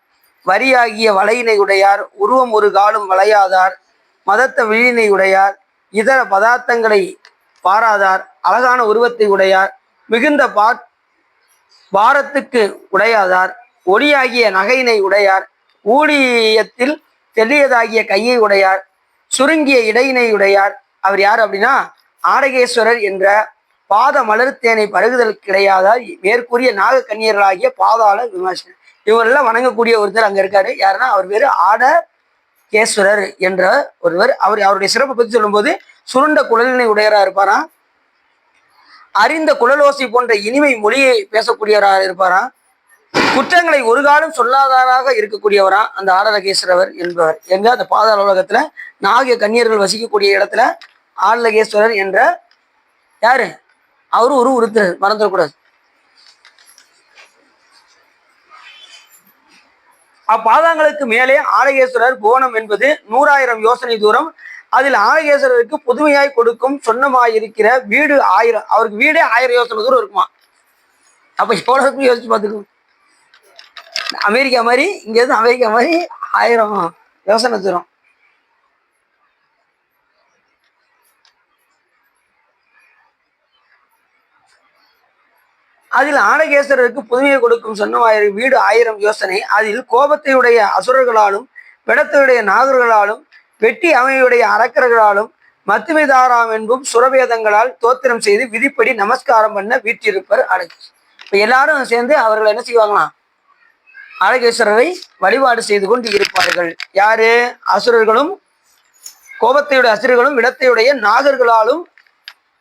வரியாகிய வளையினை உடையார், உருவம் ஒரு காலம் வளையாதார், மதத்த விழினை உடையார், இதர பதார்த்தங்களை பாராதார், அழகான உருவத்தை உடையார், மிகுந்த பாரத்துக்கு உடையாதார், ஒளியாகிய நகையினை உடையார், ஊழியத்தில் தெளியதாகிய கையை உடையார், சுருங்கிய இடையினை உடையார். அவர் யார் அப்படின்னா ஆடகேஸ்வரர் என்ற பாத மலர்த்தேனை பருகுதல் கிடையாதார் மேற்கூறிய நாக கன்னியர்களாகிய பாதாள விமர்சனர். இவரெல்லாம் வணங்கக்கூடிய ஒருத்தர் அங்க இருக்காரு. யாருன்னா அவர் பேரு ஆடகேஸ்வரர் என்ற ஒருவர். அவருடைய சிறப்பை பற்றி சொல்லும்போது சுருண்ட குழலினை உடையரா இருப்பாராம், அறிந்த குழலோசை போன்ற இனிமை மொழியை பேசக்கூடியவராக இருப்பாராம், குற்றங்களை ஒரு காலம் சொல்லாதாராக இருக்கக்கூடியவரா அந்த ஆடலகேஸ்வரர் என்பவர். எங்க அந்த பாதாள உலகத்துல நாகிய கன்னியர்கள் வசிக்கக்கூடிய இடத்துல ஆடலகேஸ்வரர் என்ற யாரு அவரு ஒரு உருத்தர், மறந்துடக்கூடாது. அப்பாதங்களுக்கு மேலே ஆலகேஸ்வரர் புவனம் என்பது 100,000 யோசனை தூரம். அதில் ஆலகேஸ்வரருக்கு புதுமையாய் கொடுக்கும் சொன்னமாயிருக்கிற வீடு 1000, அவருக்கு வீடே 1000 யோசனை தூரம் இருக்குமா. அப்ப எவ்வளவு யோசிச்சு பார்த்துக்கணும். அமெரிக்கா மாதிரி, இங்க இருந்து அமெரிக்கா மாதிரி 1000 யோசனை தூரம். அதில் ஆனகேஸ்வரருக்கு புதுமையை கொடுக்கும் சொன்னமாயிரு வீடு 1000 யோசனை. அதில் கோபத்தையுடைய அசுரர்களாலும் விடத்தையுடைய நாகர்களாலும் வெட்டி அமையுடைய அரக்கர்களாலும் மத்துமிதாராம் என்பும் சுரவேதங்களால் தோத்திரம் செய்து விதிப்படி நமஸ்காரம் பண்ண வீட்டிருப்பர் ஆலகேஸ்வரர். இப்ப எல்லாரும் சேர்ந்து அவர்கள் என்ன செய்வாங்களாம், ஆலகேஸ்வரரை வழிபாடு செய்து கொண்டு இருப்பார்கள். யாரு? அசுரர்களும் கோபத்தையுடைய அசுரர்களும் விடத்தையுடைய நாகர்களாலும்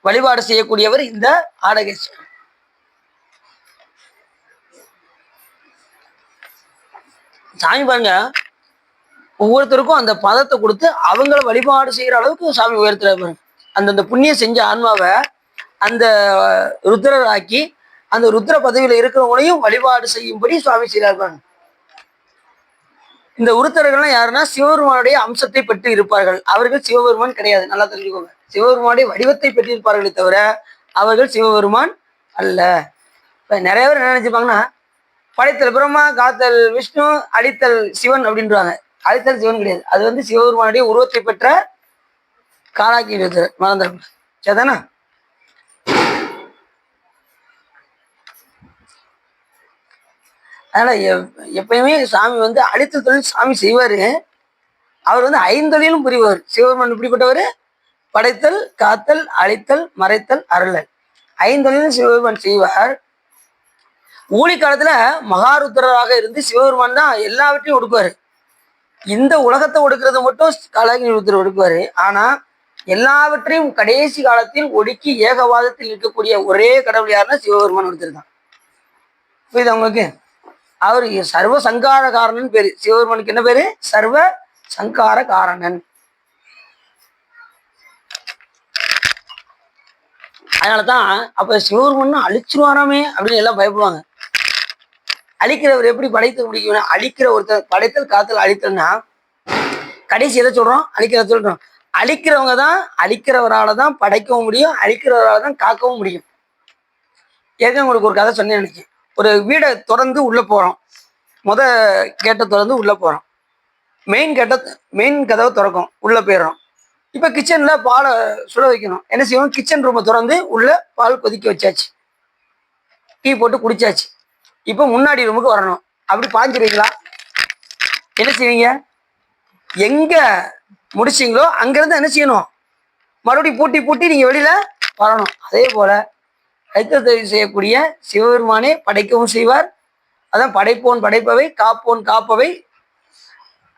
வழிபாடு செய்யக்கூடியவர் இந்த ஆலகேஸ்வரர். சாமி பாருங்க, ஒவ்வொருத்தருக்கும் அந்த பதத்தை கொடுத்து அவங்கள வழிபாடு செய்யற அளவுக்கு சாமி உயர்த்துறாரு. அந்தந்த புண்ணியம் செஞ்ச ஆன்மாவை அந்த ருத்ரர் ஆக்கி அந்த ருத்ர பதவியில இருக்கிறவங்களையும் வழிபாடு செய்யும்படி சுவாமி செய்கிறார்கள். இந்த உருத்தர்கள்லாம் யாருன்னா சிவபெருமானுடைய அம்சத்தை பெற்று இருப்பார்கள். அவர்கள் சிவபெருமான் கிடையாது, நல்லா தெரிஞ்சுக்கோங்க. சிவபெருமானுடைய வடிவத்தை பெற்றிருப்பார்களே தவிர அவர்கள் சிவபெருமான் அல்ல. இப்ப நிறைய பேர் என்ன நினைச்சுப்பாங்கன்னா, படைத்தல் பிரம்மா, காத்தல் விஷ்ணு, அழித்தல் சிவன் அப்படின்றாங்க. அழித்தல் சிவன் கிடையாது, அது வந்து சிவபெருமானுடைய உருவத்தை பெற்ற காலாக்கி மறந்துடும். சரிதானா? அதனால எப்பயுமே சாமி வந்து அழித்தல் தொழில் சாமி செய்வாரு. அவர் வந்து 5 தொழிலும் புரிவார். சிவபெருமான் இப்படிப்பட்டவர், படைத்தல், காத்தல், அழித்தல், மறைத்தல், அருளல் 5 தொழிலும் சிவபெருமான் செய்வார். ஊழி காலத்துல மகாருத்ரராக இருந்து சிவபெருமான் தான் எல்லாவற்றையும் ஒடுக்குவாரு. இந்த உலகத்தை ஒடுக்கிறது மட்டும் காலாக்கி ருத்ரர் ஒடுக்குவாரு. ஆனா எல்லாவற்றையும் கடைசி காலத்தில் ஒடுக்கி ஏகவாதத்தில் இருக்கக்கூடிய ஒரே கடவுள் யாருன்னா சிவபெருமான் ஒருத்தர் தான். புரியுது உங்களுக்கு? அவர் சர்வ சங்கார காரணன் பேரு. சிவபெருமானுக்கு என்ன பேரு? சர்வ சங்கார காரணன். அதனாலதான் அப்ப சிவபெருமான் அழிச்சிருவாராமே அப்படின்னு எல்லாம் பயப்படுவாங்க. அழிக்கிறவர் எப்படி படைத்து முடிக்கணும்? அழிக்கிற ஒருத்தர் படைத்தல், காத்தல், அழித்தல்னா கடைசி எதை சொல்றோம்? அழிக்கிறத சொல்றோம். அழிக்கிறவங்க தான், அழிக்கிறவரால தான் படைக்கவும் முடியும், அழிக்கிறவரால தான் காக்கவும் முடியும். ஏற்கனவே உங்களுக்கு ஒரு கதை சொன்னேன் நினைச்சேன். ஒரு வீடை திறந்து உள்ள போறோம். கேட்டை திறந்து உள்ள போறோம். மெயின் கதவை திறக்கும், உள்ள போயிடுறோம். இப்ப கிச்சன்ல பாலை சுட வைக்கணும். என்ன செய்வோம்? கிச்சன் ரூமை திறந்து உள்ள பால் கொதிக்க வச்சாச்சு, டீ போட்டு குடிச்சாச்சு. இப்ப முன்னாடி ரூமுக்கு வரணும். அப்படி பாஞ்சிருவீங்களா? என்ன செய்வீங்க? எங்க முடிச்சிங்களோ அங்கிருந்து என்ன செய்யணும்? மறுபடியும் பூட்டி நீங்க வெளியில வரணும். அதே போல கைத்தொழில் செய்யக்கூடிய சிவபெருமானே படைக்கவும் செய்வார். அதான் படைப்போன் படைப்பவை, காப்போன் காப்பவை.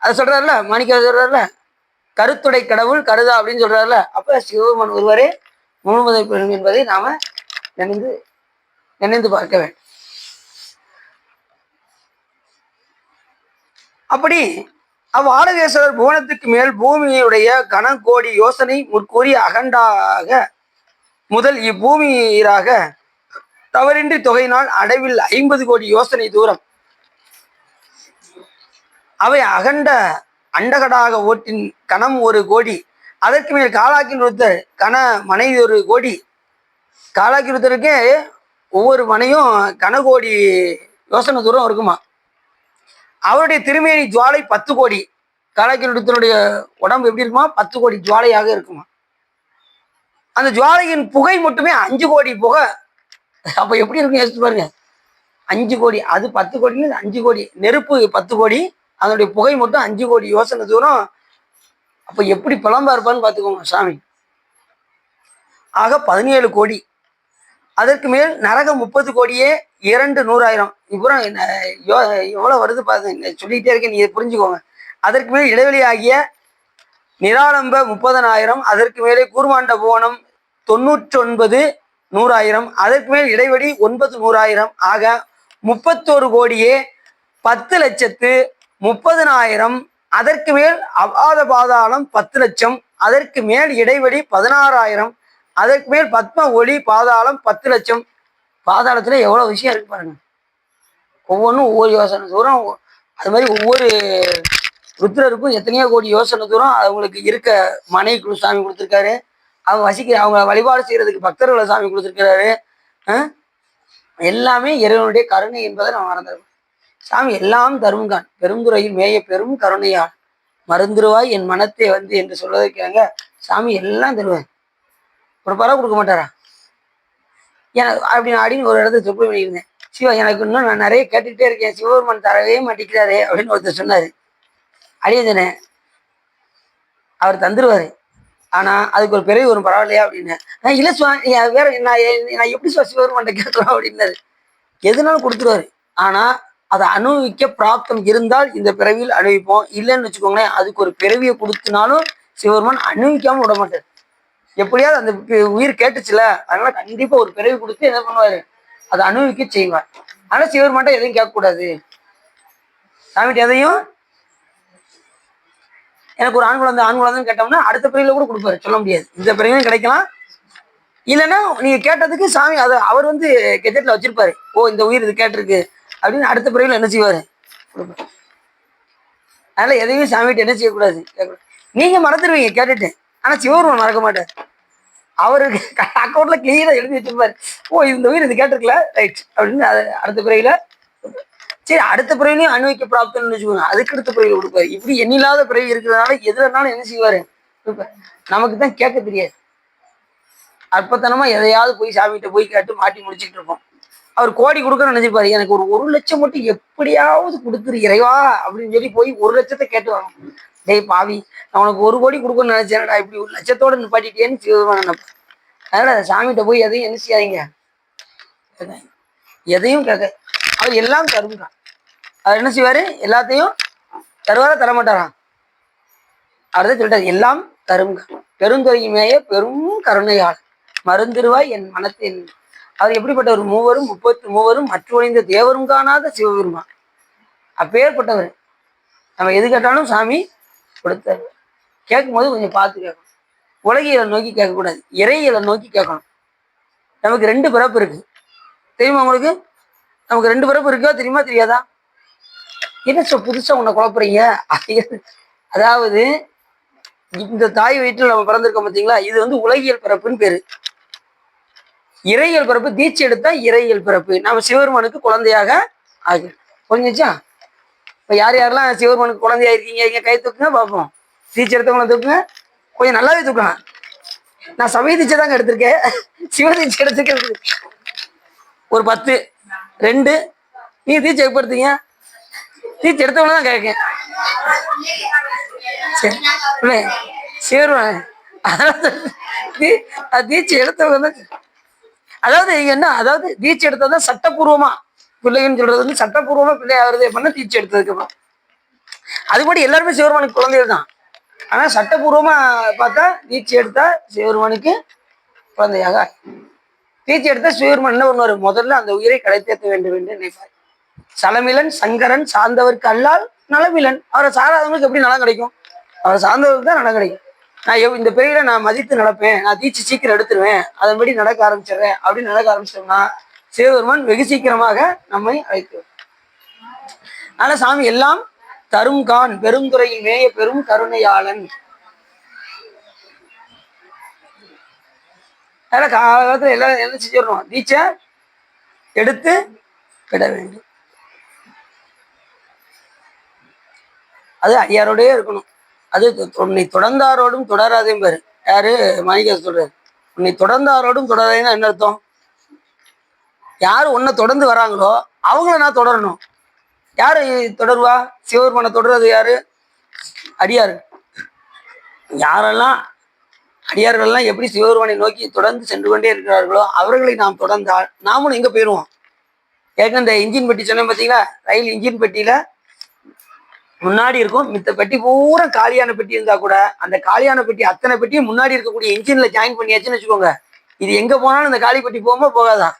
அதை சொல்றாருல, மாணிக்க சொல்றாருல, கருத்துடை கடவுள் கருதா அப்படின்னு சொல்றாருல. அப்ப சிவபெருமான் ஒருவரே முழுமுதை பெறும் என்பதை நாம நினைந்து பார்க்க வேண்டும். அப்படி ஆலகேஸ்வரர் புவனத்துக்கு மேல் பூமியுடைய கனகோடி யோசனை முற்கூறிய அகண்டாக முதல் இப்பூமியராக தவறின்றி தொகையினால் அடைவில் 50 கோடி யோசனை தூரம். அவை அகண்ட அண்டகடாக ஓட்டின் கணம் 1 கோடி. அதற்கு மேல் காலாக்கி ருத்தர் கன மனை 1 கோடி. காலாக்கி ருத்தருக்கே ஒவ்வொரு மனையும் கனகோடி யோசனை தூரம் இருக்குமா. அவருடைய திருமேனி ஜுவாலை 10 கோடி. காலாக்கி ருத்தருடைய உடம்பு எப்படி இருக்குமா? 10 கோடி ஜுவாலையாக இருக்குமா. அந்த ஜுவாலையின் புகை மட்டுமே 5 கோடி புகை. அப்ப எப்படி இருக்கும் யோசிச்சு பாருங்க. 5 கோடி, அது 10 கோடின்னு 5 கோடி. நெருப்பு 10 கோடி, அதனுடைய புகை மட்டும் 5 கோடி யோசனை தூரம். அப்ப எப்படி புலம்பா இருப்பான்னு பாத்துக்கோங்க சாமி. ஆக 17 கோடி. அதற்கு மேல் நரகம் 30 கோடியே 2 100,000. இப்புறம் எவ்வளவு வருது பாருங்க, சொல்லிக்கிட்டே இருக்கேன், நீங்க புரிஞ்சுக்கோங்க. அதற்கு மேல் இடைவெளி ஆகிய நிராலம்ப 30,000. அதற்கு மேலே கூர்மாண்ட புவனம் 99 100,000. அதற்கு மேல் இடைவெளி 9 100,000. ஆக 31 கோடியே 10,30,30,000, அதற்கு மேல் அபாத பாதாளம் 10 லட்சம், அதற்கு மேல் இடைவெளி 16,000, அதற்கு மேல் பத்ம ஒளி பாதாளம் 10 லட்சம். பாதாளத்துல எவ்வளவு விஷயம் இருக்கு பாருங்க. ஒவ்வொன்றும் ஒவ்வொரு யோசனை தூரம். அது மாதிரி ஒவ்வொரு ருத்ரருக்கும் எத்தனையோ கோடி யோசனை தூரம் அவங்களுக்கு இருக்க மனைக்குழு சாமி கொடுத்துருக்காரு. அவங்க அவங்க வழிபாடு செய்யறதுக்கு பக்தர்களை சாமி கொடுத்துருக்கிறாரு. எல்லாமே இறைவனுடைய கருணை என்பதை நம்ம மறந்துருக்கோம். சாமி எல்லாம் தரும்கான், பெருந்துறையில் மேய பெரும் கருணையால் மருந்துருவாய் என் மனத்தை வந்து என்று சொல்வதற்காங்க. சாமி எல்லாம் தருவேன், ஒரு பரவ கொடுக்க மாட்டாரா? எனக்கு அப்படின்னு ஒரு இடத்துல சொப்பு பண்ணியிருந்தேன். சிவா, எனக்கு இன்னும் நான் நிறைய கேட்டுக்கிட்டே இருக்கேன், சிவபெருமான் தரவே மாட்டேங்கிறாரே அப்படின்னு ஒருத்தர் சொன்னாரு. அடியதனே, அவர் தந்துருவாரு, ஆனா அதுக்கு ஒரு பிறகு வரும், பரவாயில்லையா அப்படின்னு. இல்ல சுவாமி, வேற நான் எப்படி சிவபெருமான் கேட்கலாம் அப்படின்னாரு. எதுனாலும் கொடுத்துருவாரு, ஆனா அதை அனுபவிக்க பிராப்தம் இருந்தால் இந்த பிறவியில் அனுபவிப்போம். இல்லைன்னு வச்சுக்கோங்களேன், அதுக்கு ஒரு பிறவியை கொடுத்தினாலும் சிவபெருமான் அனுபவிக்காம விட மாட்டார். எப்படியாவது அந்த உயிர் கேட்டுச்சுல, அதனால கண்டிப்பா ஒரு பிறவி கொடுத்து என்ன பண்ணுவாரு, அதை அனுபவிக்க செய்வார். ஆனா சிவபெருமான் எதையும் கேட்கக்கூடாது. சாமிட்டு எதையும், எனக்கு ஒரு ஆண் குழந்தைன்னு கேட்டோம்னா அடுத்த பிறவில கூட கொடுப்பாரு, சொல்ல முடியாது. இந்த பிறவிலும் கிடைக்கலாம், இல்லைன்னா நீங்க கேட்டதுக்கு சாமி அதை அவர் வந்து கெஜெட்ல வச்சிருப்பாரு. ஓ, இந்த உயிர் இது கேட்டிருக்கு அப்படின்னு அடுத்த பிறவில என்ன செய்வாரு, கொடுப்பாரு. அதனால எதையும் சாமிட்டு என்ன செய்யக்கூடாது, நீங்க மறந்துடுவீங்க கேட்டுட்டு, ஆனா சிவபெருமான் மறக்க மாட்டார். அவருக்கு அக்கௌண்ட்ல கிளியரா எழுதி வச்சிருப்பாரு. ஓ, இந்த உயிர் இது கேட்டிருக்கல, ரைட் அப்படின்னு அடுத்த பிறவில. சரி, அடுத்த பிறவிலையும் அனுபவிக்க பிராப்தம்னு வச்சுக்கோங்க, அதுக்கு அடுத்த பிறவில கொடுப்பாரு. இப்படி எண்ணில்லாத பிறவி இருக்கிறதுனால எதுனாலும் என்ன செய்வாரு, நமக்கு தான் கேட்க தெரியாது. அற்பத்தனமா எதையாவது போய் சாமிகிட்ட போய் கேட்டு மாட்டி முடிச்சுட்டு இருப்போம். அவர் கோடி கொடுக்கணும்னு நினைச்சிருப்பாரு, எனக்கு ஒரு 1 லட்சம் மட்டும் எப்படியாவது கொடுத்துரு இறைவா அப்படின்னு சொல்லி போய் 1 லட்சத்தை கேட்டு வரோம். டேய் பாவி, நான் உனக்கு 1 கோடி கொடுக்கணும்னு நினைச்சேன்டா, இப்படி 1 லட்சத்தோட நிப்பாட்டிட்டேன்னு சிவபெருமான் நினைப்பேன். அதனால சாமிகிட்ட போய் எதையும் என்ன செய்யாதீங்க, எதையும் கேட்க. அவர் எல்லாம் தரும்தான். அவர் என்ன செய்வாரு, எல்லாத்தையும் தருவாரா தரமாட்டாரா? அவர் தான் சொல்லிட்டாரு, எல்லாம் தருங்க, பெருந்துறையுமேய பெரும் கருணையால் மருந்திருவாய் என் மனத்தின். அவர் எப்படிப்பட்டவர், 33 மற்றொழிந்த தேவரும் காணாத சிவபெருமான், அப்பேற்பட்டவர். நம்ம எது கேட்டாலும் சாமி கொடுத்தாரு. கேட்கும் போது கொஞ்சம் பார்த்து கேட்கணும். உலகியலை நோக்கி கேட்கக்கூடாது, இறையியலை நோக்கி கேட்கணும். நமக்கு 2 பிறப்பு இருக்கு, தெரியுமா உங்களுக்கு? நமக்கு 2 பிறப்பு இருக்கா, தெரியுமா தெரியாதா? என்ன புதுசா உன்னை குழப்புறீங்க? அதாவது இந்த தாய் வயிற்றில் நம்ம பிறந்திருக்கோம் பார்த்தீங்களா, இது வந்து உலகியல் பிறப்புன்னு பேரு. இறையியல் பிறப்பு தீட்சை எடுத்தா இறையியல் பிறப்பு. நம்ம சிவபெருமானுக்கு குழந்தையாக ஆகு. புரிஞ்சுச்சா? இப்ப யார் யாரெல்லாம் சிவபெருமானுக்கு குழந்தையா இருக்கீங்க, இங்க கை தூக்குங்க பார்ப்போம். தீட்சை எடுத்தவங்களை தூக்குங்க, கொஞ்சம் நல்லாவே தூக்கலாம். நான் சமய தீட்சை தாங்க எடுத்திருக்கேன், சிவ தீட்சை எடுத்துக்க ஒரு 10 2. நீங்க தீட்சை ஏற்படுத்தீங்க, தீட்சை எடுத்தவங்கள தான் கேட்கேன். சிவபெருமான் தீட்சை எடுத்தவங்க தான். அதாவது என்ன, அதாவது தீட்சை எடுத்ததான் சட்டப்பூர்வமா பிள்ளைன்னு சொல்றது வந்து சட்டப்பூர்வமா பிள்ளை ஆகுறது பண்ண தீட்சை எடுத்ததுக்கு அப்புறம். அதுபடி எல்லாருமே சிவபெருமானுக்கு குழந்தைகள் தான். ஆனா சட்டப்பூர்வமா பார்த்தா தீட்சை எடுத்தா சிவபெருமானுக்கு குழந்தையாக. தீட்சை எடுத்தா சிவபெருமான் என்ன பண்ணுவாரு, முதல்ல அந்த உயிரை கடைத்தேற்ற வேண்டும் என்று நினைப்பார். சலமிலன் சங்கரன் சார்ந்தவருக்கு அல்லால் நலமிலன். அவரை சாராதவங்களுக்கு எப்படி நலம் கிடைக்கும்? அவரை சார்ந்தவருக்கு தான் நலம் கிடைக்கும். நான் இந்த பிறவில நான் மதித்து நடப்பேன், நான் தீட்சை சீக்கிரம் எடுத்துருவேன், அதன்படி நடக்க ஆரம்பிச்சிடுறேன் அப்படின்னு நடக்க ஆரம்பிச்சிட்டோம்னா சிவபெருமான் வெகு சீக்கிரமாக நம்மை அழைத்து. அதனால சாமி எல்லாம் தரும் கான், பெருந்துறையில் மேய பெரும் கருணையாளன். அதனால காலத்துல எல்லாரும் என்ன செஞ்சிடணும், தீட்சை எடுத்து விட வேண்டும். அது அடியாரோடே இருக்கணும். அது உன்னை தொடர்ந்தாரோடும் தொடராதையும் பேரு. யாரு, மாணிக்க சொல்றாரு, உன்னை தொடர்ந்தாரோடும் தொடராதைன்னா என்ன அர்த்தம்? யாரு உன்னை தொடர்ந்து வராங்களோ அவங்கள நான் தொடரணும். யாரு தொடருவா? சிவபெருமானை தொடர்றது யாரு? அடியார்கள். யாரெல்லாம் அடியார்கள்லாம் எப்படி சிவபெருமானை நோக்கி தொடர்ந்து சென்று கொண்டே இருக்கிறார்களோ அவர்களை நாம் தொடர்ந்தால் நாமளும் எங்க போயிடுவோம். ஏற்கனவே இந்த இன்ஜின் பெட்டி சொன்னேன் பார்த்தீங்களா, ரயில் இன்ஜின் பெட்டியில முன்னாடி இருக்கும், மித்த பெட்டி பூரா காலியான பெட்டி இருந்தா கூட அந்த காலியான பெட்டி அத்தனை பெட்டியும் முன்னாடி இருக்கக்கூடிய இன்ஜின்ல ஜாயின் பண்ணியாச்சுன்னு வச்சுக்கோங்க, இது எங்க போனாலும் இந்த காலி பெட்டி போகாம போகாதான்.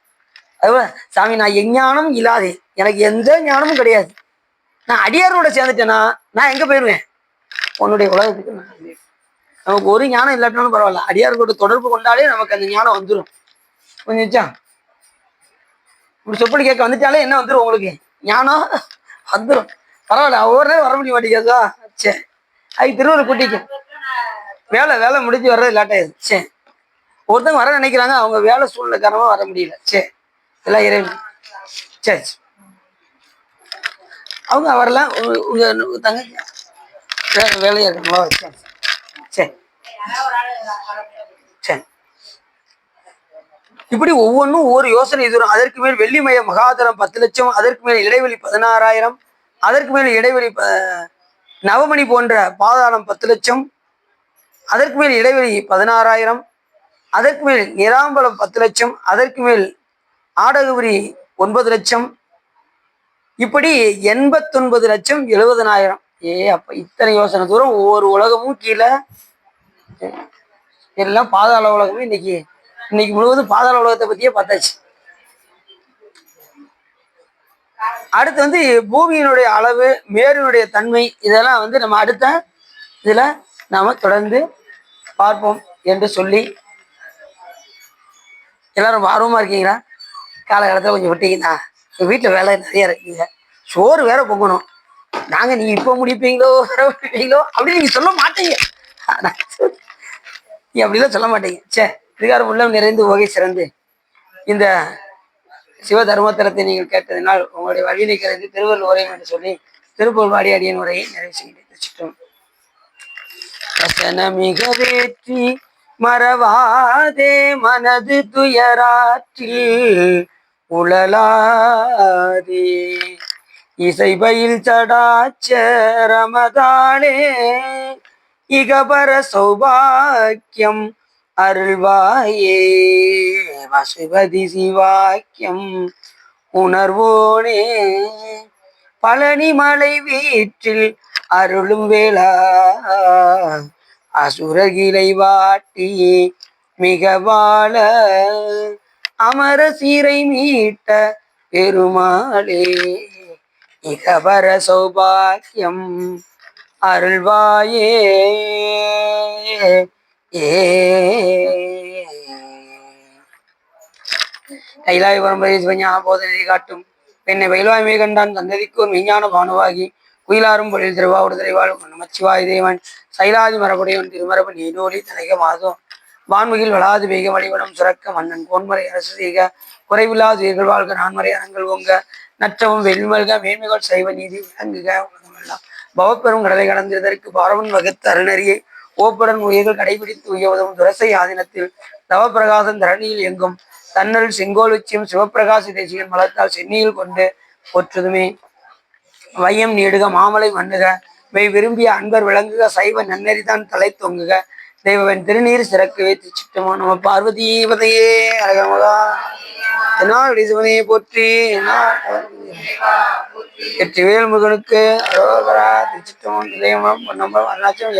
அதுவும் சாமி நான் எஞ்ஞானம் இல்லாதே, எனக்கு எந்த ஞானமும் கிடையாது, நான் அடியாரோட சேர்ந்துட்டேன்னா நான் எங்க போயிடுவேன், உன்னுடைய உலகத்துக்கு நான் போயிடுவேன். நமக்கு ஒரு ஞானம் இல்லாட்டினாலும் பரவாயில்ல, அடியாரோட தொடர்பு கொண்டாலே நமக்கு அந்த ஞானம் வந்துடும். கொஞ்சம் இப்படி சொப்படி கேட்க வந்துட்டாலே என்ன வந்துடும், உங்களுக்கு ஞானம் வந்துடும். பரவாயில்ல, ஒவ்வொரு நேரம் வர முடிய மாட்டேங்கிறதா, சரி அதுக்கு திருவள்ளுவர் கூட்டிக்கு வேலை முடிஞ்சு வர்றது லேட்டாயிடுது. சரி ஒருத்தவங்க வர நினைக்கிறாங்க, அவங்க வேலை சூழ்நிலை காரணமா வர முடியல. சரி எல்லாம் இறைவன். சரி அவங்க வரலாம். உங்க தங்கச்சி வேலையா இருக்காங்களா? சரி சரி சரி. இப்படி ஒவ்வொன்றும் ஒவ்வொரு யோசனை இது வரும். அதற்கு மேல் வெள்ளிமய மகாதரம் 10 லட்சம், அதற்கு மேல் இடைவெளி 16,000, அதற்கு மேல் இடைவெளி நவமணி போன்ற பாதாளம் 10 லட்சம், அதற்கு மேல் இடைவெளி 16,000, அதற்கு மேல் நிராம்பலம் 10 லட்சம், அதற்கு மேல் ஆடகுபுரி 9 லட்சம், இப்படி 89 லட்சம் 70,000. அப்ப இத்தனை யோசனை தூரம் ஒவ்வொரு உலகமும் கீழே எல்லாம் பாதாள உலகமும் இன்னைக்கு முழுவதும் பாதாள உலகத்தை பத்தியே பார்த்தாச்சு. அடுத்து பூமியினுடைய அளவு, மேரினுடைய தன்மை, இதெல்லாம் நம்ம அடுத்த இதுல நாம தொடர்ந்து பார்ப்போம் என்று சொல்லி, எல்லாரும் ஆர்வமா இருக்கீங்களா? காலகாலத்தில் கொஞ்சம் விட்டீங்கன்னா, எங்கள் வீட்டில் வேலை நிறைய இருக்குங்க, சோறு வேற பொங்கணும். நீங்க இப்போ முடிப்பீங்களோ அப்படின்னு நீங்க சொல்ல மாட்டீங்க, நீ அப்படிலாம் சொல்ல மாட்டீங்க. சே அதிகாரம் உள்ளம் நிறைந்து வகை சிறந்து இந்த சிவ தர்மத்தலத்தை நீங்கள் கேட்டதினால் உங்களுடைய வழியினை கருதி திருவள்ளுவர் உரையும் என்று சொல்லி திருப்பூர் வாடி அடியின் உரையை நிறைவு செய்கின்றோம். வசனமிக வேற்றி மறவாதே மனது துயராற்றில் உழலாதே, இசைபயில் சடாச்சரமதாளே இகபர சௌபாக்கியம் அருள்வாயே, வசுபதி சிவாக்கியம் உணர்வோனே, பழனி மலை வீற்றில் அருளும் வேளா அசுரகிலை வாட்டி மிக வாழ அமர சீரை மீட்ட பெருமாளே, இகபர சௌபாக்கியம் அருள்வாயே. கைலாய பரம்பரை சிவஞான போதனை காட்டும் பெண்ணை பயில்வாய்மை கண்டான் தந்ததிக்கு ஒரு மெய்ஞான பானுவாகி குயிலாரும் பொழில் திருவாவூர் திரைவாழும் நமச்சிவாய தேவன் சைலாதி மரபுடையவன் திருமரபு நீடோலி தலைக மாதம் வான்முகில் வளாது பெய்க வழிபடம் சுரக்க மன்னன் கோன்மறை அரசு செய்க குறைவில்லாத உயிர்கள் வாழ்க நான்மறை அறங்கள் ஓங்க நற்றவும் வெண்மல்க மேன்மைகள் சைவ நீதி விளங்குக உலகமெல்லாம் பவப்பெரும் கடலை கடந்ததற்கு பாரவன் வகுத்த அருணறியை ஓப்புடன் உயிர்கள் கடைபிடித்து உயவதும் துரசை ஆதீனத்தில் தவப்பிரகாசம் தரணியில் எங்கும் தன்னல் செங்கோலுச்சியும் சிவப்பிரகாச தேசிகன் மலத்தால் சென்னியில் கொண்டு போற்றுதுமே. வையம் நீடுக மாமலை மண்ணுக மெய் விரும்பிய அன்பர் விளங்குக சைவ நன்னெறிதான் தலை தொங்குக தெய்வன் திருநீர் சிறக்கவே திருச்சிட்டமோ நம்ம பார்வதீபதையே அழகமகா சிவனையை போற்றி வெற்றிவேல் முருகனுக்கு அரோகரா திருச்சிட்டமோ நம்ம அருணாச்சலம்.